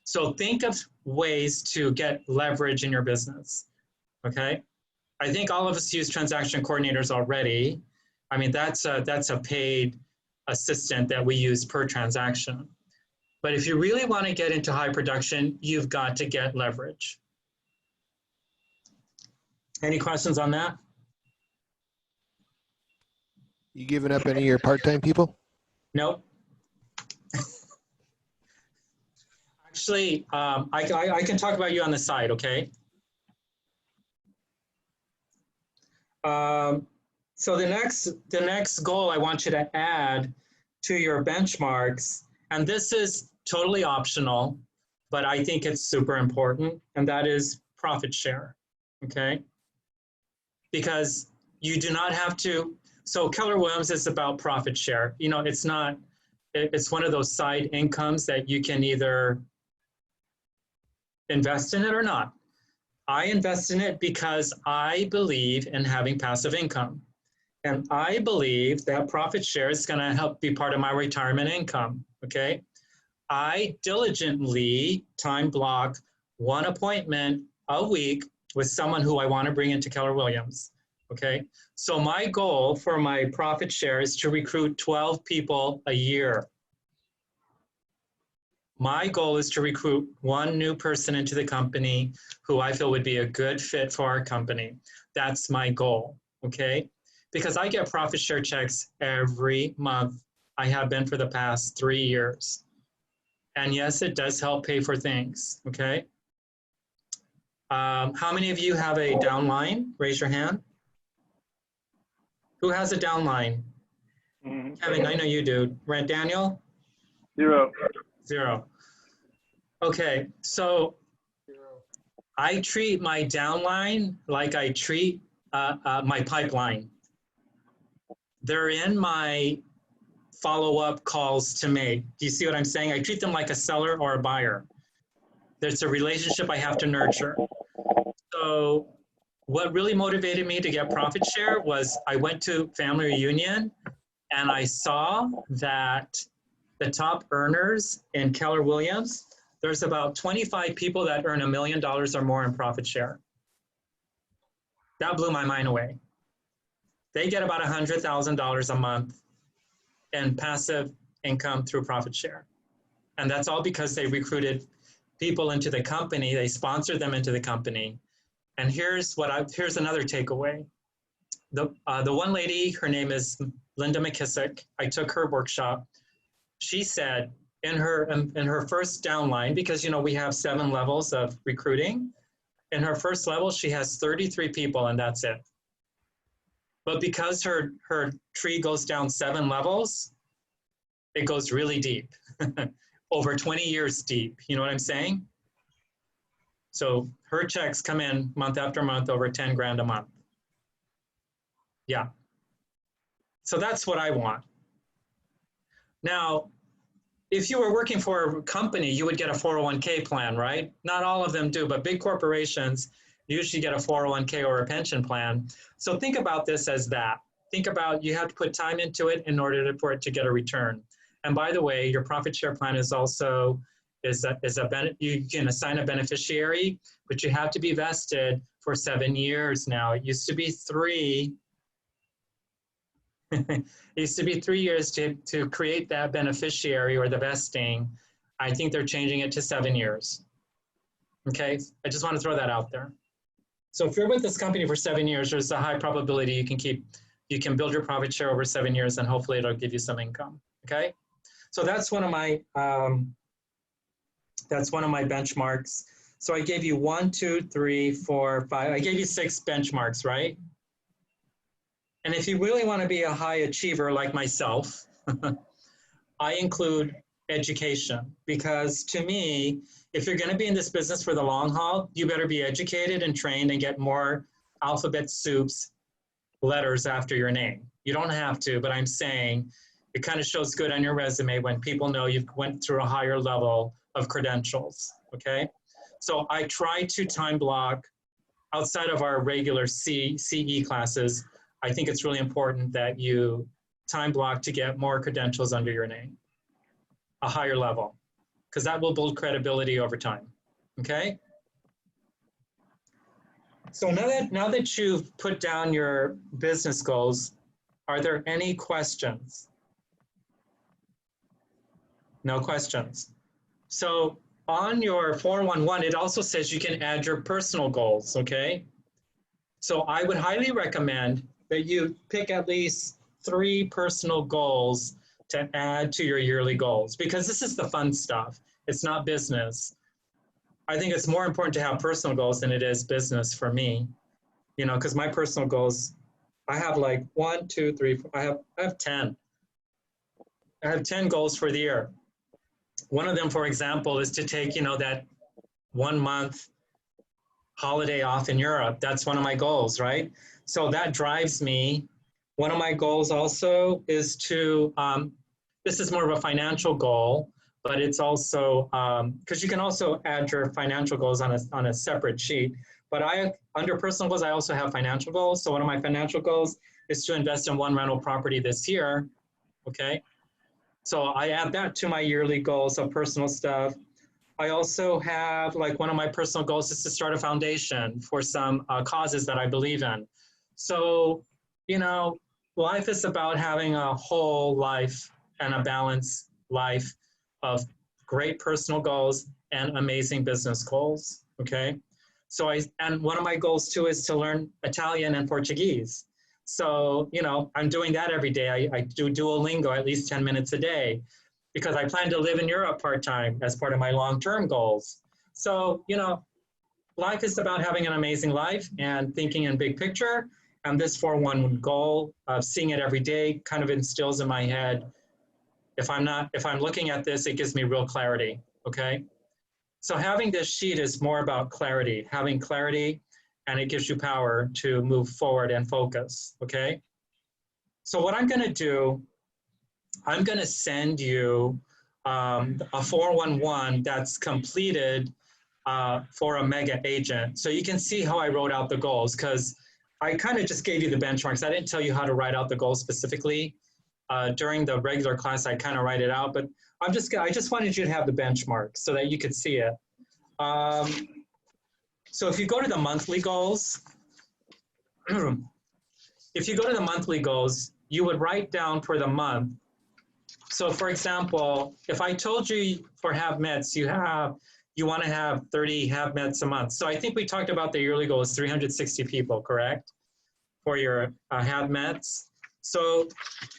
So think of ways to get leverage in your business, okay? I think all of us use transaction coordinators already. I mean, that's a paid assistant that we use per transaction. But if you really want to get into high production, you've got to get leverage. Any questions on that? You giving up any of your part-time people? Nope. Actually, I can talk about you on the side, okay? So the next goal I want you to add to your benchmarks, and this is totally optional, but I think it's super important, and that is profit share. okay? Because you do not have to, so Keller Williams is about profit share. You know, it's not, it's one of those side incomes that you can either invest in it or not. I invest in it because I believe in having passive income. And I believe that profit share is going to help be part of my retirement income, okay? I diligently time block one appointment a week with someone who I want to bring into Keller Williams, okay? So my goal for my profit share is to recruit 12 people a year. My goal is to recruit one new person into the company who I feel would be a good fit for our company. That's my goal, okay? Because I get profit share checks every month. I have been for the past 3 years. And yes, it does help pay for things, okay? How many of you have a downline? Raise your hand. Who has a downline? Kevin, I know you do. Rent Daniel? 0. 0. Okay, so I treat my downline like I treat my pipeline. They're in my follow-up calls to make. Do you see what I'm saying? I treat them like a seller or a buyer. There's a relationship I have to nurture. So what really motivated me to get profit share was I went to family reunion and I saw that the top earners in Keller Williams, there's about 25 people that earn $1 million or more in profit share. That blew my mind away. They get about $100,000 a month in passive income through profit share. And that's all because they recruited people into the company, they sponsored them into the company. And here's another takeaway. The one lady, her name is Linda McKissick. I took her workshop. She said in her first downline, because you know we have 7 levels of recruiting, in her first level she has 33 people and that's it. But because her tree goes down 7 levels, it goes really deep, over 20 years deep. You know what I'm saying? So her checks come in month after month, over 10 grand a month. Yeah. So that's what I want. Now, if you were working for a company, you would get a 401k plan, right? Not all of them do, but big corporations usually get a 401k or a pension plan. So think about this as that. Think about you have to put time into it in order for it to get a return. And by the way, your profit share plan is also, you can assign a beneficiary, but you have to be vested for 7 years now. It used to be 3. It used to be 3 years to create that beneficiary or the vesting. I think they're changing it to 7 years. Okay, I just want to throw that out there. So if you're with this company for 7 years, there's a high probability you can build your profit share over 7 years and hopefully it'll give you some income, okay? So that's one of my benchmarks. So I gave you 1, 2, 3, 4, 5, I gave you 6 benchmarks, right? And if you really want to be a high achiever like myself, I include education, because to me, if you're going to be in this business for the long haul, you better be educated and trained and get more alphabet soups letters after your name. You don't have to, but I'm saying it kind of shows good on your resume when people know you've went through a higher level of credentials, okay? So I try to time block outside of our regular CE classes. I think it's really important that you time block to get more credentials under your name, a higher level, because that will build credibility over time, okay? So now that you've put down your business goals, are there any questions? No questions. So on your 411, it also says you can add your personal goals, okay? So I would highly recommend that you pick at least 3 personal goals to add to your yearly goals, because this is the fun stuff. It's not business. I think it's more important to have personal goals than it is business for me, you know, because my personal goals, I have like 1, 2, 3, 4, I have 10. I have 10 goals for the year. One of them, for example, is to take, you know, that 1 month holiday off in Europe. That's one of my goals, right? So that drives me. One of my goals also is to, this is more of a financial goal, but it's also, because you can also add your financial goals on a separate sheet. But under personal goals, I also have financial goals. So one of my financial goals is to invest in one rental property this year, okay? So I add that to my yearly goals of personal stuff. I also have, like, one of my personal goals is to start a foundation for some causes that I believe in. So, you know, life is about having a whole life and a balanced life of great personal goals and amazing business goals, okay? So and one of my goals too is to learn Italian and Portuguese. So, you know, I'm doing that every day. I do Duolingo at least 10 minutes a day because I plan to live in Europe part-time as part of my long-term goals. So, you know, life is about having an amazing life and thinking in big picture. And this 4-1 goal of seeing it every day kind of instills in my head, if I'm looking at this, it gives me real clarity, okay? So having this sheet is more about clarity, having clarity, and it gives you power to move forward and focus, okay? So what I'm gonna do, I'm gonna send you a 411 that's completed for a mega agent. So you can see how I wrote out the goals, because I kind of just gave you the benchmarks. I didn't tell you how to write out the goals specifically. During the regular class, I kind of write it out, but I just wanted you to have the benchmark so that you could see it. So if you go to the monthly goals, if you go to the monthly goals, you would write down for the month. So for example, if I told you for have mets, you want to have 30 have mets a month. So I think we talked about the yearly goal is 360 people, correct? For your have mets. So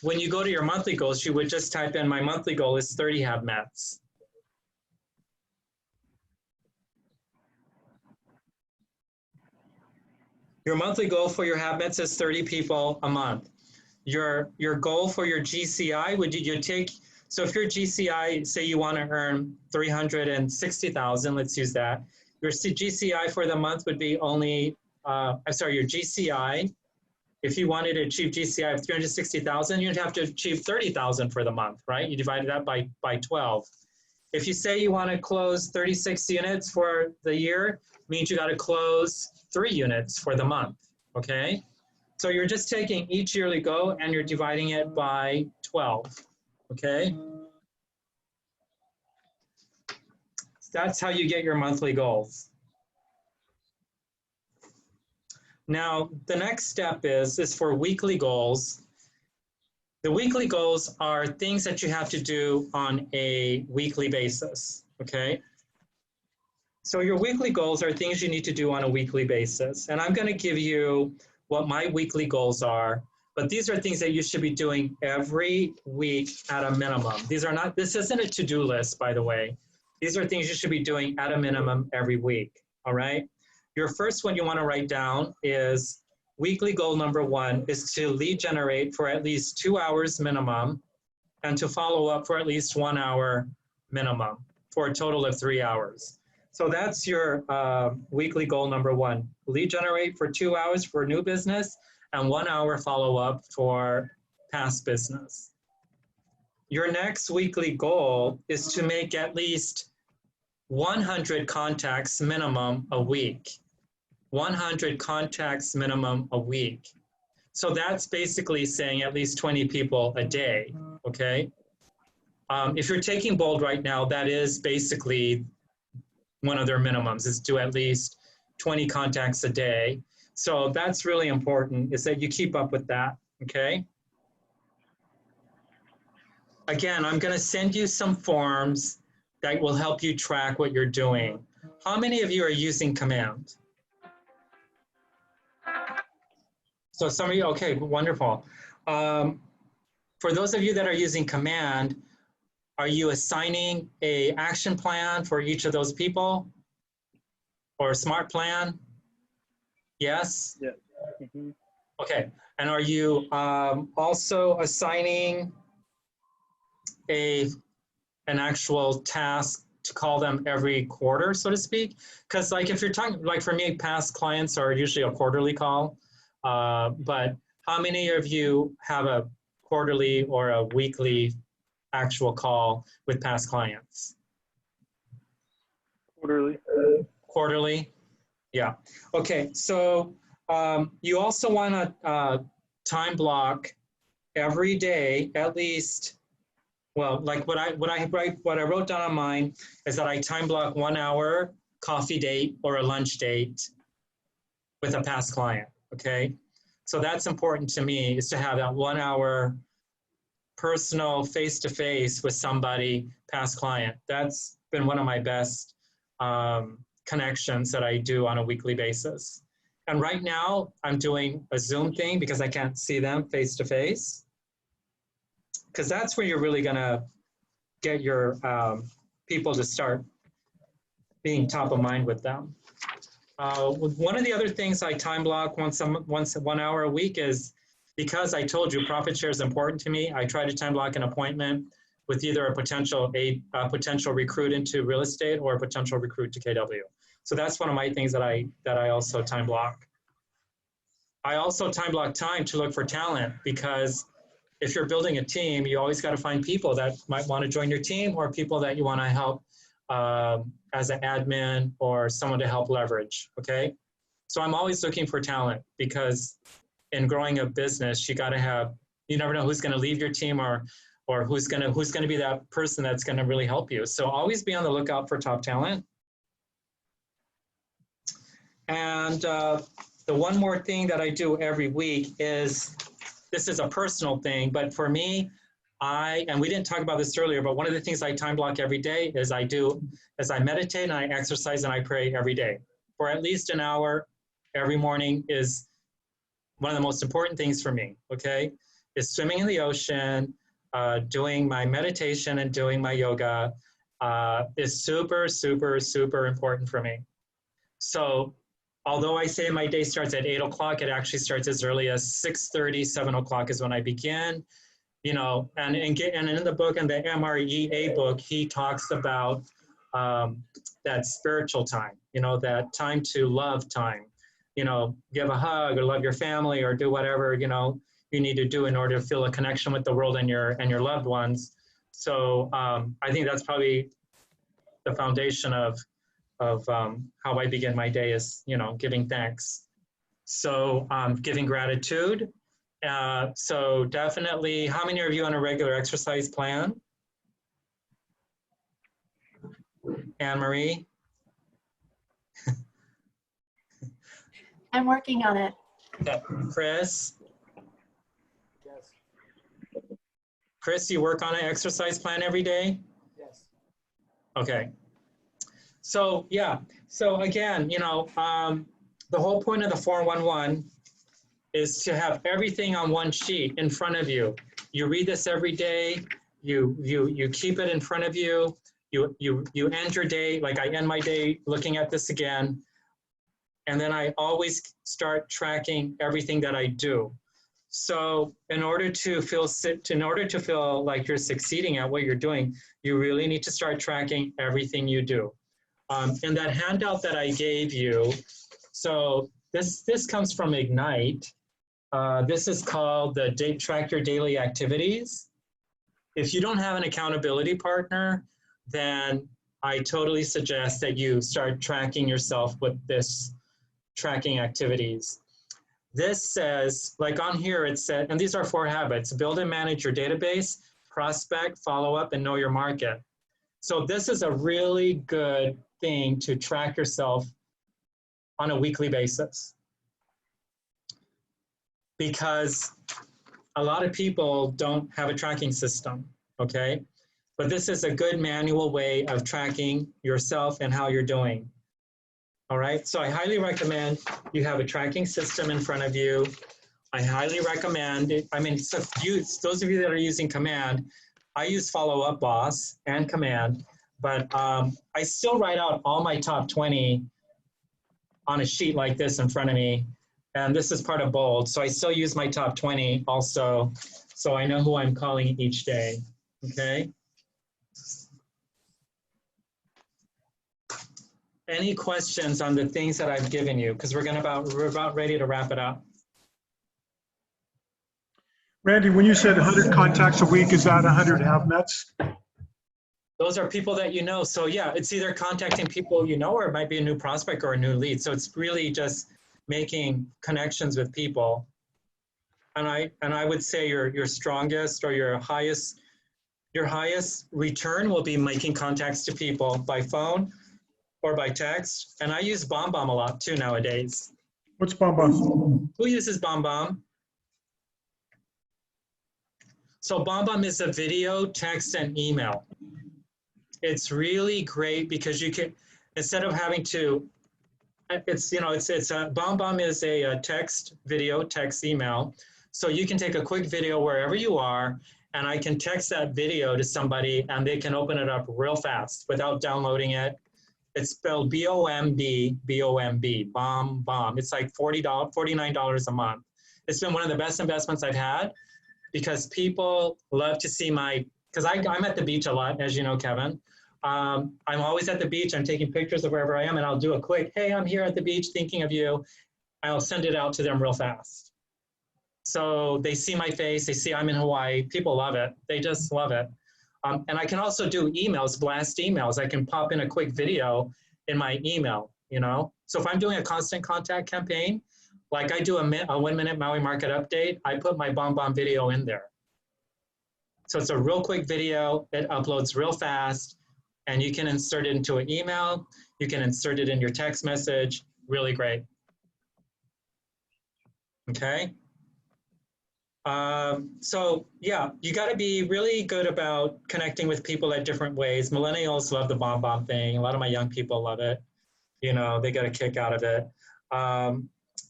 when you go to your monthly goals, you would just type in my monthly goal is 30 have mets. Your monthly goal for your have mets is 30 people a month. Your goal for your GCI, would you take, so if your GCI, say you want to earn 360,000, let's use that. Your GCI for the month would be only, your GCI, if you wanted to achieve GCI of 360,000, you'd have to achieve 30,000 for the month, right? You divide that by 12. If you say you want to close 36 units for the year, means you got to close 3 units for the month, okay? So you're just taking each yearly goal and you're dividing it by 12, okay? So that's how you get your monthly goals. Now, the next step is for weekly goals. The weekly goals are things that you have to do on a weekly basis, okay? So your weekly goals are things you need to do on a weekly basis. And I'm going to give you what my weekly goals are, but these are things that you should be doing every week at a minimum. These are not, this isn't a to-do list, by the way. These are things you should be doing at a minimum every week, all right? Your first one you want to write down is weekly goal number 1 is to lead generate for at least 2 hours minimum and to follow up for at least 1 hour minimum for a total of 3 hours. So that's your weekly goal number 1. Lead generate for 2 hours for new business and 1 hour follow up for past business. Your next weekly goal is to make at least 100 contacts minimum a week. 100 contacts minimum a week. So that's basically saying at least 20 people a day, okay? If you're taking bold right now, that is basically one of their minimums, is to at least 20 contacts a day. So that's really important, is that you keep up with that, okay? Again, I'm gonna send you some forms that will help you track what you're doing. How many of you are using Command? So some of you, okay, wonderful. For those of you that are using Command, are you assigning a action plan for each of those people? Or a smart plan? Yes? Yeah. Mm-hmm. Okay, and are you also assigning an actual task to call them every quarter, so to speak. Because like if you're talking, like for me, past clients are usually a quarterly call. But how many of you have a quarterly or a weekly actual call with past clients? Quarterly. Quarterly? Yeah. Okay. So you also want to time block every day, at least. Well, like what I wrote down on mine is that I time block 1 hour coffee date or a lunch date with a past client. Okay. So that's important to me, is to have that 1 hour personal face-to-face with somebody, past client. That's been one of my best connections that I do on a weekly basis. And right now I'm doing a Zoom thing because I can't see them face-to-face, because that's where you're really gonna get your people to start being top of mind with them. One of the other things I time block once 1 hour a week is, because I told you profit share is important to me, I try to time block an appointment with either a potential recruit into real estate or a potential recruit to KW. So that's one of my things that I also time block. I also time block time to look for talent, because if you're building a team, you always got to find people that might want to join your team, or people that you want to help as an admin or someone to help leverage. Okay. So I'm always looking for talent, because in growing a business, you got to have, you never know who's going to leave your team, or who's going to be that person that's going to really help you. So always be on the lookout for top talent. And the one more thing that I do every week is, this is a personal thing, but for me, and we didn't talk about this earlier, but one of the things I time block every day is I meditate and I exercise and I pray every day for at least an hour every morning. Is one of the most important things for me, okay? Is swimming in the ocean, doing my meditation and doing my yoga is super, super, super important for me. So although I say my day starts at 8 o'clock, it actually starts as early as 6:30, 7 o'clock is when I begin. You know, and in the book, in the MREA book, he talks about that spiritual time, you know, that time to love time, you know, give a hug or love your family or do whatever, you know, you need to do in order to feel a connection with the world and your loved ones. So I think that's probably the foundation of how I begin my day, is, you know, giving thanks. So giving gratitude. So definitely, how many of you on a regular exercise plan? Anne-Marie? I'm working on it. Chris? Yes. Chris, you work on an exercise plan every day? Yes. Okay. So yeah, so again, you know, the whole point of the 411 is to have everything on one sheet in front of you. You read this every day. You keep it in front of you. You end your day, like I end my day looking at this again. And then I always start tracking everything that I do. So in order to feel like you're succeeding at what you're doing, you really need to start tracking everything you do. In that handout that I gave you, so this comes from Ignite. This is called the Track Your Daily Activities. If you don't have an accountability partner, then I totally suggest that you start tracking yourself with this tracking activities. This says, like on here, it said, and these are 4 habits: build and manage your database, prospect, follow up, and know your market. So this is a really good thing to track yourself on a weekly basis, because a lot of people don't have a tracking system, okay? But this is a good manual way of tracking yourself and how you're doing. All right, so I highly recommend you have a tracking system in front of you. I highly recommend it. I mean, so those of you that are using Command, I use Follow Up Boss and Command, but I still write out all my top 20 on a sheet like this in front of me. And this is part of bold. So I still use my top 20 also, so I know who I'm calling each day, okay? any questions on the things that I've given you? Because we're about ready to wrap it up. Randy, when you said 100 contacts a week, is that 100 have-nots? Those are people that you know. So yeah, it's either contacting people you know, or it might be a new prospect or a new lead. So it's really just making connections with people. And I would say your strongest or your highest return will be making contacts to people by phone or by text. And I use BombBomb a lot too nowadays. What's BombBomb? Who uses BombBomb? So BombBomb is a video, text, and email. It's really great because you can, instead of having to, BombBomb is a text, video, text, email. So you can take a quick video wherever you are, and I can text that video to somebody and they can open it up real fast without downloading it. It's spelled B-O-M-B, B-O-M-B, BombBomb. It's like $49 a month. It's been one of the best investments I've had because people love to see because I'm at the beach a lot, as you know, Kevin. I'm always at the beach. I'm taking pictures of wherever I am, and I'll do a quick, hey, I'm here at the beach thinking of you. I'll send it out to them real fast. So they see my face. They see I'm in Hawaii. People love it. They just love it. And I can also do emails, blast emails. I can pop in a quick video in my email, you know? So if I'm doing a constant contact campaign, like I do a 1-minute Maui market update, I put my BombBomb video in there. So it's a real quick video. It uploads real fast, and you can insert it into an email. You can insert it in your text message. Really great. Okay. So yeah, you got to be really good about connecting with people at different ways. Millennials love the BombBomb thing. A lot of my young people love it. You know, they get a kick out of it.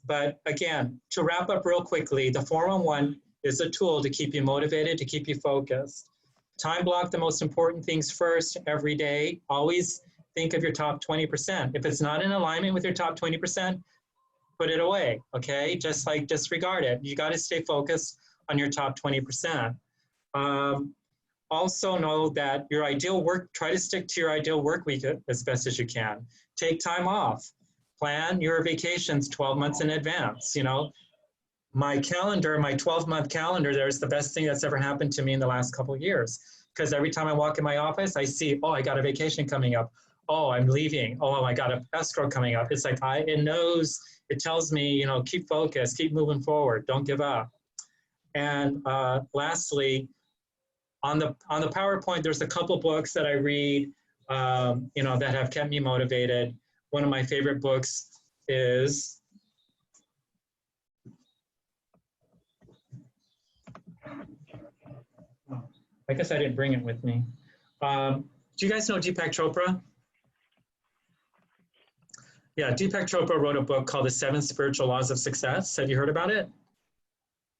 But again, to wrap up real quickly, the 411 is a tool to keep you motivated, to keep you focused. Time block the most important things first every day. Always think of your top 20%. If it's not in alignment with your top 20%, put it away, okay? Just like disregard it. You got to stay focused on your top 20%. Also know that your ideal work, try to stick to your ideal work week as best as you can. Take time off. Plan your vacations 12 months in advance. You know, my calendar, my 12-month calendar, there's the best thing that's ever happened to me in the last couple of years. Because every time I walk in my office, I see, oh, I got a vacation coming up. Oh, I'm leaving. Oh, I got an escrow coming up. It's like, it knows, it tells me, you know, keep focused, keep moving forward, don't give up. And lastly, on the PowerPoint, there's a couple books that I read, you know, that have kept me motivated. One of my favorite books is I guess I didn't bring it with me. Do you guys know Deepak Chopra? Yeah, Deepak Chopra wrote a book called The 7 Spiritual Laws of Success. Have you heard about it?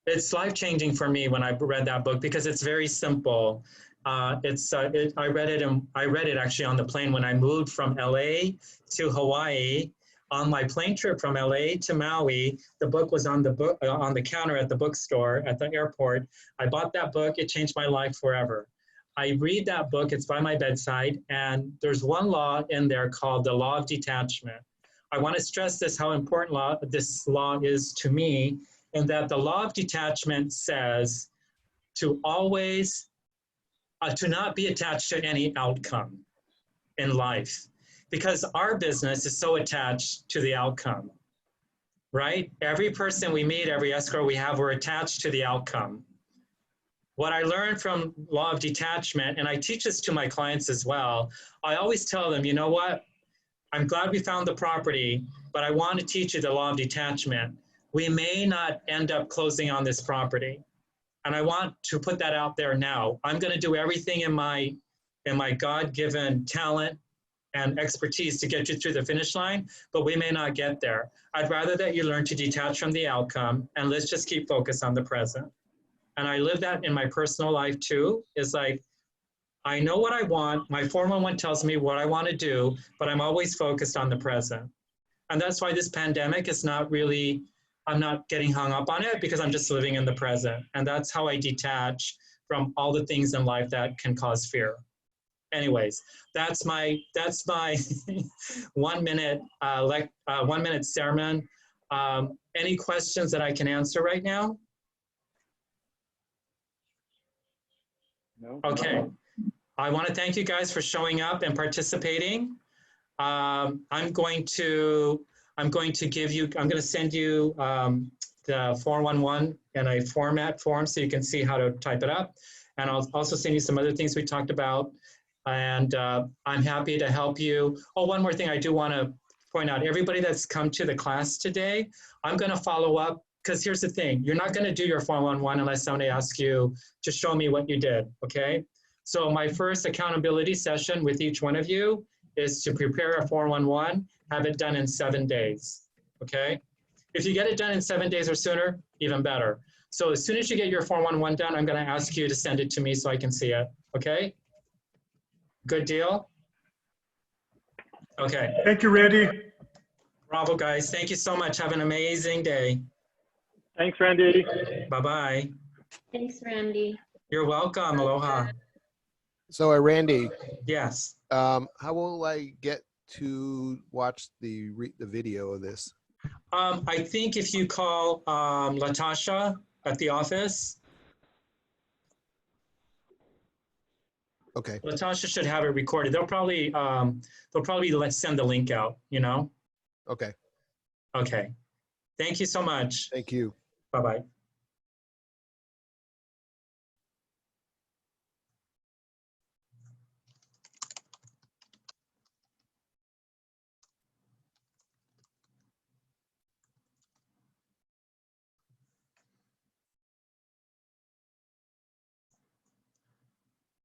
It's life-changing for me when I read that book because it's very simple. I read it actually on the plane when I moved from LA to Hawaii. On my plane trip from LA to Maui, the book was on the counter at the bookstore at the airport. I bought that book. It changed my life forever. I read that book. It's by my bedside, and there's one law in there called the law of detachment. I want to stress this, how important this law is to me, in that the law of detachment says to always, to not be attached to any outcome in life, because our business is so attached to the outcome, right? Every person we meet, every escrow we have, we're attached to the outcome. What I learned from law of detachment, and I teach this to my clients as well, I always tell them, you know what? I'm glad we found the property, but I want to teach you the law of detachment. We may not end up closing on this property. And I want to put that out there now. I'm going to do everything in my God-given talent and expertise to get you through the finish line, but we may not get there. I'd rather that you learn to detach from the outcome, and let's just keep focused on the present. And I live that in my personal life too. It's like, I know what I want. My 411 tells me what I want to do, but I'm always focused on the present. And that's why this pandemic is not really, I'm not getting hung up on it, because I'm just living in the present. And that's how I detach from all the things in life that can cause fear. anyways, that's my 1 minute 1 minute sermon. Any questions that I can answer right now? No. Okay. I want to thank you guys for showing up and participating. I'm going to send you the 411 in a format form so you can see how to type it up. And I'll also send you some other things we talked about. And I'm happy to help you. Oh, one more thing I do want to point out. Everybody that's come to the class today, I'm going to follow up, because here's the thing. You're not going to do your 411 unless somebody asks you to show me what you did, okay? So my first accountability session with each one of you is to prepare a 411, have it done in 7 days, okay? If you get it done in 7 days or sooner, even better. So as soon as you get your 411 done, I'm gonna ask you to send it to me so I can see it, okay? Good deal? Okay. Thank you, Randy. Bravo, guys. Thank you so much. Have an amazing day. Thanks, Randy. Bye-bye. Thanks, Randy. You're welcome. Aloha. So, Randy, Yes. how will I get to watch the video of this? I think if you call Latasha at the office, Okay. Latasha should have it recorded. They'll probably let's send the link out, you know? Okay. Okay. Thank you so much. Thank you. Bye-bye.